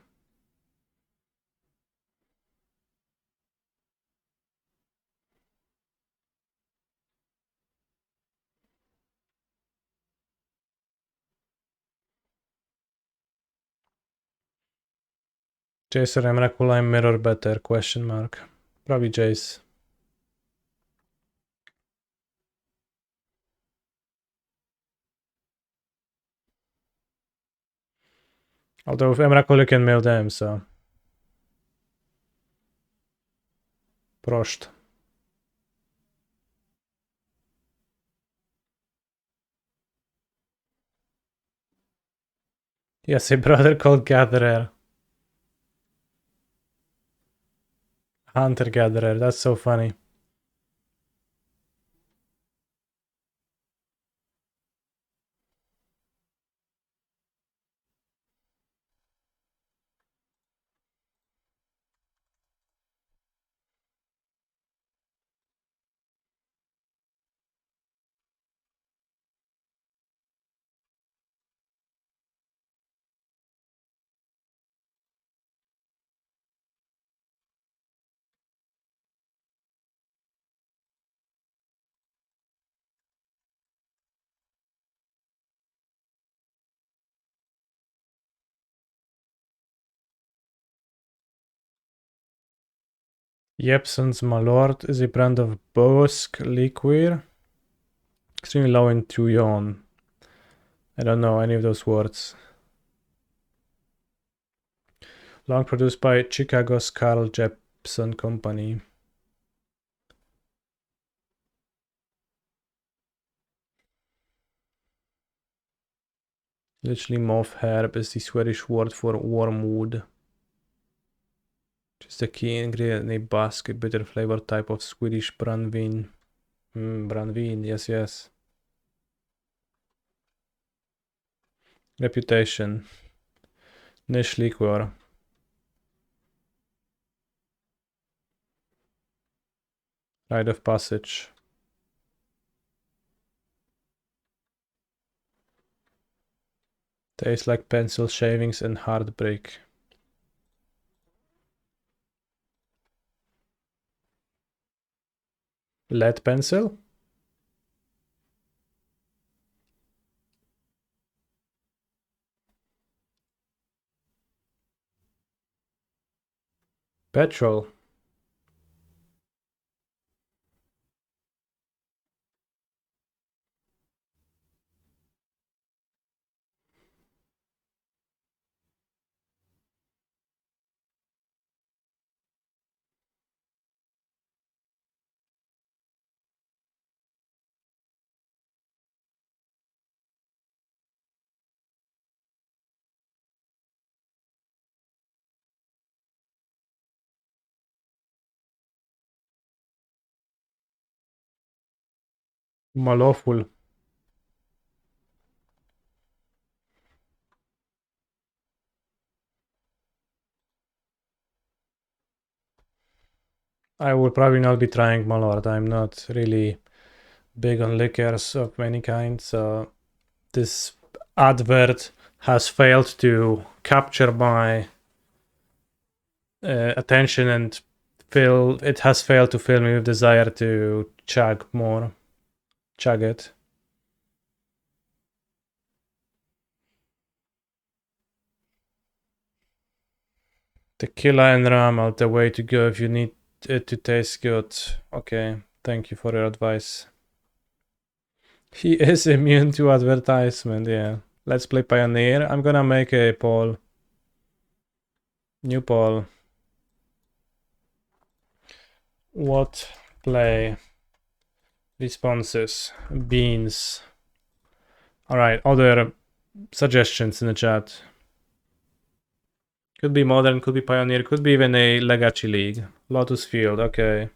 Jace or Emrak, will I mirror better? Question mark. Probably Jace. Although with Emrakul you can mail them, so. Prosht. Yes, a brother called Gatherer. Hunter Gatherer, that's so funny. Jepson's Malort is a brand of Bosque liqueur. Extremely low in Tuyon. I don't know any of those words. Long produced by Chicago's Carl Jepson Company. Literally mauve herb is the Swedish word for wormwood. Which is the key ingredient in a Basque bitter flavor type of Swedish brandvin. Brandvin, yes, yes. Reputation. Niche liqueur. Rite of passage. Tastes like pencil shavings and heartbreak. Lead pencil? Petrol. Malawful. I will probably not be trying Malort. I'm not really big on liquors of any kind, so this advert has failed to capture my attention and it has failed to fill me with desire to chug more. Chug it. Tequila and rum are the way to go if you need it to taste good. Okay, thank you for your advice. He is immune to advertisement, yeah. Let's play Pioneer. I'm gonna make a poll. New poll. What play responses? Beans. Alright, other suggestions in the chat. Could be Modern, could be Pioneer, could be even a Legacy League. Lotus Field, okay.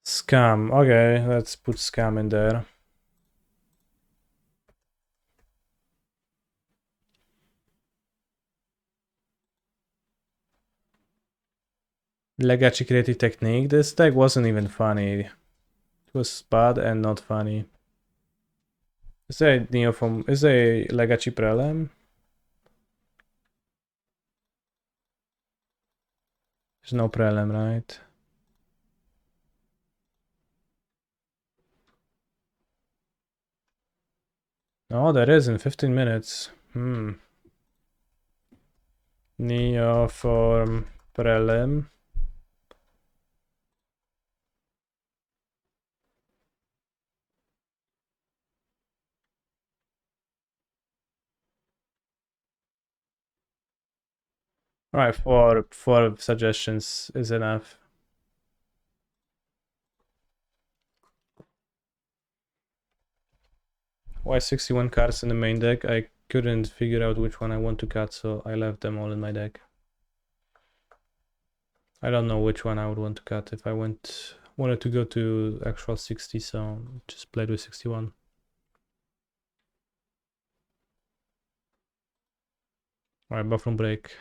Scam, okay, let's put Scam in there. Legacy Creative Technique. This deck wasn't even funny. It was bad and not funny. Is there a Neoform? Is there a Legacy Prelim? There's no Prelim, right? No, there is in 15 minutes. Neoform Prelim. Alright, four suggestions is enough. Why 61 cards in the main deck? I couldn't figure out which one I want to cut, so I left them all in my deck. I don't know which one I would want to cut if I wanted to go to actual 60, so just played with 61. Alright, bathroom break.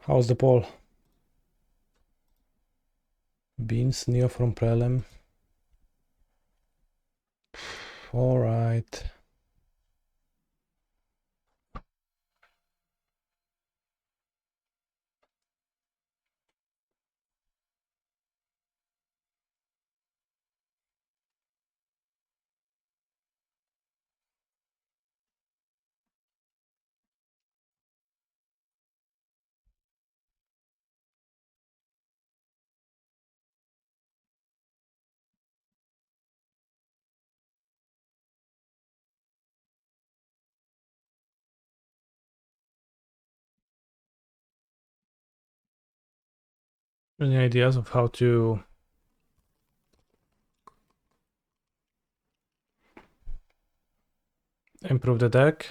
How's the poll? Beans, Neoform Prelim. Alright. Any ideas of how to improve the deck?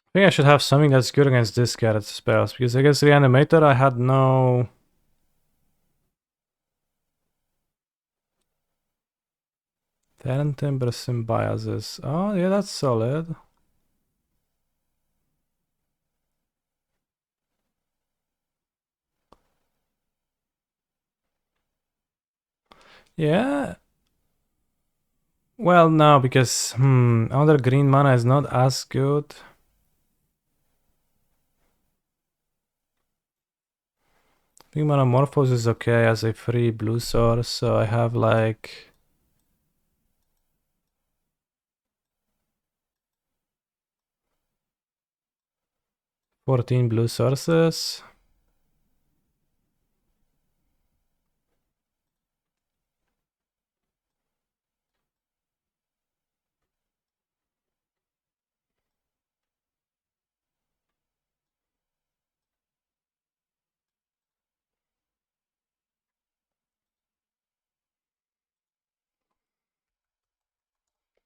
I think I should have something that's good against discarded spells, because against Reanimator I had no... Talent Timber Symbiosis. Oh yeah, that's solid. Yeah. Well, no, because other green mana is not as good. I think Metamorphose is okay as a free blue source, so I have like 14 blue sources.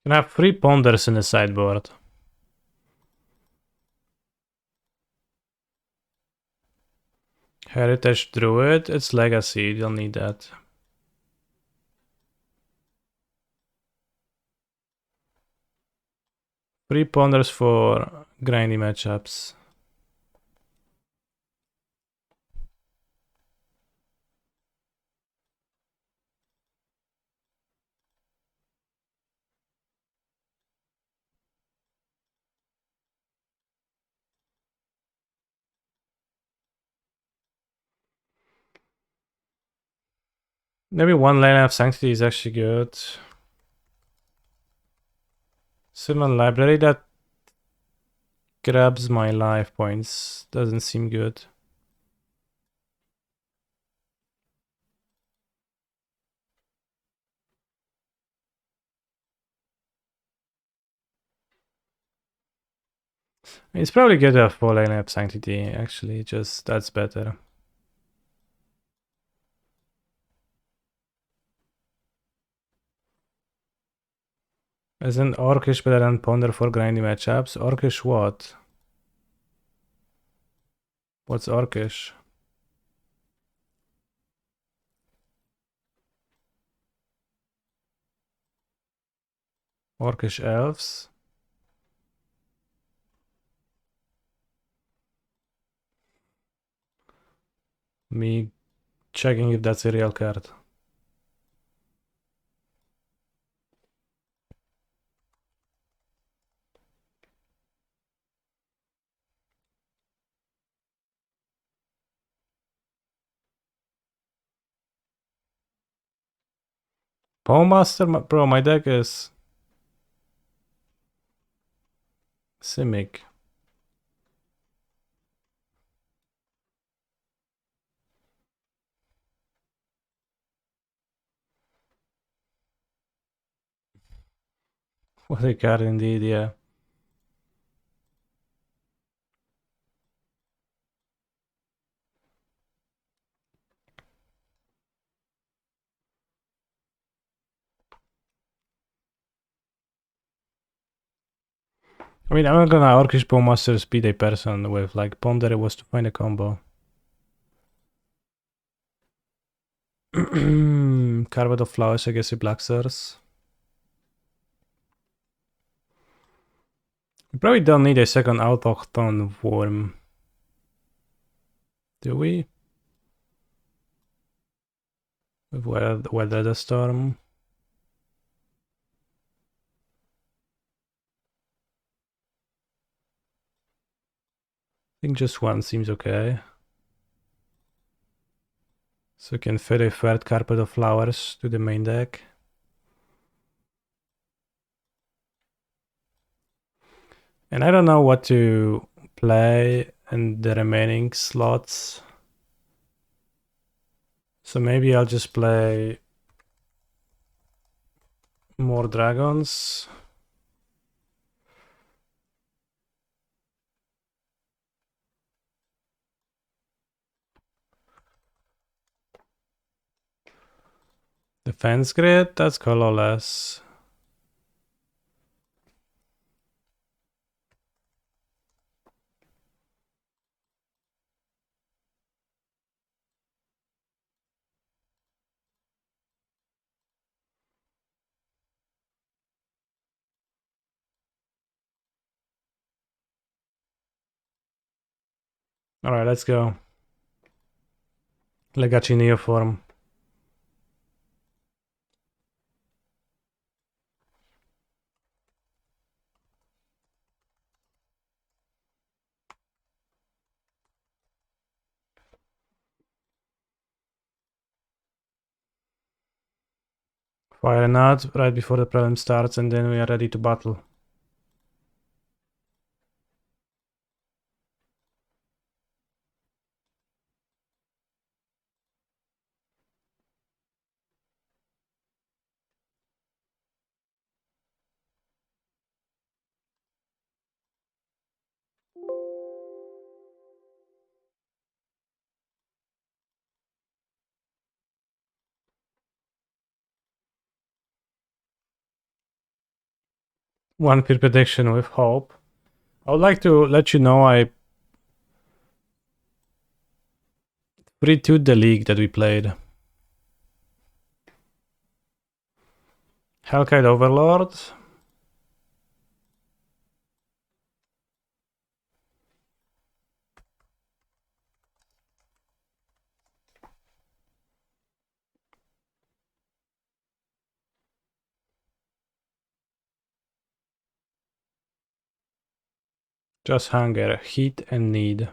Can have 3 ponders in the sideboard. Heritage Druid, it's Legacy, you'll need that. Three ponders for grindy matchups. Maybe one lane of Sanctity is actually good. Sylvan Library that grabs my life points doesn't seem good. It's probably good to have 4 lane of Sanctity, actually, just that's better. Isn't Orcish better than Ponder for grindy matchups? Orcish what? What's Orcish? Orcish elves? Me checking if that's a real card. Master, bro, my deck is Simic. What a card indeed, yeah. I mean, I'm not gonna Orcish Bowmaster speed a person with like Ponder was to find a combo. Carpet of Flowers, I guess, a Black Stars. We probably don't need a second Autochthon Worm. Do we? With Weather the Storm. I think just one seems okay. So we can fit a third Carpet of Flowers to the main deck. And I don't know what to play in the remaining slots. So maybe I'll just play more dragons. Defense grid, that's colorless. Alright, let's go. Legacy Neoform. Fire an ad right before the prelim starts, and then we are ready to battle. One peer prediction with hope. I would like to let you know I 3-2'd the league that we played. Hellkite Overlord. Just hunger, heat and need.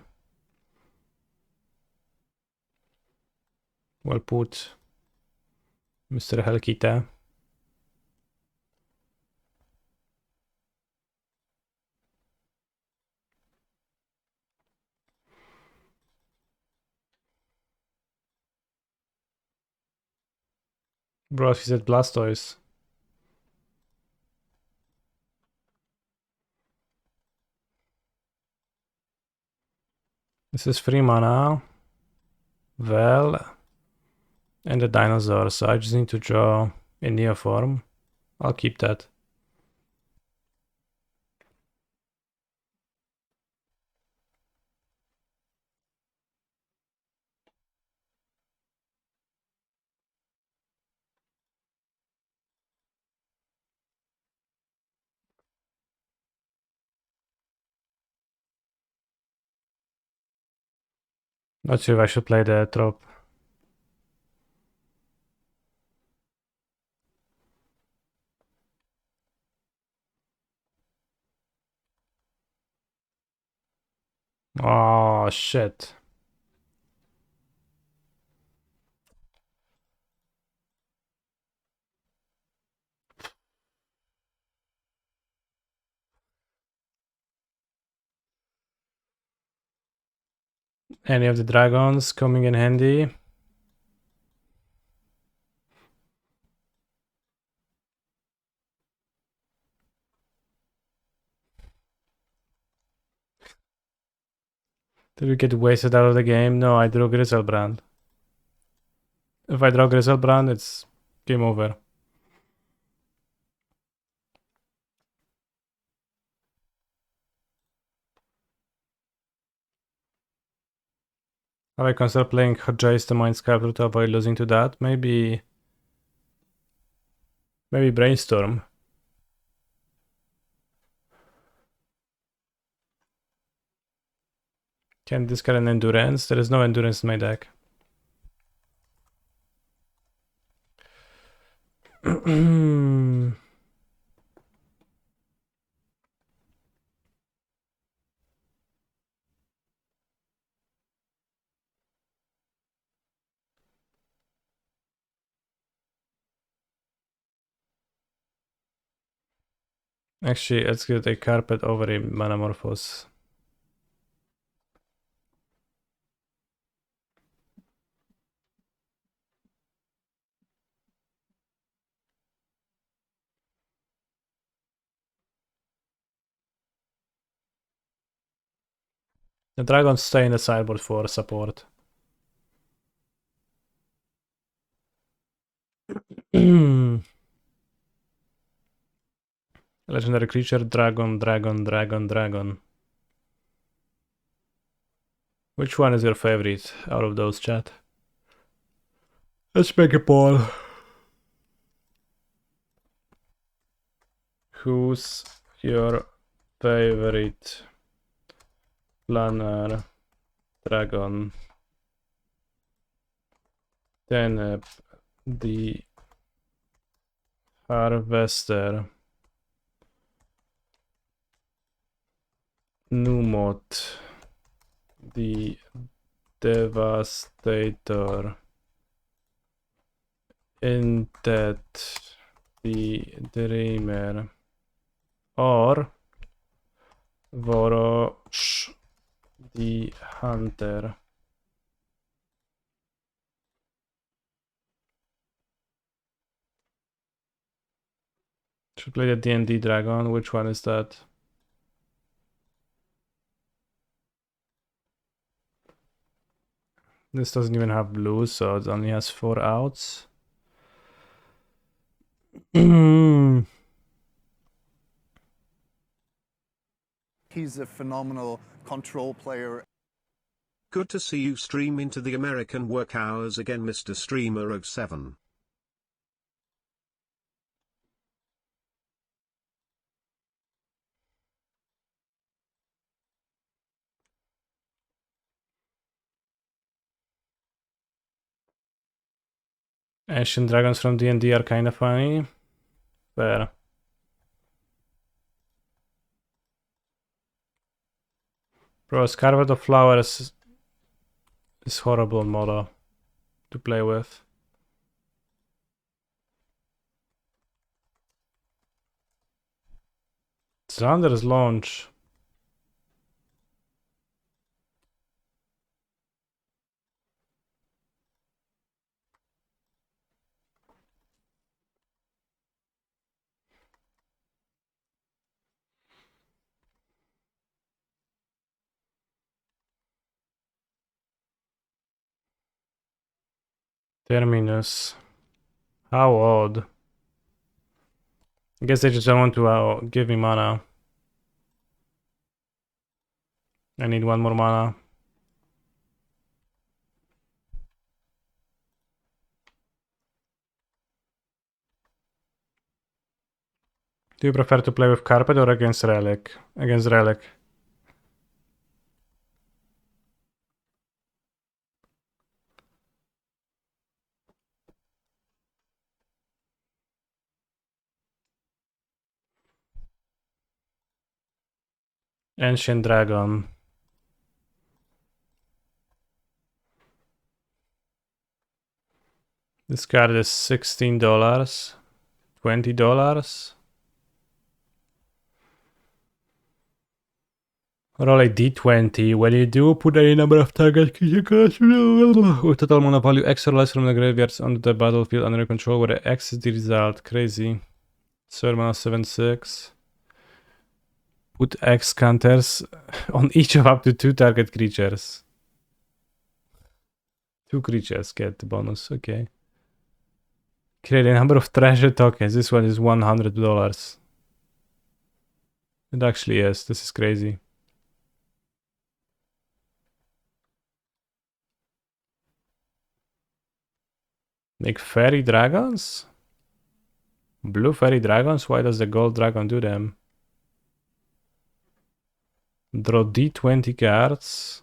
Well put, Mr. Hellkite. Bro, he said Blastoise. This is 3 mana. Well, and a dinosaur, so I just need to draw a Neoform. I'll keep that. Not sure if I should play the trop. Oh, shit. Any of the dragons coming in handy? Did we get wasted out of the game? No, I drew Griselbrand. If I draw Griselbrand, it's game over. Have I considered playing Jace the Mind Sculptor to avoid losing to that? Maybe Brainstorm. Can discard an Endurance? There is no Endurance in my deck. Actually, let's get a Carpet over a Manamorphose. The dragons stay in the sideboard for support. Legendary creature, dragon. Which one is your favorite out of those, chat? Let's make a poll. Who's your favorite planner dragon? Teneb, the Harvester, Numot, the Devastator, Intet, the Dreamer, or Vorosh, the Hunter. Should play the D&D dragon. Which one is that? This doesn't even have blue, so it only has 4 outs.
He's a phenomenal control player.
Good to see you stream into the American work hours again, Mr. Streamer 07.
Ancient dragons from D&D are kind of funny. Fair. Bro, Scarlet of Flowers is horrible model to play with. Xander's launch. Terminus. How odd. I guess they just don't want to give me mana. I need 1 more mana. Do you prefer to play with Carpet or against Relic? Against Relic. Ancient Dragon. This card is $16. $20. Roll a d20. When you do, put any number of target creature cards with total mana value X or less from the graveyards onto the battlefield under your control, where X is the result. Crazy. Third mana 7/6. Put X counters on each of up to 2 target creatures. 2 creatures get the bonus, okay. Create a number of treasure tokens. This one is $100. It actually is. This is crazy. Make fairy dragons? Blue fairy dragons? Why does the gold dragon do them? Draw D20 cards.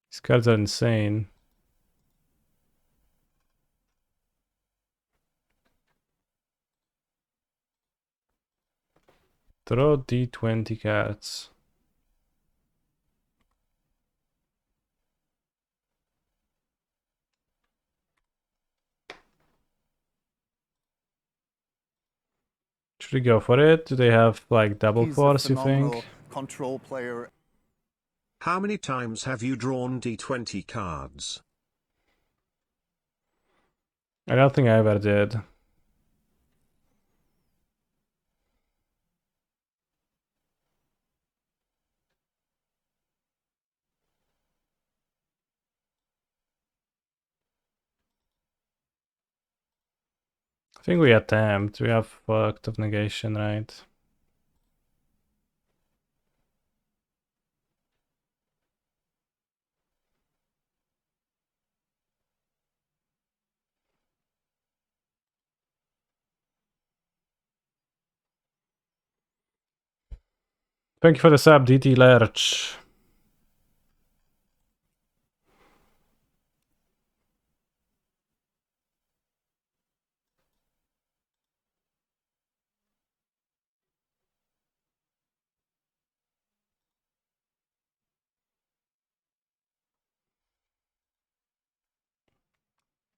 These cards are insane. Draw D20 cards. Should we go for it? Do they have like double
He's a
force, you
phenomenal
think?
control player.
How many times have you drawn D20 cards?
I don't think I ever did. I think we attempt. We have Act of Negation, right? Thank you for the sub, DT Lurch.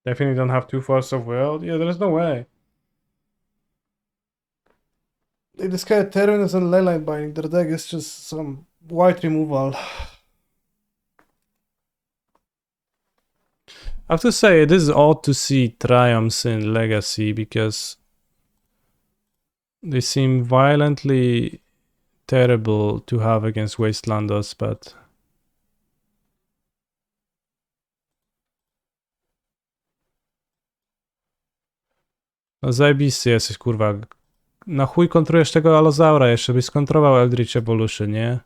Definitely don't have 2 force of will. Yeah, there's no way. They discard Terminus and Leyline Binding. Their deck is just some white removal. I have to say, it is odd to see triumphs in Legacy because they seem violently terrible to have against Wastelanders, but... No zajebiście jesteś, kurwa. Na chuj kontrujesz tego Alozaura jeszcze, byś skontrował Eldritch Evolution, nie?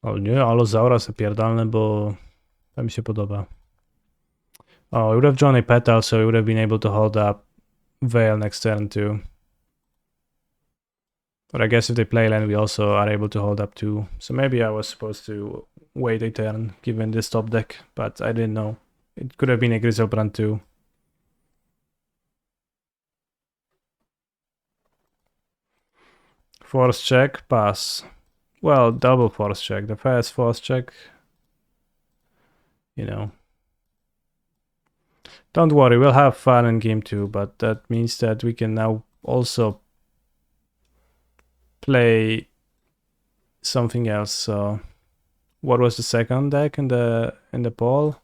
O nie, Alozaura se pierdolne, bo to mi się podoba. Oh, we would have drawn a Petal, so we would have been able to hold up Veil next turn too. But I guess if they play land, we also are able to hold up too. So maybe I was supposed to wait a turn, given this top deck, but I didn't know. It could have been a Griselbrand too. Force check, pass. Well, double force check. The first force check, you know. Don't worry, we'll have fun in game 2, but that means that we can now also play something else. So what was the second deck in the poll?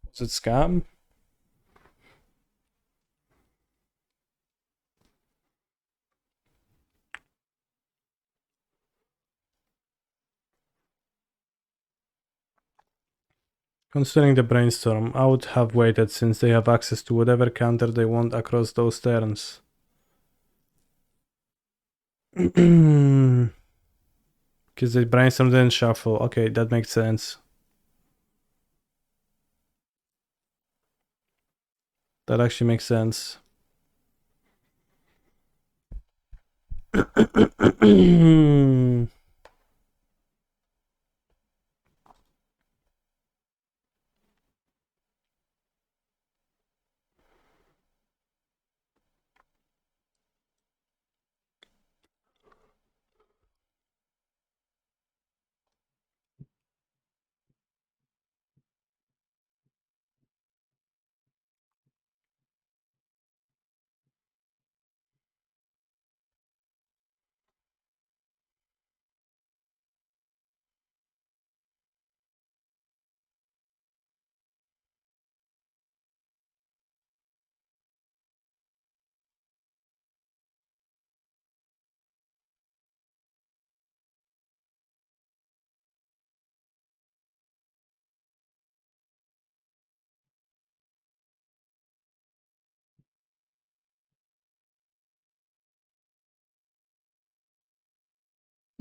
Was it Scam? Considering the brainstorm, I would have waited since they have access to whatever counter they want across those turns. Because they brainstorm then shuffle. Okay, that makes sense. That actually makes sense.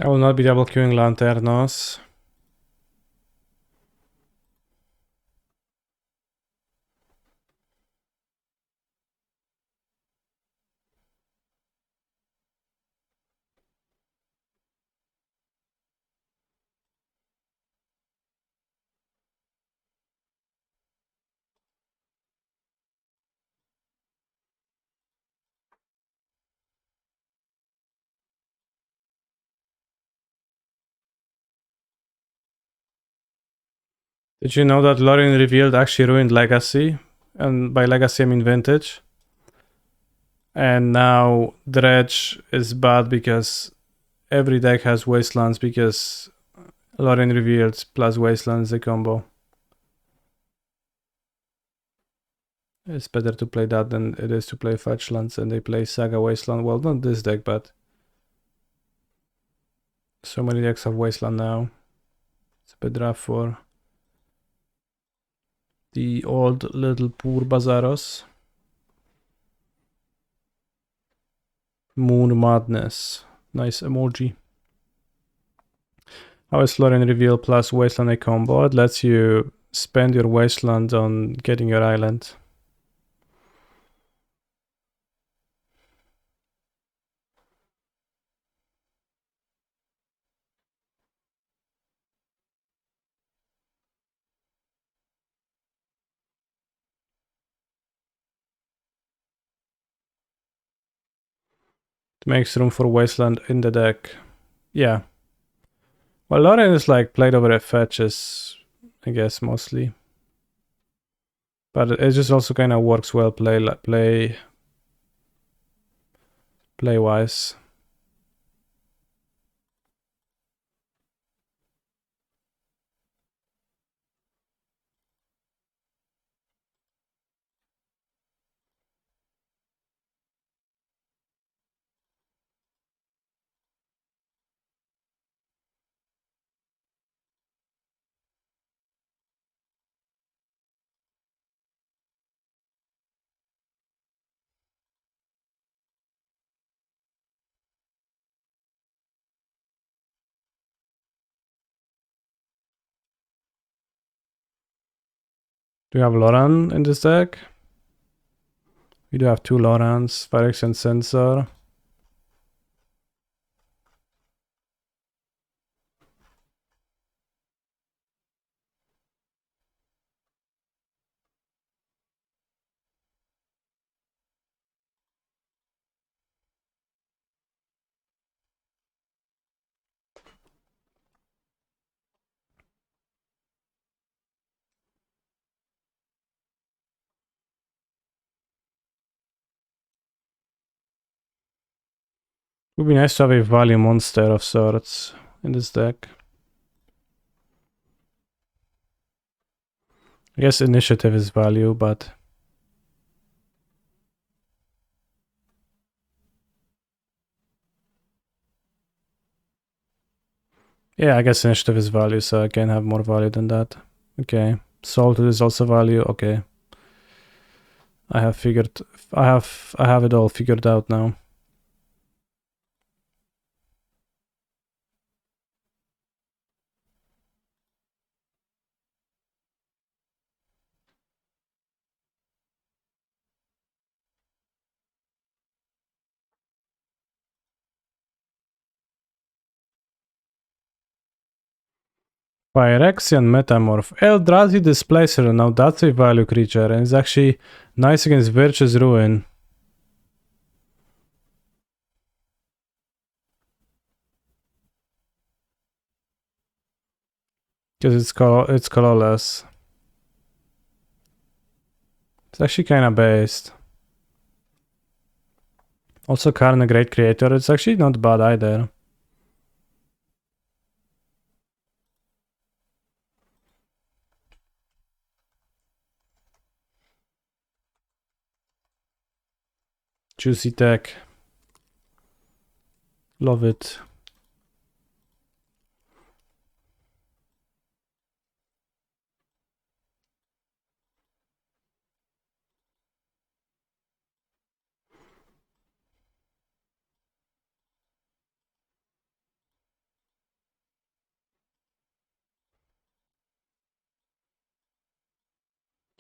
I will not be double queuing Lanternos. Did you know that Lorien Revealed actually ruined Legacy? And by Legacy I mean Vintage. And now Dredge is bad because every deck has Wastelands because Lorien Revealed plus Wastelands is a combo. It's better to play that than it is to play Fetchlands, and they play Saga Wasteland. Well, not this deck, but so many decks have Wasteland now. It's a bit rough for the old little poor Bazaros. Moon Madness. Nice emoji. How is Lorien Reveal plus Wasteland a combo? It lets you spend your Wasteland on getting your island. It makes room for Wasteland in the deck. Yeah. Well, Lorien is like played over at fetches, I guess, mostly. But it just also kind of works well play-wise. Do you have Loran in this deck? We do have two Lorans, Phyrex and Sensor. Would be nice to have a value monster of sorts in this deck. I guess initiative is value, but yeah, I guess initiative is value, so I can have more value than that. Okay, Salted is also value. Okay, I have it all figured out now. Phyrexian Metamorph. Eldrazi Displacer. Now that's a value creature, and it's actually nice against Virtue's Ruin. Because it's colorless. It's actually kind of based. Also, Karn, a great creator. It's actually not bad either. Juicy tech. Love it.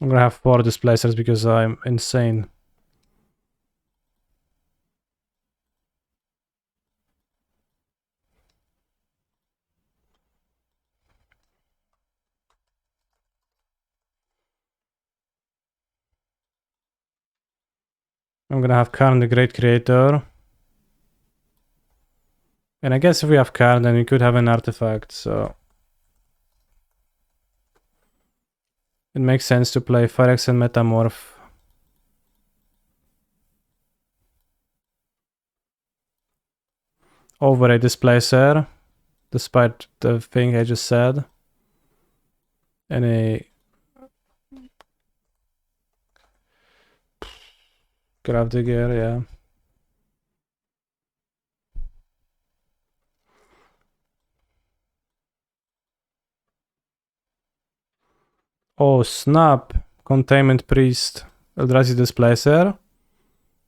I'm gonna have 4 displacers because I'm insane. I'm gonna have Karn the Great Creator. And I guess if we have Karn, then we could have an artifact, so... It makes sense to play Phyrex and Metamorph. Over a Displacer, despite the thing I just said. And a... Gravedigger, yeah. Oh snap! Containment Priest. Eldrazi Displacer.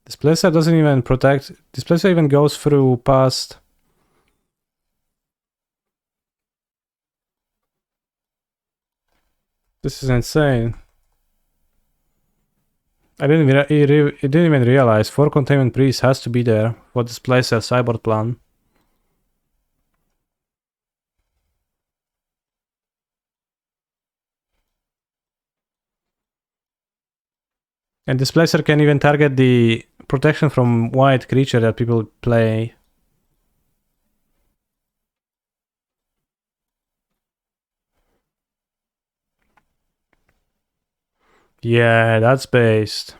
Displacer doesn't even protect... Displacer even goes through past... This is insane. I didn't even realize 4 Containment Priest has to be there for Displacer Cyborg plan. And Displacer can even target the protection from white creature that people play. Yeah, that's based.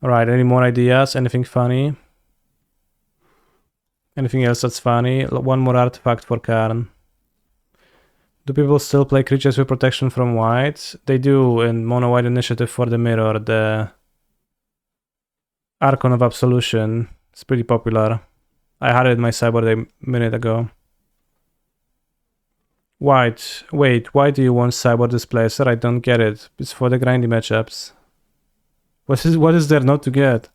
Alright, any more ideas? Anything funny? Anything else that's funny? One more artifact for Karn. Do people still play creatures with protection from white? They do in Mono White Initiative for the mirror, the Archon of Absolution. It's pretty popular. I had it in my sideboard a minute ago. White. Wait, why do you want Cyborg Displacer? I don't get it. It's for the grindy matchups. What is there not to get?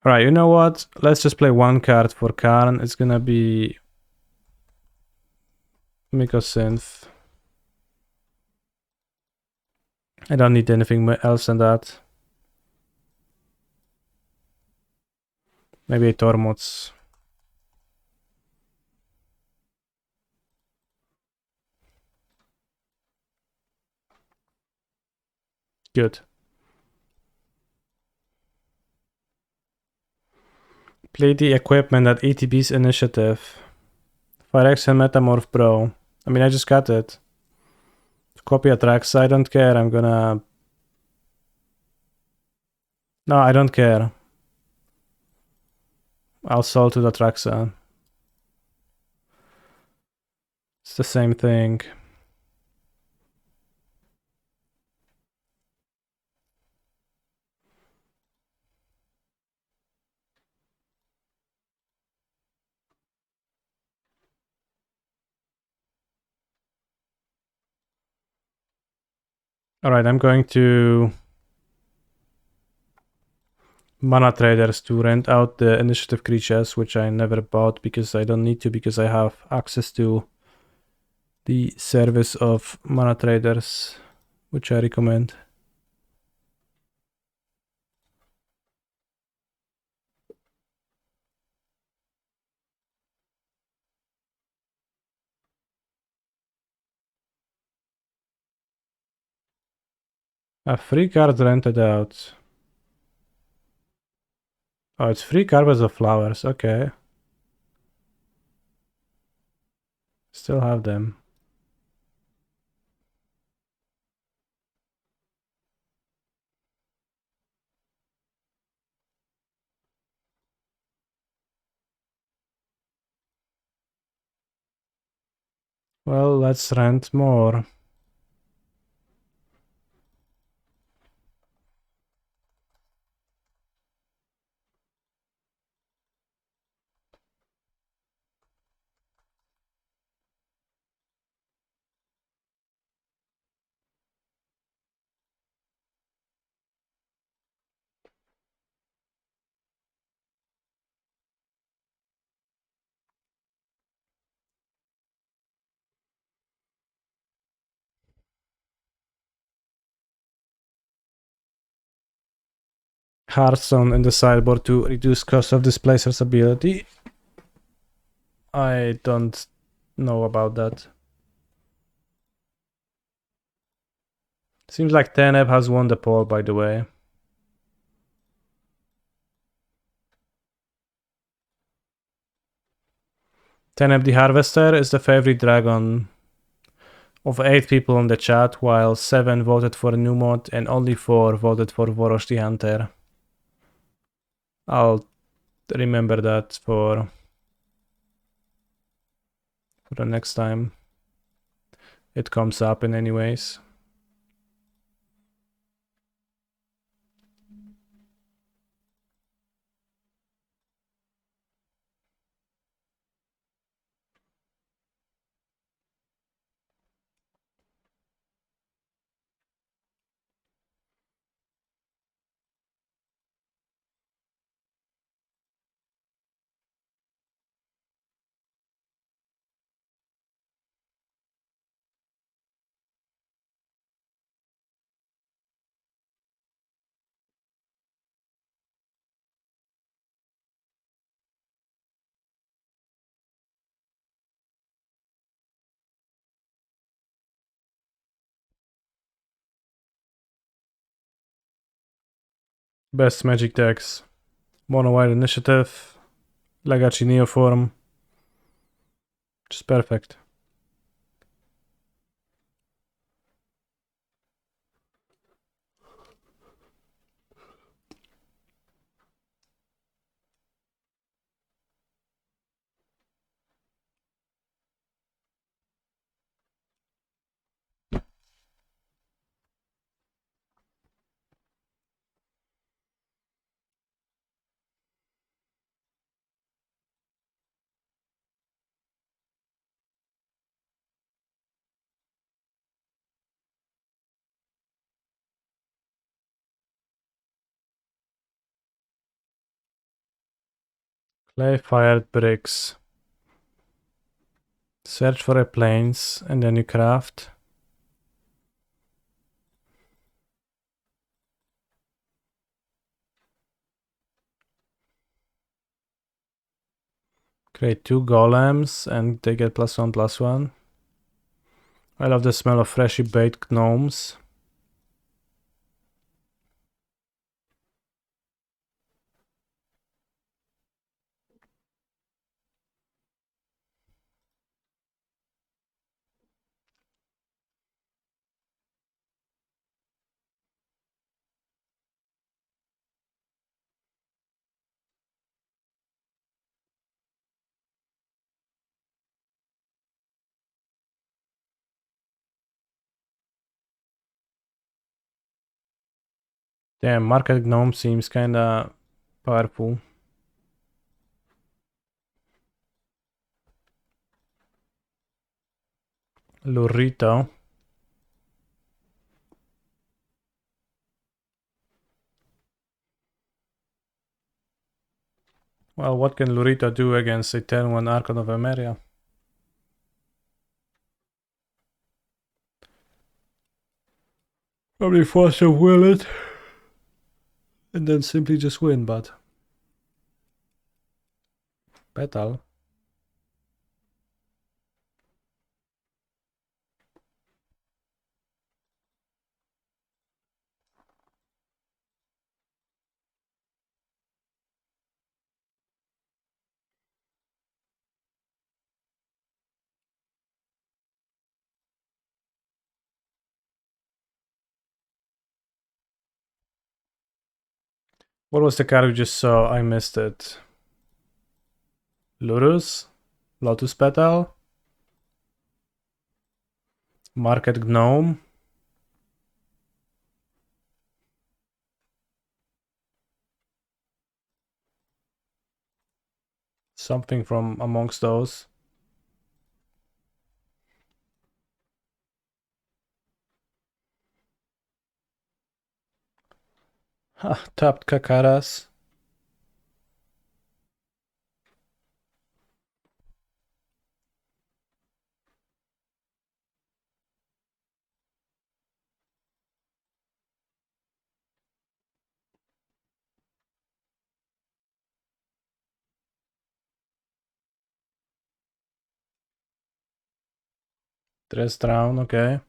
Alright, you know what? Let's just play 1 card for Karn. It's gonna be... Mycosynth. I don't need anything else than that. Maybe a Tormots. Good. Play the equipment at ETB's initiative. Phyrex and Metamorph Pro. I mean, I just got it. Copy attracts. I don't care. I'm gonna... No, I don't care. I'll sell to the Traxa. It's the same thing. Alright, I'm going to... Mana Traders to rent out the initiative creatures, which I never bought because I don't need to, because I have access to the service of Mana Traders, which I recommend. A free card rented out. Oh, it's free carpets of flowers, okay. Still have them. Well, let's rent more. Hearthstone in the sideboard to reduce cost of displacer's ability. I don't know about that. Seems like Teneb has won the poll, by the way. Teneb the Harvester is the favorite dragon of 8 people on the chat, while 7 voted for Numot and only 4 voted for Vorosh the Hunter. I'll remember that for the next time it comes up in any ways. Best Magic decks: Mono White Initiative, Legacy Neoform. Just perfect. Clay-fired bricks. Search for a plains and then you craft. Create 2 golems and they get +1/+1. I love the smell of freshly baked gnomes. Damn, market gnome seems kinda powerful. Lurito. Well, what can Lurito do against a turn 1 Archon of Emeria? Probably force of will it. And then simply just win, but... Petal. What was the card we just saw? I missed it. Lurus? Lotus Petal? Market Gnome? Something from amongst those. Ha, tapped Kakaras. Dressed round, okay.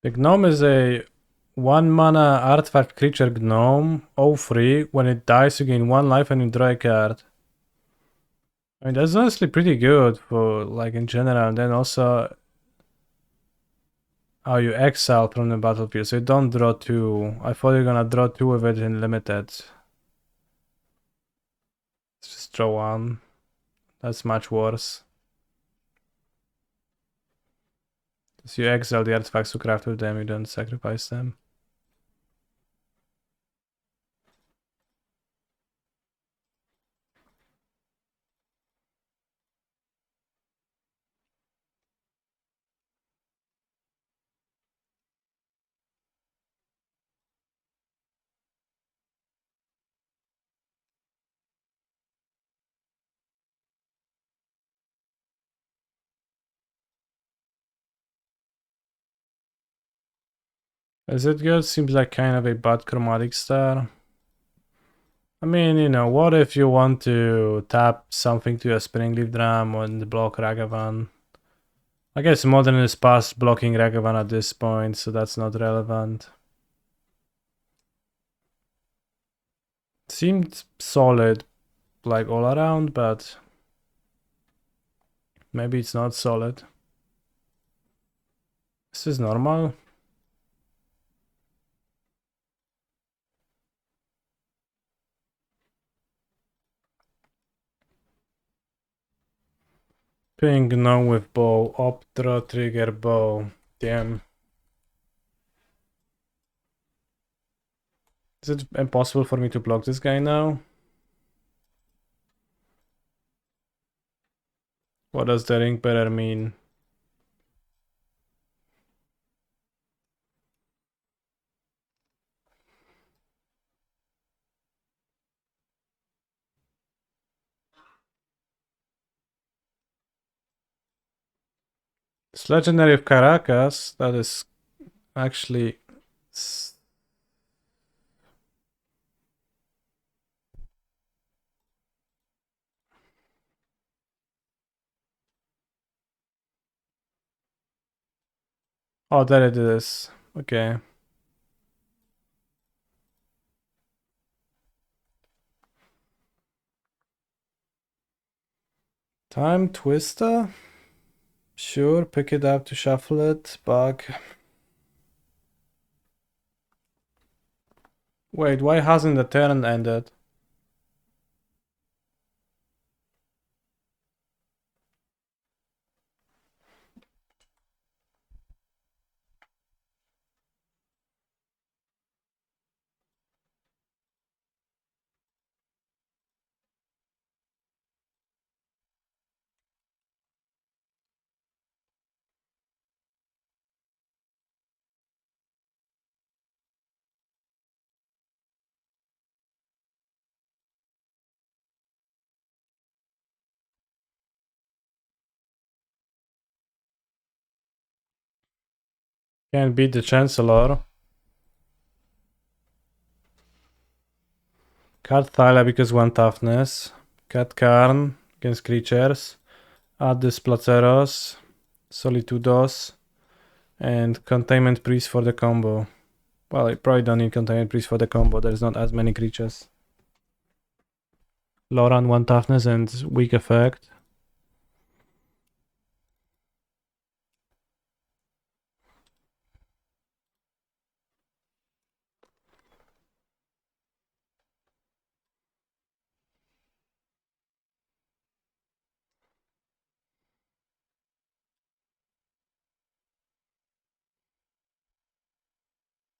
The gnome is a 1 mana artifact creature gnome, 0/3. When it dies, you gain 1 life and you draw a card. I mean, that's honestly pretty good for, like, in general. And then also how you exile from the battlefield, so you don't draw 2. I thought you're gonna draw 2 with it in limited. Let's just draw 1. That's much worse. So you exile the artifacts to craft with them, you don't sacrifice them. Is it good? Seems like kind of a bad chromatic star. I mean, you know, what if you want to tap something to a Springleaf Drum and block Ragavan? I guess Modern is past blocking Ragavan at this point, so that's not relevant. Seemed solid, like, all around, but maybe it's not solid. This is normal. Ping no with bow, up draw trigger bow. Damn. Is it impossible for me to block this guy now? What does the ring bearer mean? It's legendary of Caracas. That is actually... Oh, there it is. Okay. Time Twister? Sure, pick it up to shuffle it. Bug. Wait, why hasn't the turn ended? Can't beat the Chancellor. Card Thyla because 1 toughness. Cat Karn against creatures. Add this Placeros. Solitudos. And Containment Priest for the combo. Well, I probably don't need Containment Priest for the combo. There's not as many creatures. Loran 1 toughness and weak effect.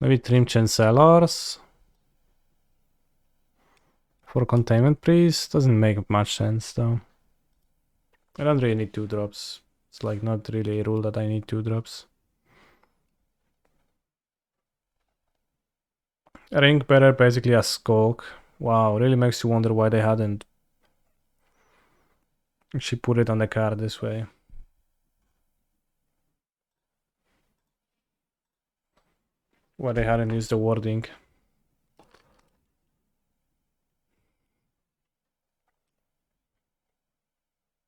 Maybe Trim Chancellors for Containment Priest. Doesn't make much sense though. I don't really need 2 drops. It's like not really a rule that I need 2 drops. Ring bearer basically a Skulk Wow, really makes you wonder why they hadn't. She put it on the card this way. Why they hadn't used the wording.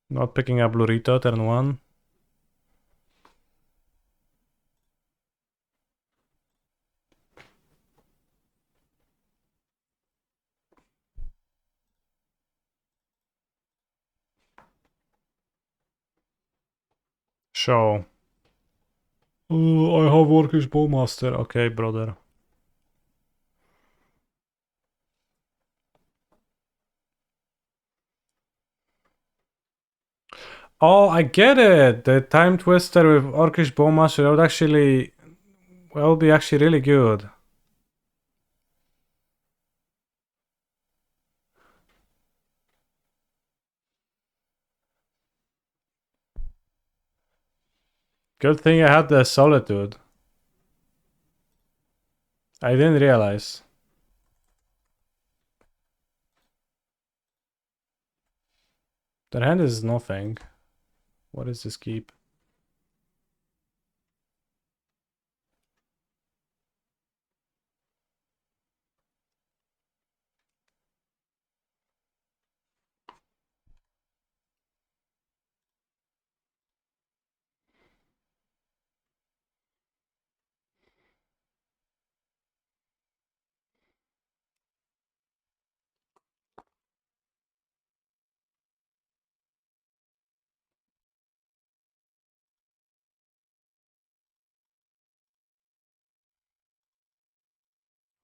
Not picking up Lurito, turn 1. Show. I have Orcish Bowmaster. Okay, brother. Oh, I get it. The Time Twister with Orcish Bowmaster would actually... Well, be actually really good. Good thing I had the Solitude. I didn't realize. Their hand is nothing. What is this keep?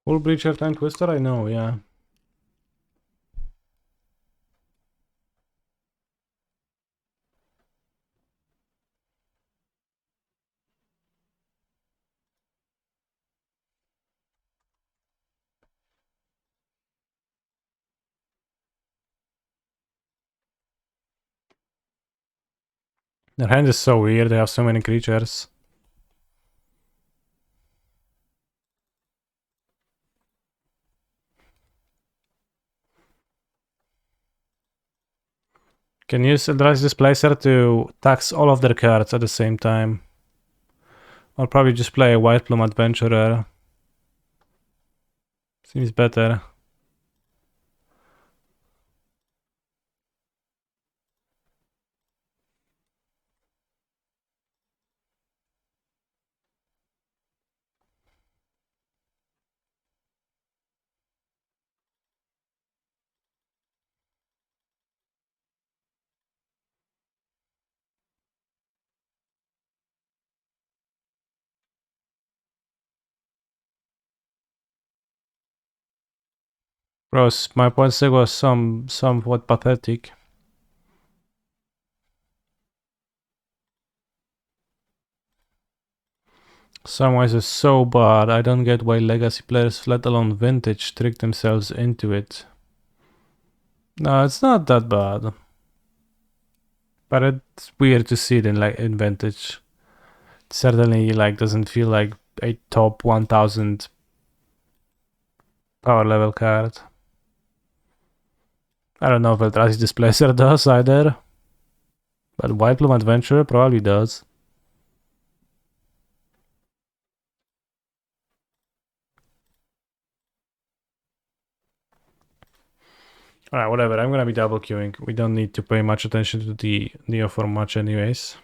Full Breacher Time Twister? I know, yeah. Their hand is so weird, they have so many creatures. Can use Eldrazi Displacer to tax all of their cards at the same time. I'll probably just play a White Plume Adventurer. Seems better. Bros, my point six was somewhat pathetic. Samwise is so bad, I don't get why Legacy players, let alone Vintage, trick themselves into it. No, it's not that bad. But it's weird to see it in Vintage. It certainly doesn't feel like a top 1000 power level card. I don't know if Eldrazi Displacer does either. But White Plume Adventurer probably does. Alright, whatever. I'm gonna be double queuing. We don't need to pay much attention to the Neoform much anyways.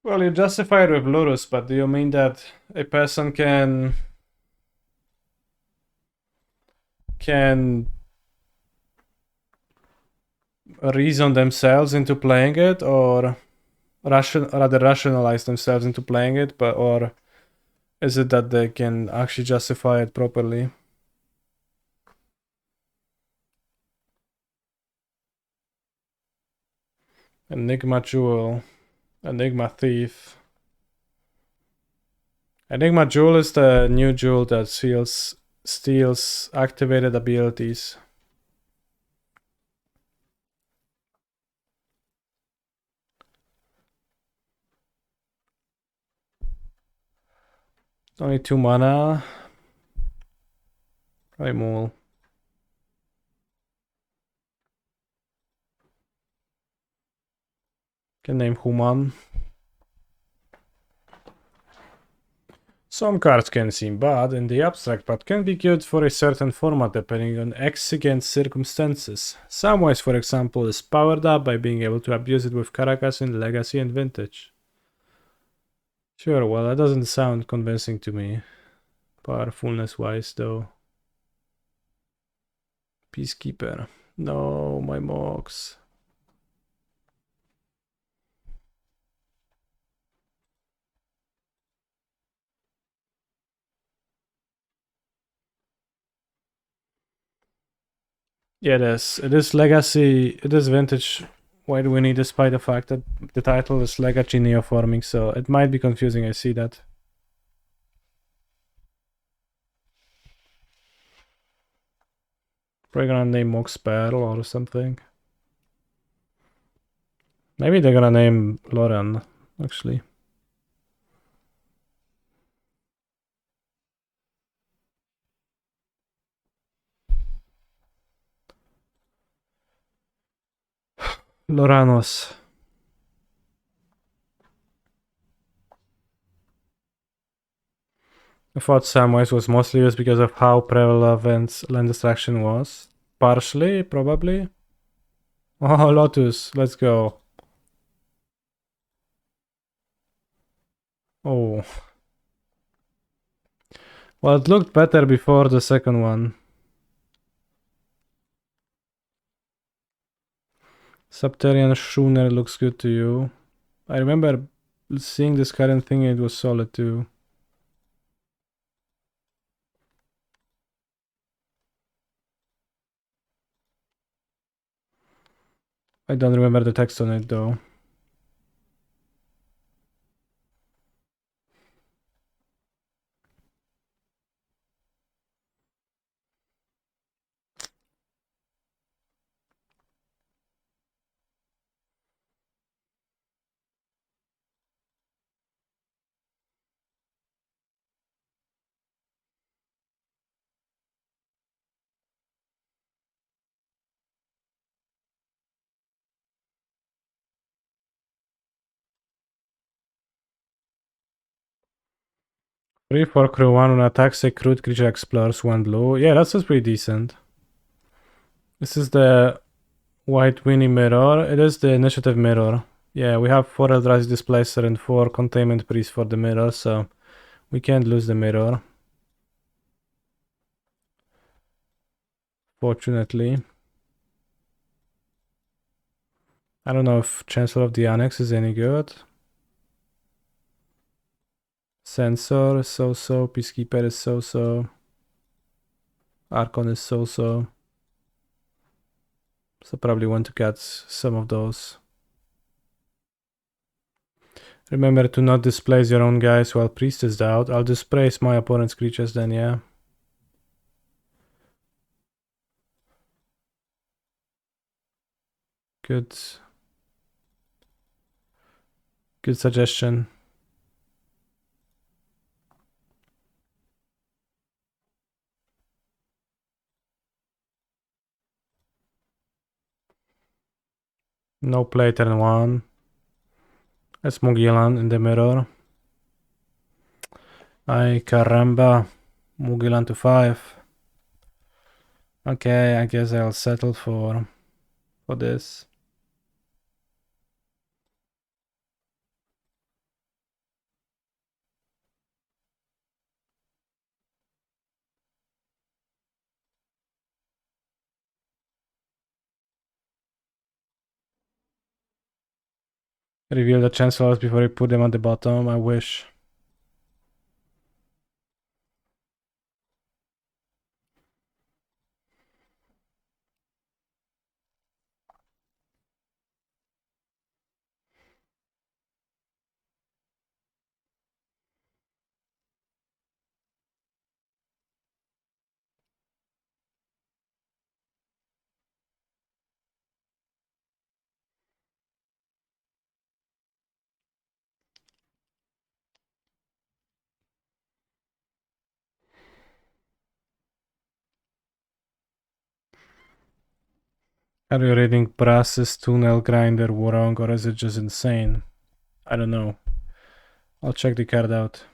Well, you justify it with Lurus, but do you mean that a person can reason themselves into playing it, or rather rationalize themselves into playing it, or is it that they can actually justify it properly? Enigma Jewel, Enigma Thief. Enigma Jewel is the new jewel that steals activated abilities. Only 2 mana. Probably Maul. Can name Human. Some cards can seem bad in the abstract, but can be good for a certain format depending on exigent circumstances. Samwise, for example, is powered up by being able to abuse it with Caracas in Legacy and Vintage. Sure, well, that doesn't sound convincing to me, powerfulness-wise, though. Peacekeeper. No, my Mox. Yeah, it is. It is Legacy. It is Vintage. Why do we need, despite the fact that the title is Legacy Neoforming, so it might be confusing, I see that. Probably gonna name Mox Pearl or something. Maybe they're gonna name Lauren, actually. Loranos. I thought Samwise was mostly used because of how prevalent land destruction was. Partially, probably. Oh, Lotus, let's go. Oh. Well, it looked better before the second one. Subterranean Schooner looks good to you. I remember seeing this current thing, it was solid too. I don't remember the text on it though. Three for crew 1 on attacks, a crude creature explores 1 blue. Yeah, that's pretty decent. This is the White Winnie mirror. It is the initiative mirror. Yeah, we have 4 Eldrazi Displacer and 4 Containment Priest for the mirror, so we can't lose the mirror. Fortunately. I don't know if Chancellor of the Annex is any good. Sensor is so-so. Peacekeeper is so-so. Archon is so-so. So probably want to get some of those. Remember to not displace your own guys while Priest is out. I'll displace my opponent's creatures then, yeah. Good. Good suggestion. No play turn 1. That's Mugilan in the mirror. Ay, caramba. Mugilan to 5. Okay, I guess I'll settle for this. Reveal the chancellors before you put them at the bottom, I wish. Are you reading Brass's tunnel grinder wrong, or is it just insane? I don't know. I'll check the card out.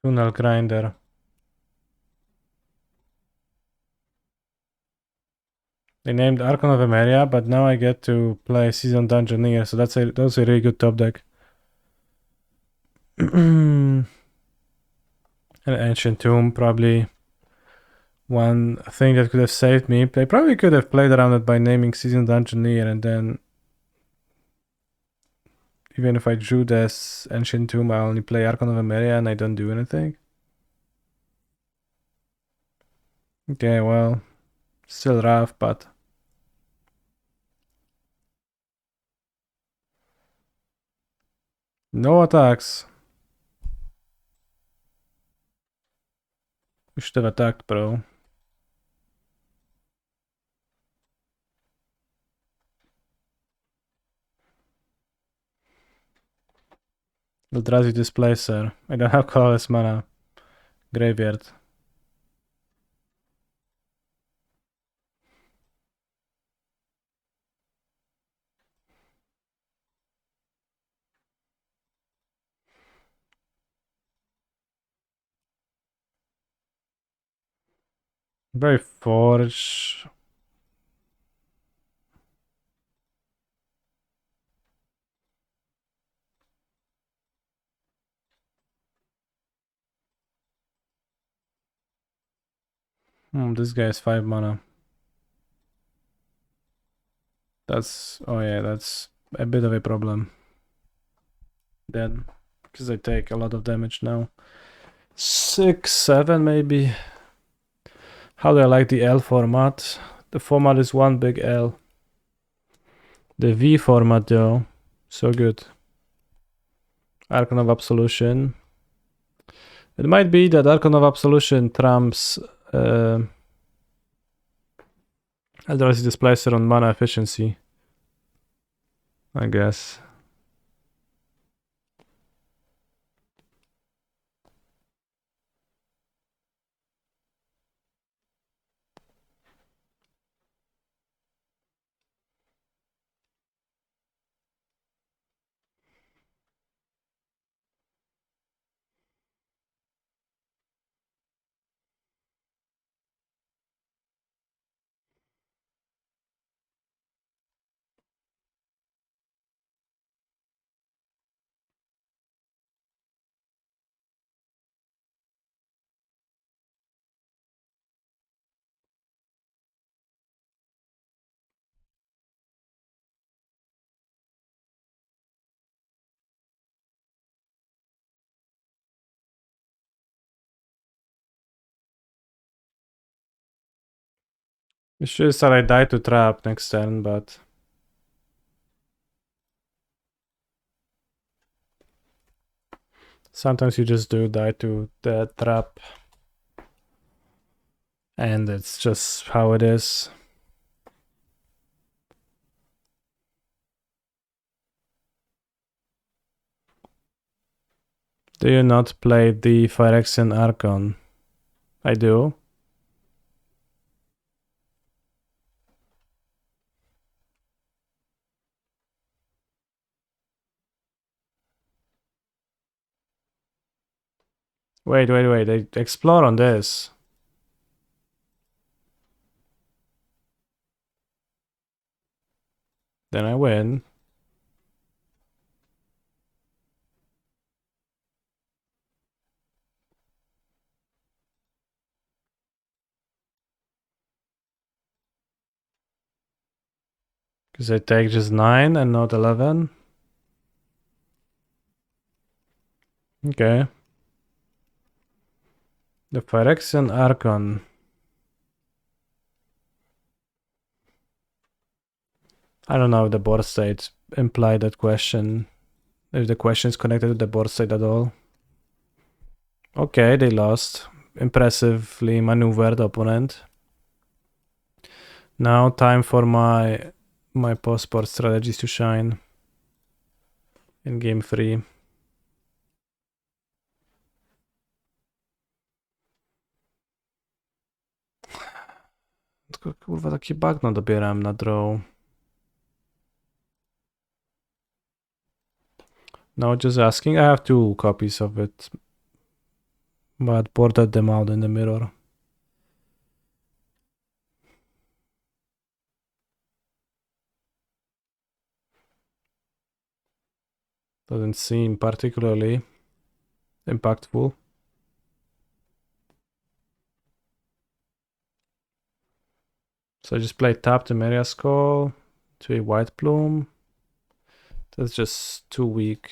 Tunnel grinder. They named Archon of Emeria, but now I get to play Seasoned Dungeoneer, so that's a really good top deck. An Ancient Tomb, probably one thing that could have saved me. They probably could have played around it by naming Seasoned Dungeoneer, and then even if I drew this Ancient Tomb, I only play Archon of Emeria and I don't do anything. Okay, well, still rough, but no attacks. We should have attacked, bro. Eldrazi Displacer. I don't have colorless mana. Graveyard. Very Forge. This guy has 5 mana. That's, oh yeah, that's a bit of a problem. Then, because I take a lot of damage now. 6, 7 maybe. How do I like the L format? The format is one big L. The V format though, so good. Archon of Absolution. It might be that Archon of Absolution trumps Eldrazi Displacer on mana efficiency, I guess. It's just that I die to trap next turn, but sometimes you just do die to the trap. And it's just how it is. Do you not play the Phyrexian Archon? I do. Wait. They explore on this. Then I win. Because I take just 9 and not 11. Okay. The Phyrexian Archon. I don't know if the board state implied that question. If the question is connected to the board state at all. Okay, they lost. Impressively maneuvered opponent. Now time for my post-board strategies to shine in game 3. Tylko kurwa takie bagno dobieram na draw. No, just asking. I have 2 copies of it. But boarded them out in the mirror. Doesn't seem particularly impactful. So I just play tap to Maria's Call to a White Plume. That's just too weak.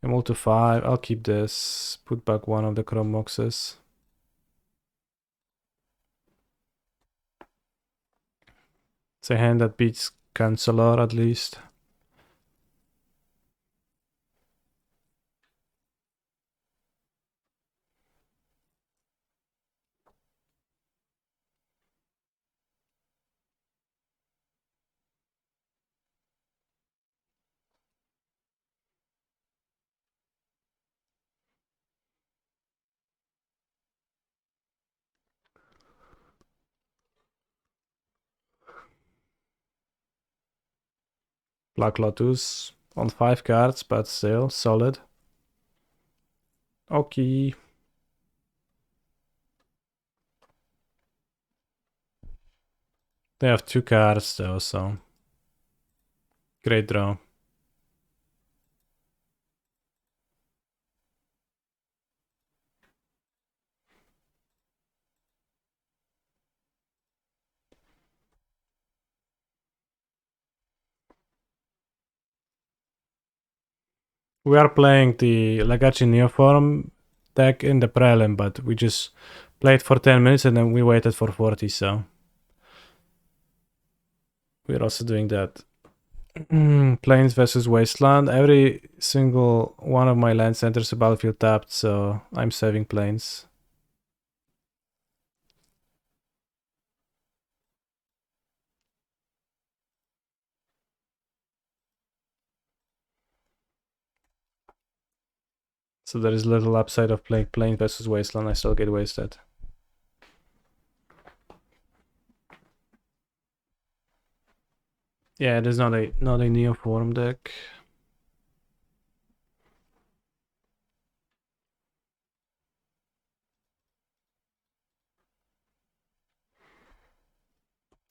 Emerald to 5. I'll keep this. Put back one of the Chrome boxes. It's a hand that beats Cancelar at least. Black Lotus on 5 cards, but still solid. Okay. They have 2 cards though, so great draw. We are playing the Legacy Neoform deck in the Prelim, but we just played for 10 minutes and then we waited for 40, so we're also doing that. Plains versus Wasteland. Every single one of my lands enters the battlefield tapped, so I'm saving Plains. So there is little upside of playing Plains versus Wasteland. I still get wasted. Yeah, it is not a Neoform deck.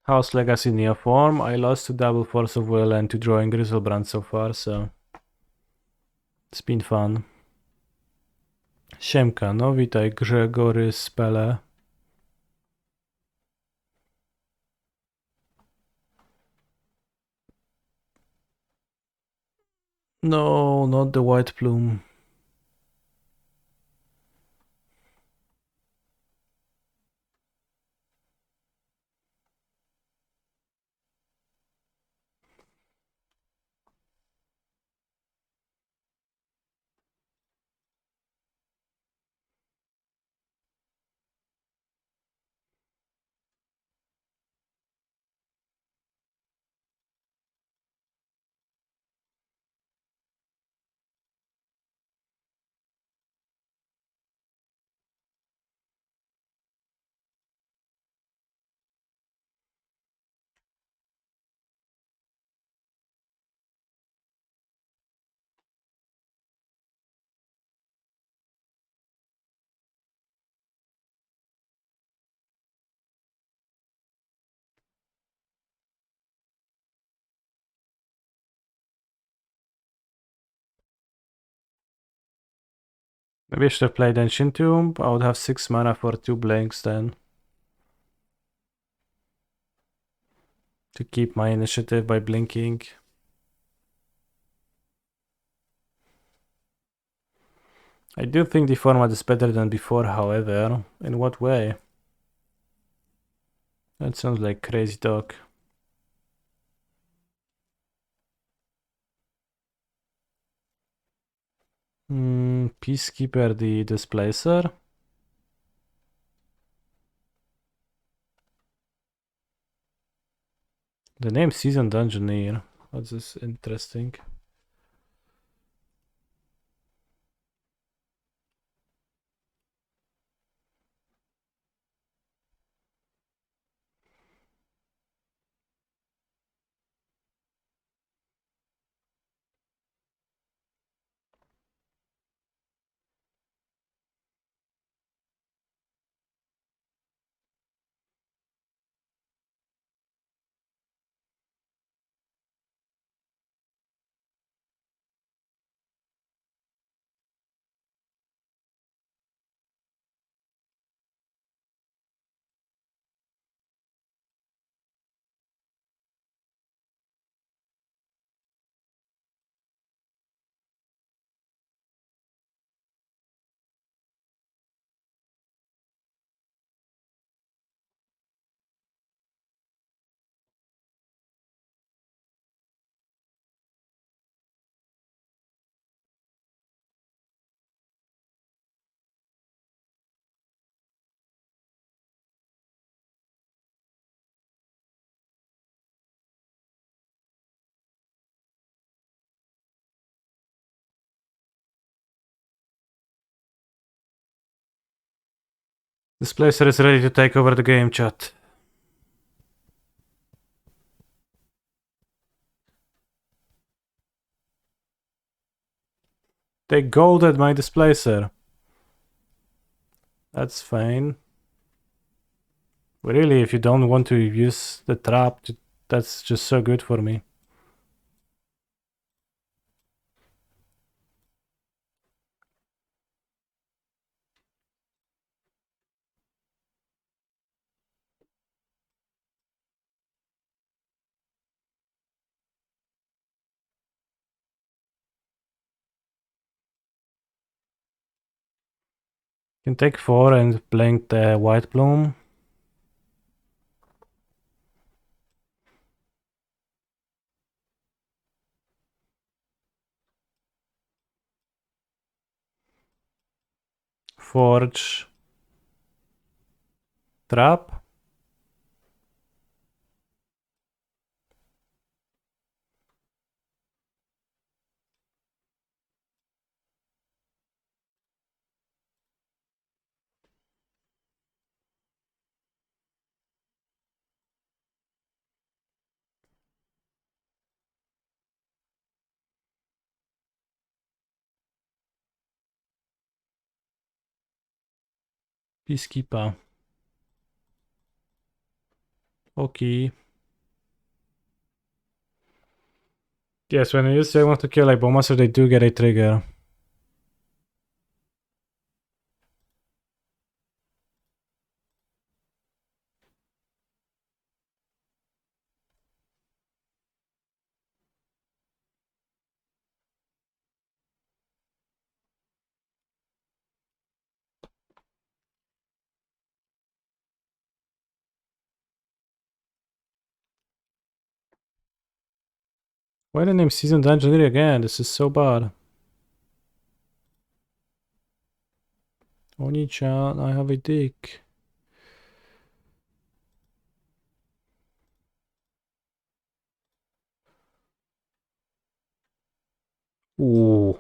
House Legacy Neoform. I lost to double Force of Will and to drawing Grizzlebrand so far, so it's been fun. Siemka, no witaj Gregory Spele. No, not the White Plume. Maybe I should have played Ancient Tomb. I would have 6 mana for 2 blanks then. To keep my initiative by blinking. I do think the format is better than before, however. In what way? That sounds like crazy talk. Peacekeeper the Displacer. The name Seasoned Engineer. What's this interesting? Displacer is ready to take over the game, chat. They golded my Displacer. That's fine. Really, if you don't want to use the trap, that's just so good for me. Can take 4 and blink the White Bloom. Forge. Trap. Peacekeeper. Okay. Yes, when you say want to kill a bomb monster, they do get a trigger. Why the name Seasoned Engineer again? This is so bad. Oni-chan, I have a dick. Ooh.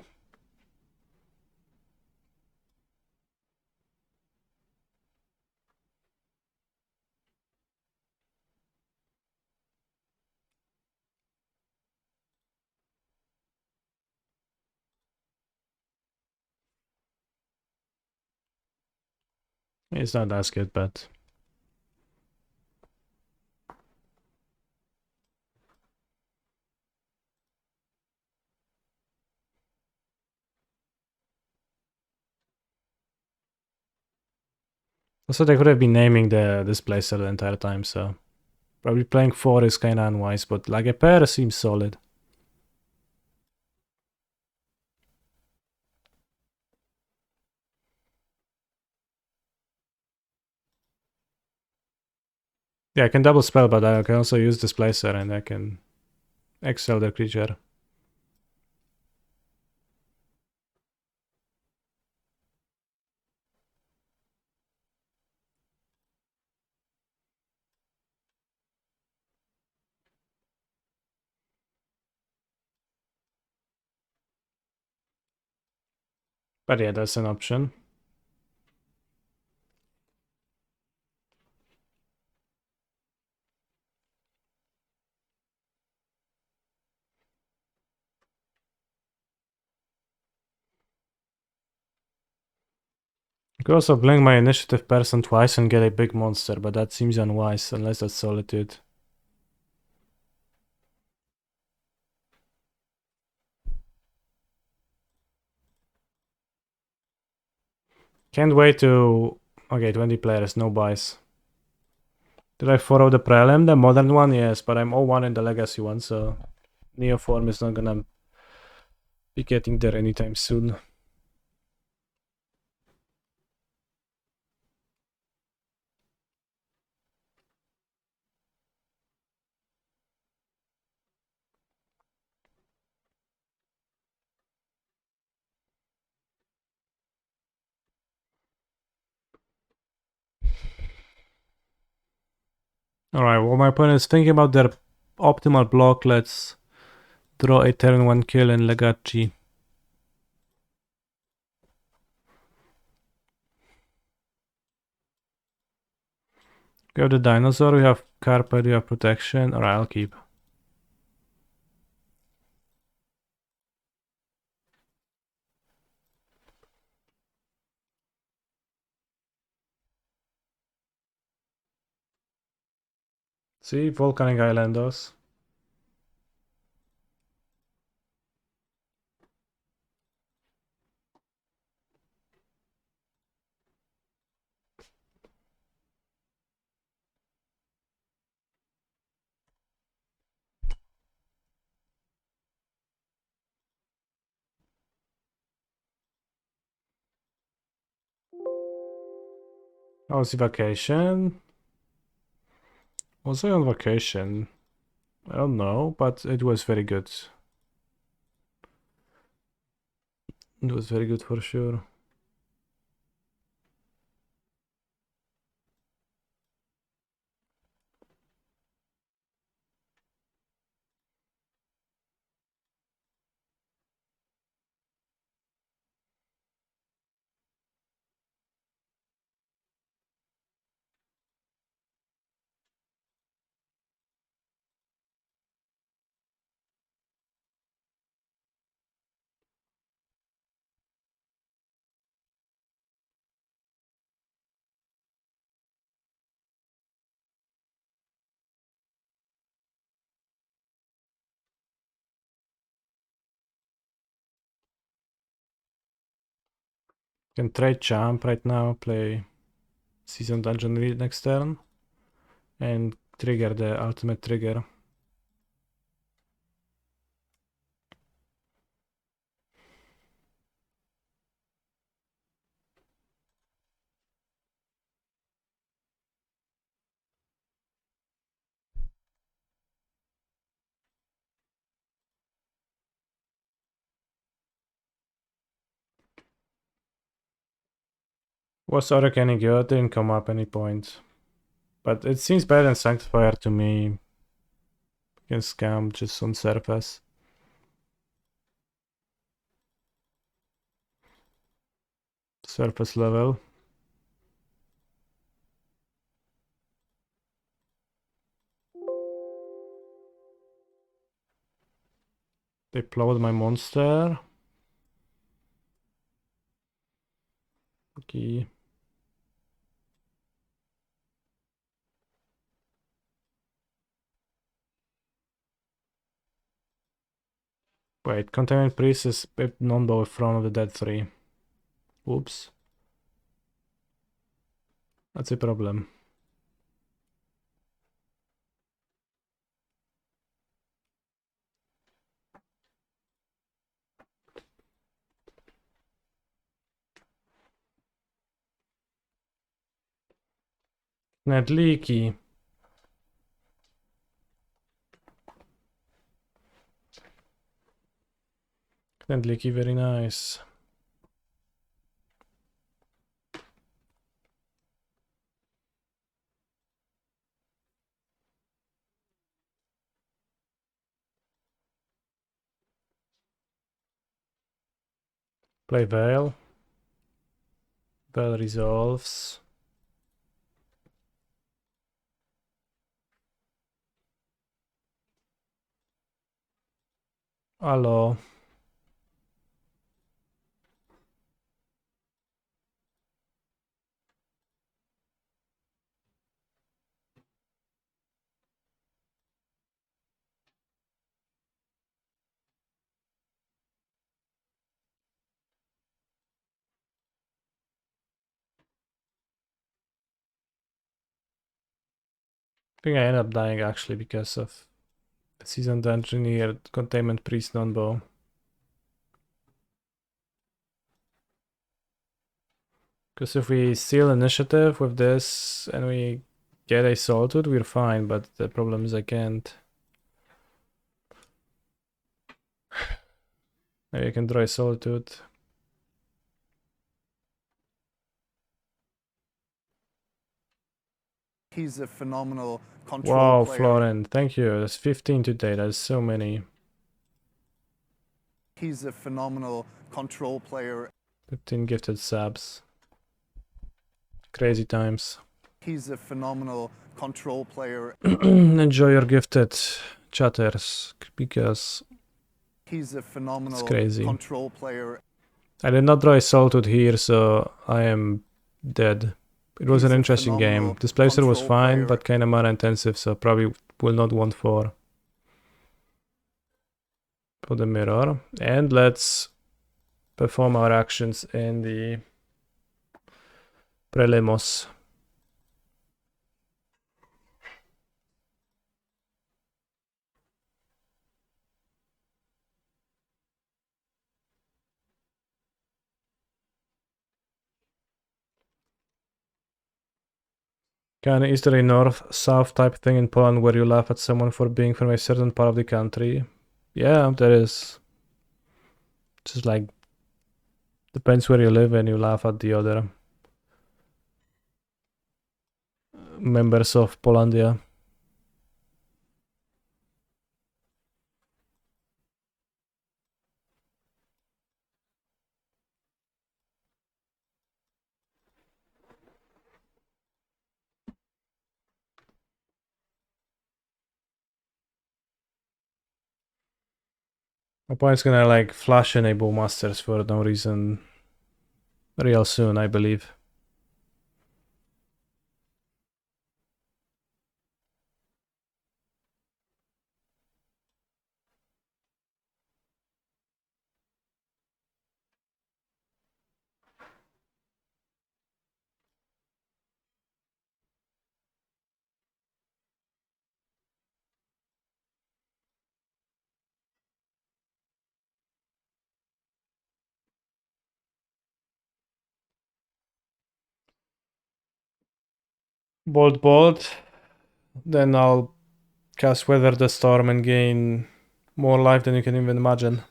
It's not as good, but... Also, they could have been naming the displacer the entire time, so probably playing 4 is kinda unwise, but like a pair seems solid. Yeah, I can double spell, but I can also use displacer and I can exile the creature. But yeah, that's an option. I could also blink my initiative person twice and get a big monster, but that seems unwise unless that's Solitude. Can't wait to... Okay, 20 players, no buys. Did I follow the Prelim, the modern one? Yes, but I'm 0-1 in the Legacy one, so Neoform is not gonna be getting there anytime soon. Alright, well my opponent is thinking about their optimal block. Let's draw a turn 1 kill in Legacy. We have the dinosaur, we have carpet, we have protection. Alright, I'll keep. See, Volcanic Islandos. I was on vacation. Was I on vacation? I don't know, but it was very good. It was very good for sure. Can trade Champ right now, play Season Dungeon Read next turn, and trigger the ultimate trigger. Was Hurricane good? Didn't come up any point. But it seems better than Sanctifier to me. Can scam just on surface. Surface level. They plowed my monster. Okay. Wait, Containment Priest is a non-bow from the dead 3. Oops. That's a problem. Net leaky. Net leaky, very nice. Play Veil. Veil resolves. Hello. I think I ended up dying actually because of Seasoned Engineer Containment Priest non-bow. Because if we steal initiative with this and we get a Solitude, we're fine, but the problem is I can't. Maybe I can draw a Solitude.
He's a phenomenal control
Wow,
player.
Florin, thank you. That's 15 today, that's so many.
He's a phenomenal control player.
15 gifted subs. Crazy times.
He's a phenomenal control player.
Enjoy your gifted chatters, because
He's a phenomenal
crazy.
control player.
I did not draw a Solitude here, so I am dead. It was
He's
an
a
interesting game.
phenomenal
Displacer was
control
fine,
player.
but kinda mana intensive, so probably will not want for the mirror. And let's perform our actions in the Prelimos. Is there a north-south type thing in Poland where you laugh at someone for being from a certain part of the country? Yeah, there is. Just like, depends where you live and you laugh at the other members of Polandia. My opponent's gonna like flash enable masters for no reason real soon, I believe. Bolt, then I'll cast Weather the Storm and gain more life than you can even imagine.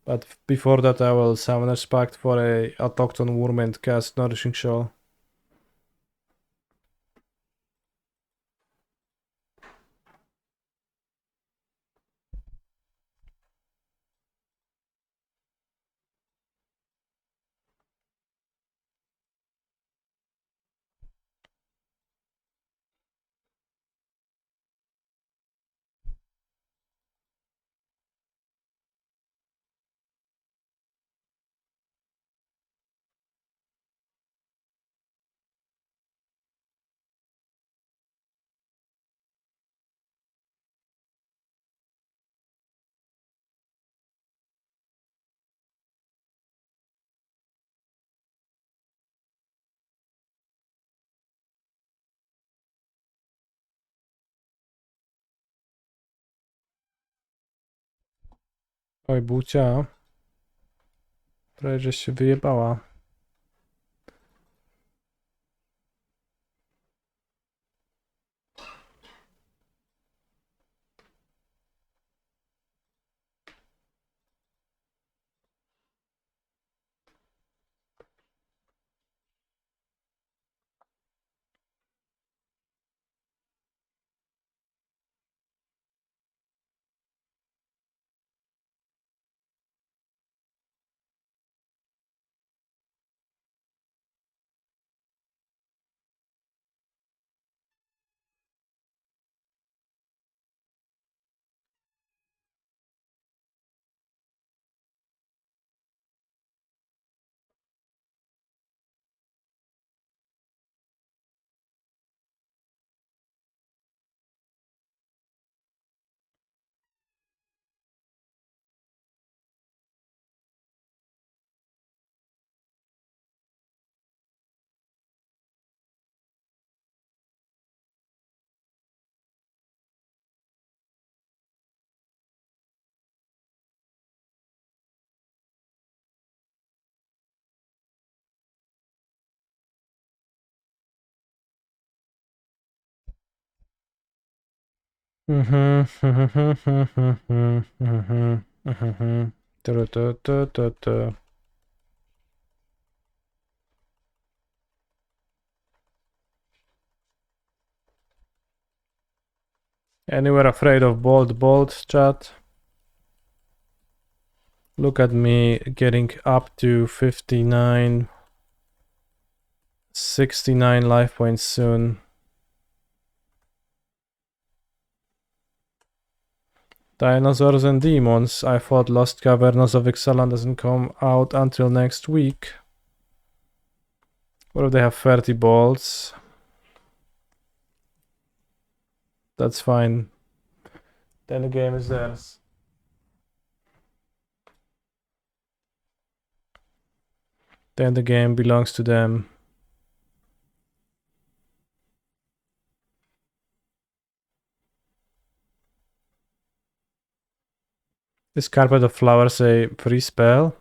But before that I will Summoner's Pact for a Autochthon Worm and cast Nourishing Shoal. Oj, Bucia. Prawie żeś się wyjebała. Tu. Anywhere afraid of bold chat? Look at me getting up to 59, 69 life points soon. Dinosaurs and Demons. I thought Lost Caverns of Ixalan doesn't come out until next week. What if they have 30 bolts? That's fine. Then the game is theirs. Then the game belongs to them. Is Carpet of Flowers a free spell?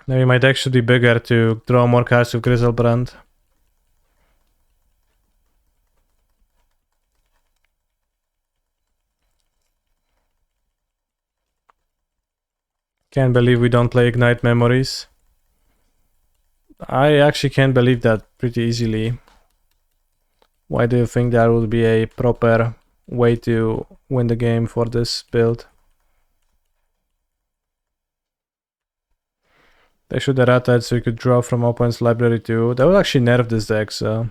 Maybe my deck should be bigger to draw more cards with Griselbrand. Can't believe we don't play Ignite Memories. I actually can't believe that pretty easily. Why do you think there would be a proper way to win the game for this build? They should errata it so you could draw from opponent's library too. That would actually nerf this deck, so...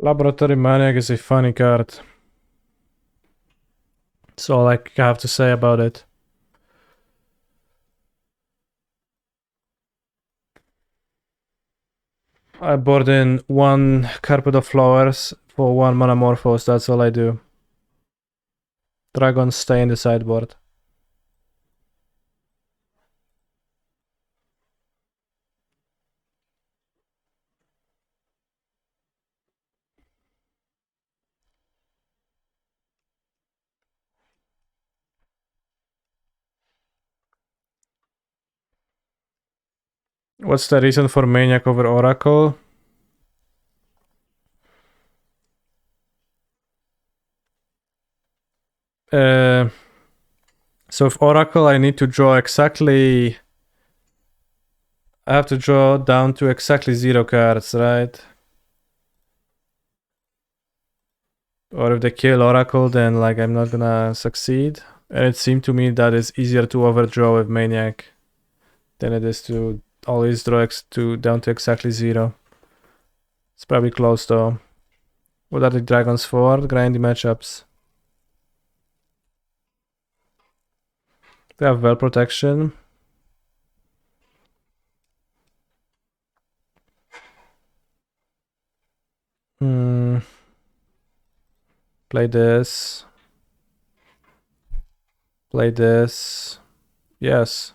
Laboratory Maniac is a funny card. That's all I have to say about it. I board in one Carpet of Flowers for one Manamorphose, that's all I do. Dragons stay in the sideboard. What's the reason for Maniac over Oracle? So if Oracle, I need to draw exactly... I have to draw down to exactly 0 cards, right? Or if they kill Oracle, then like I'm not gonna succeed. And it seemed to me that it's easier to overdraw with Maniac than it is to always draw down to exactly 0. It's probably close though. What are the dragons for? Grindy matchups. They have well protection. Play this. Play this. Yes.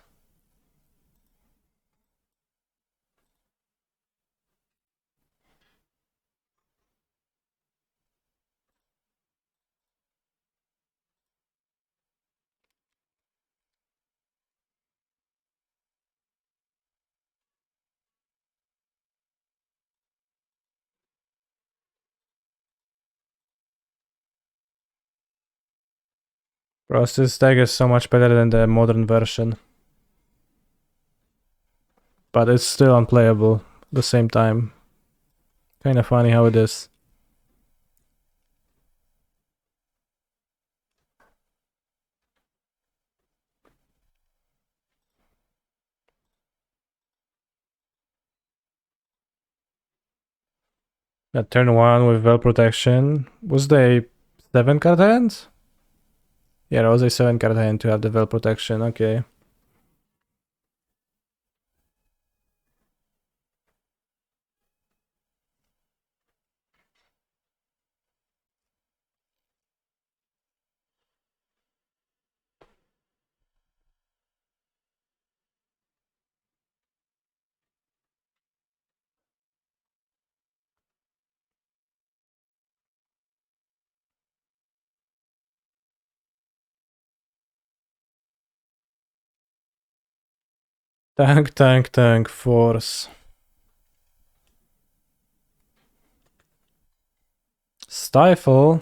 Bro, this deck is so much better than the modern version. But it's still unplayable at the same time. Kinda funny how it is. At turn 1 with well protection. Was they 7 card hand? Yeah, it was a 7 card hand to have the well protection, okay. Tank, force. Stifle.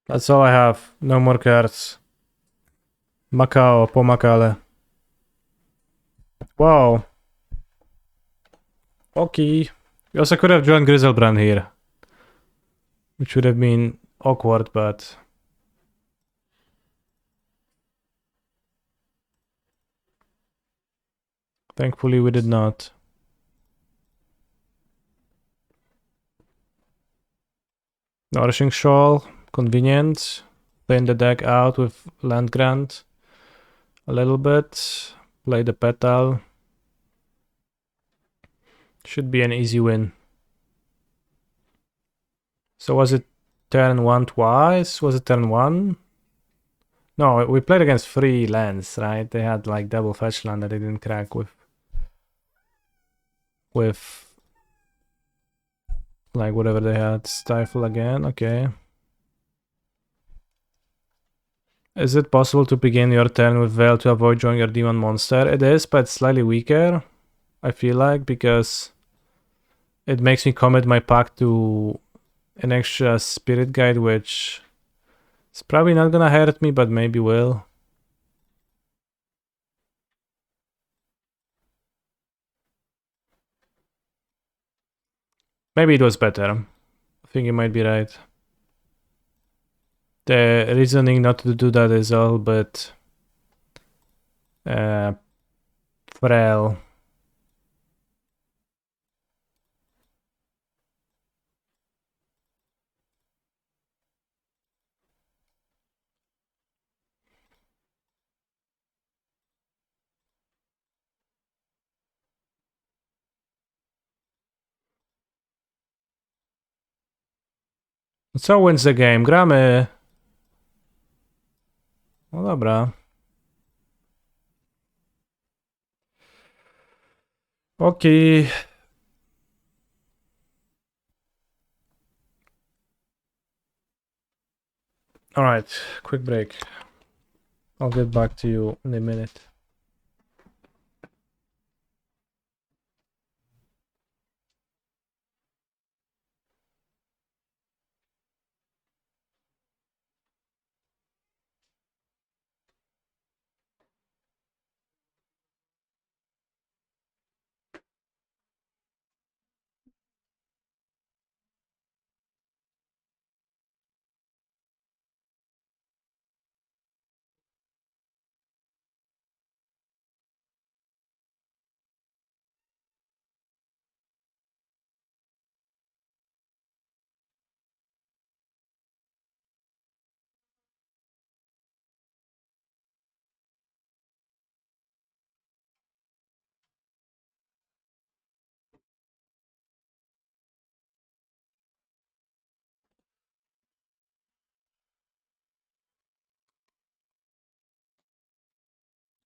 That's all I have. No more cards. Macao, Pomakale. Wow. Okay. We also could have drawn Griselbrand here. Which would have been awkward, but... thankfully we did not. Nourishing Shawl. Convenient. Thin the deck out with Land Grant. A little bit. Play the Petal. Should be an easy win. So was it turn 1 twice? Was it turn 1? No, we played against 3 lands, right? They had like double fetch land that they didn't crack with like whatever they had. Stifle again, okay. Is it possible to begin your turn with Veil to avoid drawing your demon monster? It is, but slightly weaker, I feel like, because it makes me commit my pack to an extra Spirit Guide, which is probably not gonna hurt me, but maybe will. Maybe it was better. I think you might be right. The reasoning not to do that is all but frail. Co wins the game? Gramy. No dobra. Okay. Alright, quick break. I'll get back to you in a minute.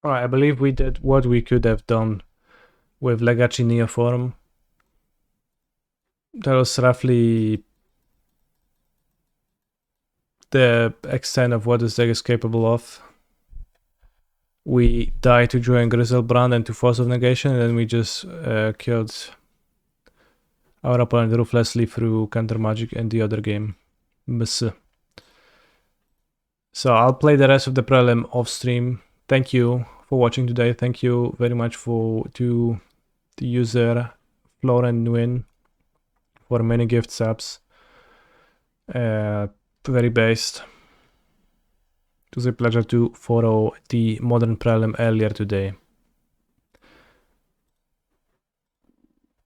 Alright, I believe we did what we could have done with Legacy Neoform. That was roughly the extent of what this deck is capable of. We died to join Grizzlebrand and to Force of Negation, and then we just killed our opponent ruthlessly through Counter Magic and the other game. Miss. So I'll play the rest of the prelim off stream. Thank you for watching today. Thank you very much to the user Floren Nguyen for many gift subs. Very based. It was a pleasure to follow the modern prelim earlier today.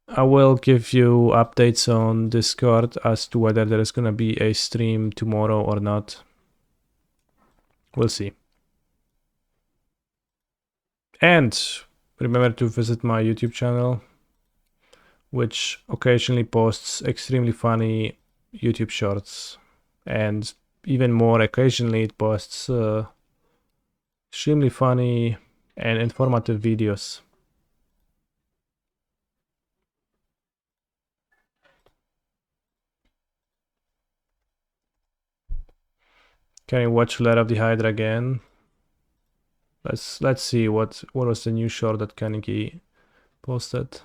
I will give you updates on Discord as to whether there is gonna be a stream tomorrow or not. We'll see. And remember to visit my YouTube channel, which occasionally posts extremely funny YouTube shorts, and even more occasionally it posts extremely funny and informative videos. Can you watch Lair of the Hydra again? Let's see what was the new short that Kaneki posted.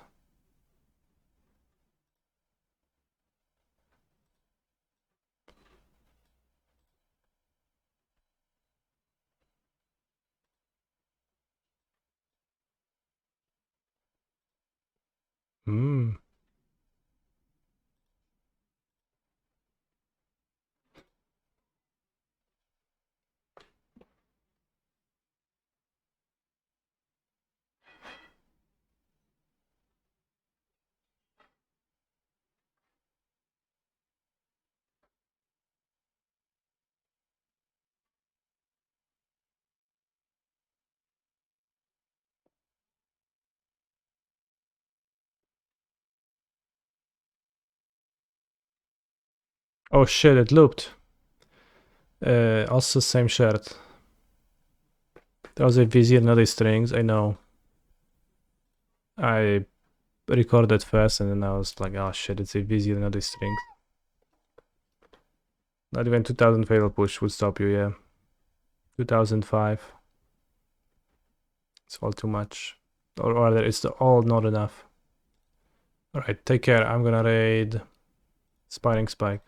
Oh shit, it looped. Also same shirt. That was a Vizier, not a Strings, I know. I recorded first and then I was like, oh shit, it's a Vizier, not a Strings. Not even 2000 Fatal Push would stop you, yeah. 2005. It's all too much. Or rather, it's all not enough. Alright, take care. I'm gonna raid Spiring Spike.